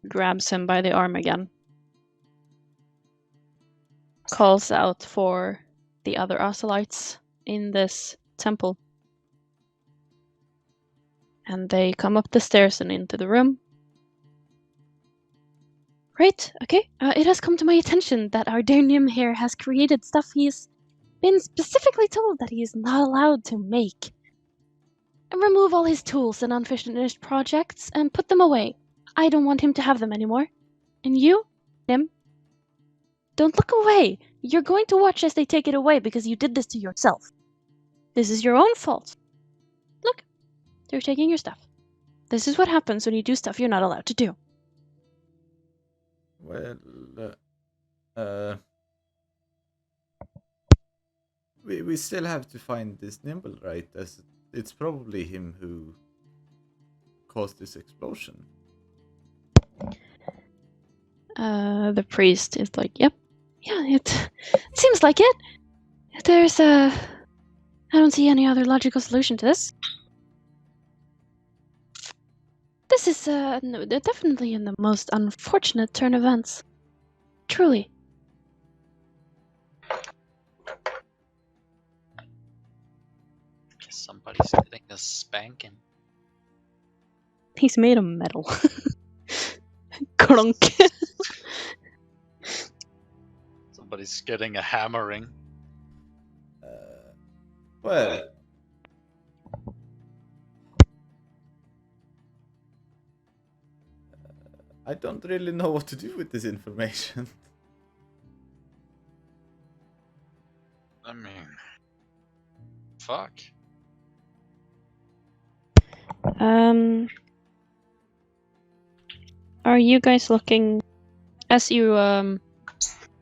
A: grabs him by the arm again, calls out for the other Oselites in this temple, and they come up the stairs and into the room. Right, okay. It has come to my attention that our dear Nim here has created stuff he's been specifically told that he is not allowed to make. Remove all his tools and unfinished projects and put them away. I don't want him to have them anymore. And you, Nim, don't look away. You're going to watch as they take it away because you did this to yourself. This is your own fault. Look, they're taking your stuff. This is what happens when you do stuff you're not allowed to do.
B: Well, we still have to find this Nimble, right? As it's probably him who caused this explosion.
A: The priest is like, yep, yeah, it seems like it. There's I don't see any other logical solution to this. This is no, definitely in the most unfortunate turn of events. Truly.
D: Guess somebody's getting a spanking.
A: He's made of metal. Clunk.
D: Somebody's getting a hammering.
B: Well, I don't really know what to do with this information.
D: I mean, fuck.
A: Are you guys looking as you or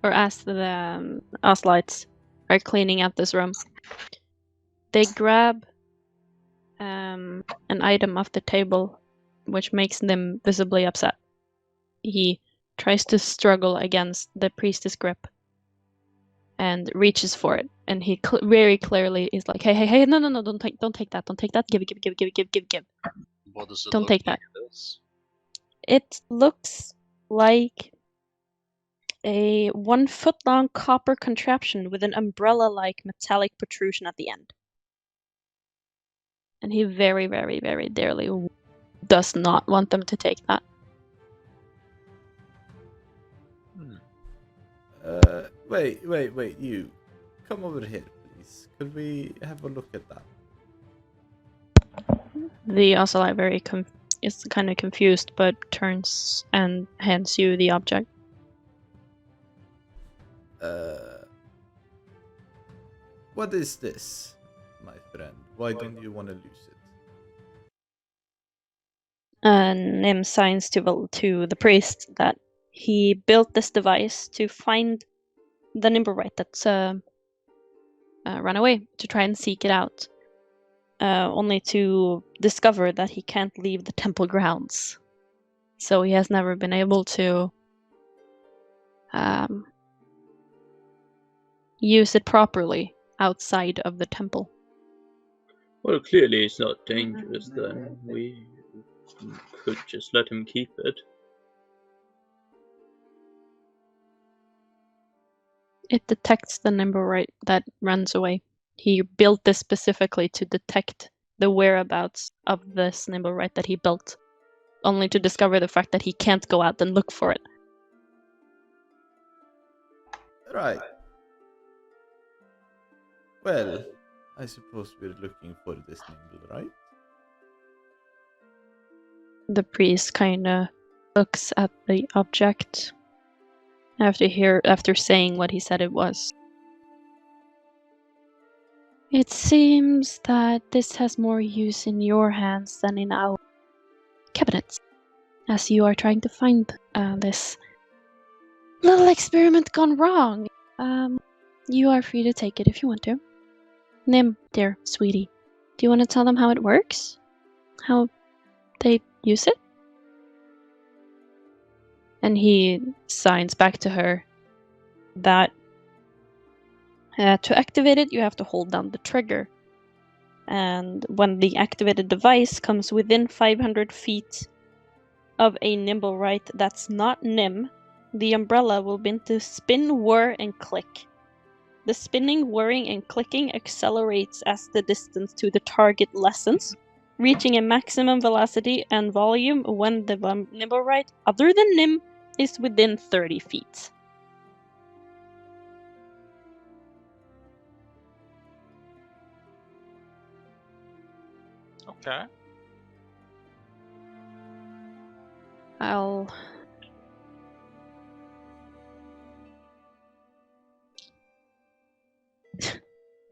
A: as the Oslites are cleaning out this room? They grab an item off the table, which makes them visibly upset. He tries to struggle against the priestess grip and reaches for it, and he very clearly is like, "Hey, no, don't take that, give it.
D: What does it
A: Don't
D: look
A: take
D: like
A: that."
D: this?
A: It looks like a 1 foot long copper contraption with an umbrella-like metallic protrusion at the end. And he very, very, very dearly does not want them to take that.
B: Wait, you. Come over here, please. Could we have a look at that?
A: The Ocelot is kind of confused, but turns and hands you the object.
B: What is this, my friend? Why don't you want to lose it?
A: Nim signs to the priest that he built this device to find the Nimblewright that's run away, to try and seek it out, only to discover that he can't leave the temple grounds. So he has never been able to use it properly outside of the temple.
G: Well, clearly it's not dangerous then. We could just let him keep it.
A: It detects the Nimblewright that runs away. He built this specifically to detect the whereabouts of this Nimblewright that he built, only to discover the fact that he can't go out and look for it.
B: Right. Well, I suppose we're looking for this nimble, right?
A: The priest kind of looks at the object after saying what he said it was. It seems that this has more use in your hands than in our cabinets, as you are trying to find this little experiment gone wrong. You are free to take it if you want to. Nim, dear sweetie, do you want to tell them how it works? How they use it? And he signs back to her that to activate it, you have to hold down the trigger. And when the activated device comes within 500 feet of a Nimblewright that's not Nim, the umbrella will begin to spin, whir, and click. The spinning, whirring, and clicking accelerates as the distance to the target lessens, reaching a maximum velocity and volume when the Nimblewright, other than Nim, is within 30 feet.
D: Okay.
A: I'll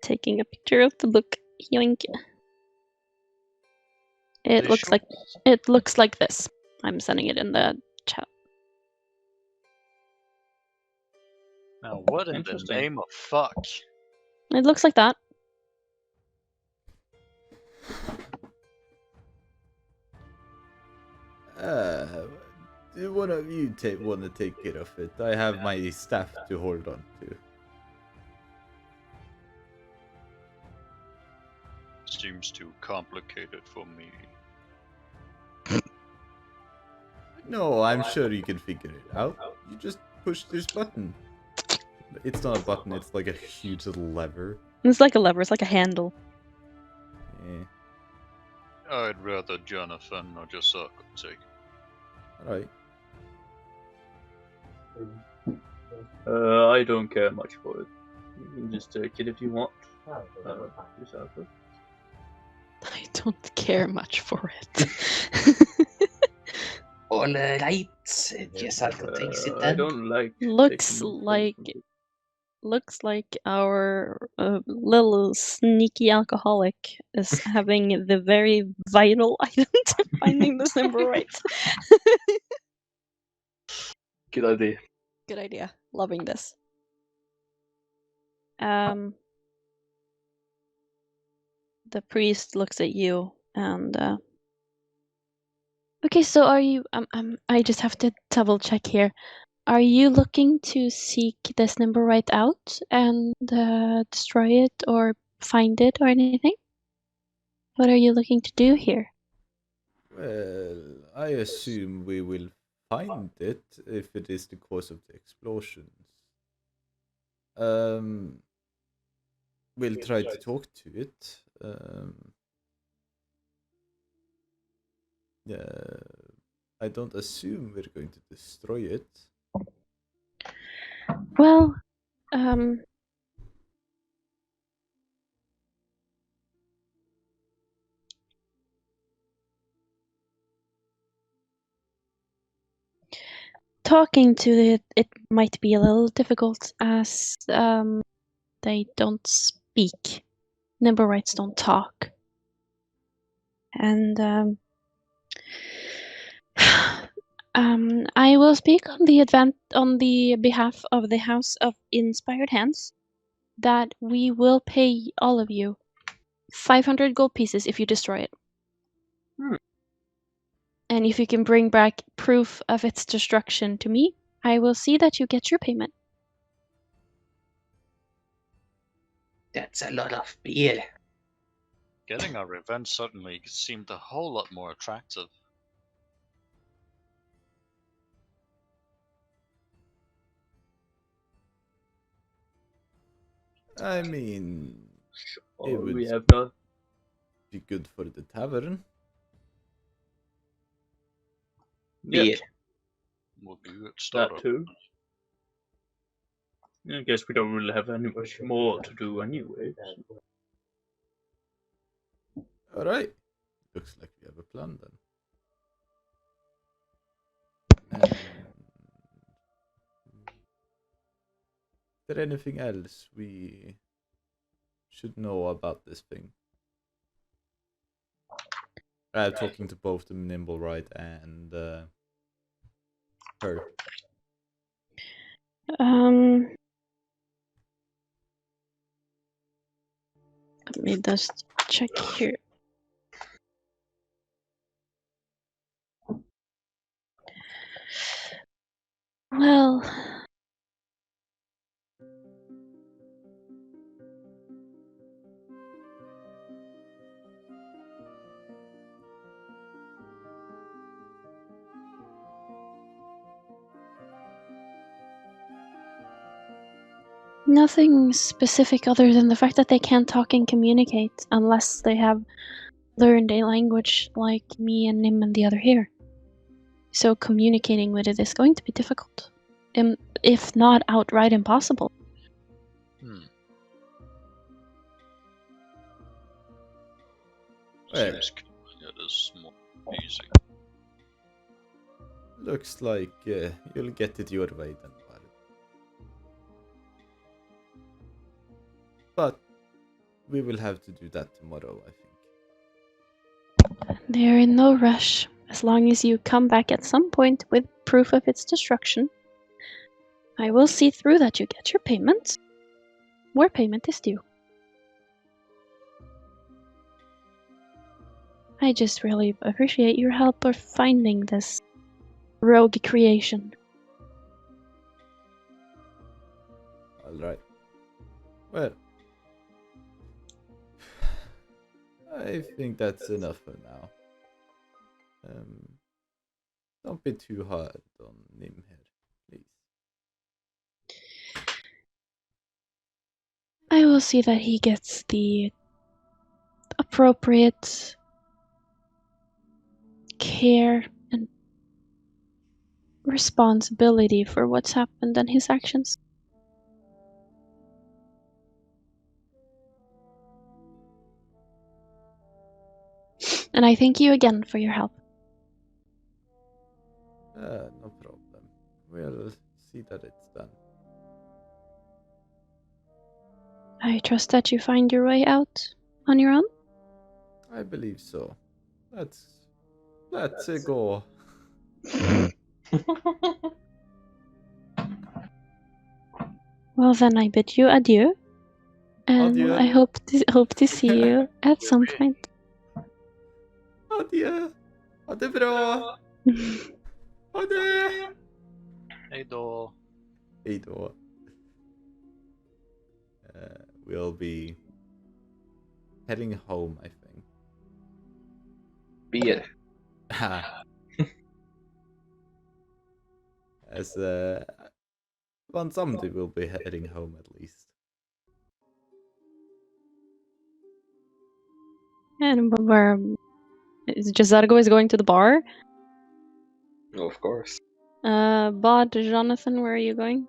A: taking a picture of the book. Yoink. It looks like this. I'm sending it in the chat.
D: Now, what in the
E: Interesting.
D: name of fuck?
A: It looks like that.
B: Do one of you want to take care of it? I have my staff to hold on to.
D: Seems too complicated for me.
B: No, I'm sure you can figure it out. You just push this button. It's not a button, it's like a huge little lever.
A: It's like a lever, it's like a handle.
B: Yeah.
D: I'd rather Jonathan or just take.
B: Alright.
G: I don't care much for it. You can just take it if you want. Yourself.
A: I don't care much for it.
C: Alright, Jessalko takes it
G: I
C: then.
G: don't like.
A: Looks
G: taking
A: like
G: things
A: looks like our little sneaky alcoholic is having the very vital item to finding this number right.
G: Good idea.
A: Good idea. Loving this. The priest looks at you and okay, so are you I just have to double check here. Are you looking to seek this number right out and destroy it or find it or anything? What are you looking to do here?
B: Well, I assume we will find it if it is the cause of the explosions. We'll try to talk to it. I don't assume we're going to destroy it.
A: Well, talking to it might be a little difficult as they don't speak. Nimblewrights don't talk. And I will speak on the behalf of the House of Inspired Hands that we will pay all of you 500 gold pieces if you destroy it. And if you can bring back proof of its destruction to me, I will see that you get your payment.
C: That's a lot of beer.
D: Getting our revenge suddenly seemed a whole lot more attractive.
B: I mean, it
G: Or
B: would
G: we have not.
B: be good for the tavern.
C: Beer.
D: Would be a good
G: That
D: startup.
G: too. I guess we don't really have any much more to do anyway.
B: Alright. Looks like we have a plan then. And is there anything else we should know about this thing? Talking to both the Nimblewright and her.
A: Let me just check here. Well, nothing specific other than the fact that they can't talk and communicate unless they have learned a language like me and Nim and the other here. So communicating with it is going to be difficult, if not outright impossible.
B: Well,
D: Seems it is more easy.
B: looks like you'll get it your way then, Barb. But we will have to do that tomorrow, I think.
A: They're in no rush, as long as you come back at some point with proof of its destruction. I will see through that you get your payment, where payment is due. I just really appreciate your help of finding this rogue creation.
B: Alright. Well, I think that's enough for now. Don't be too hard on Nim here, please.
A: I will see that he gets the appropriate care and responsibility for what's happened and his actions. And I thank you again for your help.
B: No problem. We'll see that it's done.
A: I trust that you find your way out on your own.
B: I believe so. Let's go.
A: Well, then I bid you adieu, and
B: Adieu.
A: I hope to see you at some point.
B: Adjö. Ha det bra. Ha det.
D: Hej då.
B: Hej då. We'll be heading home, I think.
F: Beer.
B: As on someday we'll be heading home at least.
A: And where is Jazargo is going to the bar?
F: Oh, of course.
A: Bod, Jonathan, where are you going?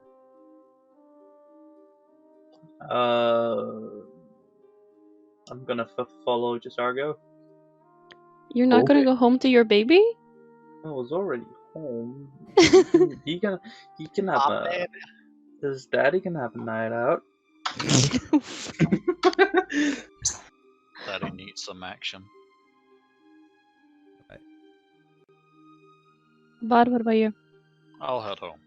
E: I'm gonna follow Jazargo.
A: You're not gonna go home to your baby?
E: I was already home. he can have a. His daddy can have a night out.
D: Daddy needs some action.
A: Bod, what about you?
D: I'll head home.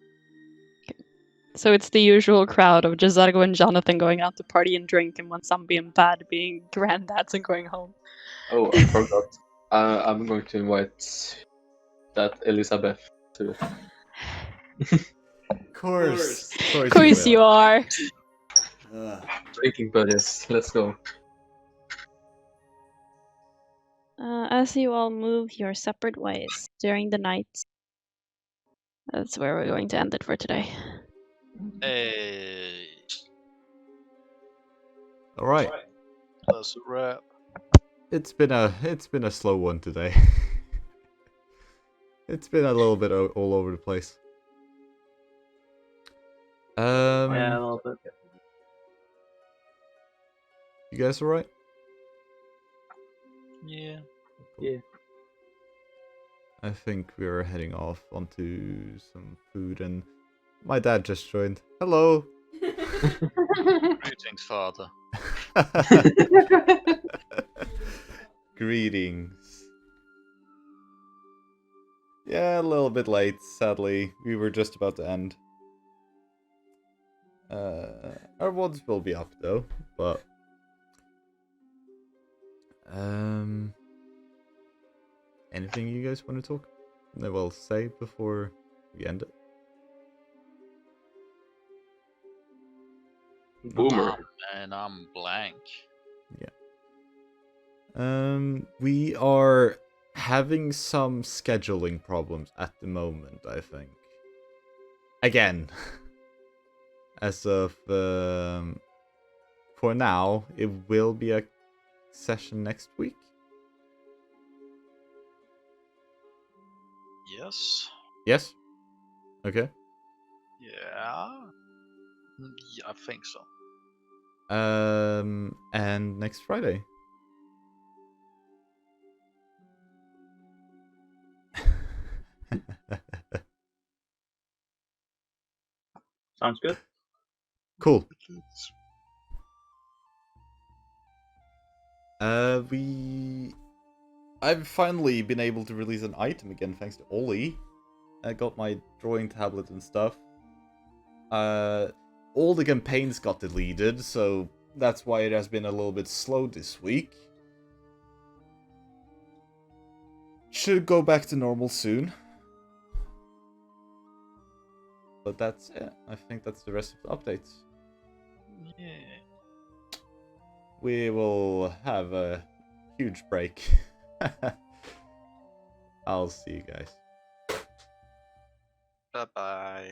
A: So it's the usual crowd of Jazargo and Jonathan going out to party and drink, and when some being bad being granddads and going home.
F: Oh, I forgot. I'm going to invite that Elizabeth too.
B: Of course.
A: Of course you are.
F: Drinking buddies. Let's go.
A: As you all move your separate ways during the night, that's where we're going to end it for today.
D: Hey,
B: All right.
D: that's a wrap.
B: It's been a slow one today. It's been a little bit all over the place.
E: Yeah, a little bit.
B: You guys all right?
D: Yeah.
E: Yeah.
B: I think we're heading off onto some food, and my dad just joined. Hello.
D: Greetings, father.
B: Greetings. Yeah, a little bit late, sadly. We were just about to end. Our WODs will be up though, but anything you guys want to talk? Well, say before we end it.
F: Boomer.
D: And I'm blank.
B: We are having some scheduling problems at the moment, I think. Again. As of for now, it will be a session next week.
D: Yes.
B: Yes? Okay.
D: Yeah. Yeah, I think so.
B: And next Friday.
E: Sounds good.
B: Cool. I've finally been able to release an item again thanks to Ollie. I got my drawing tablet and stuff. All the campaigns got deleted, so that's why it has been a little bit slow this week. Should go back to normal soon. But that's it. I think that's the rest of the updates.
D: Yeah.
B: We will have a huge break. I'll see you guys.
D: Bye bye.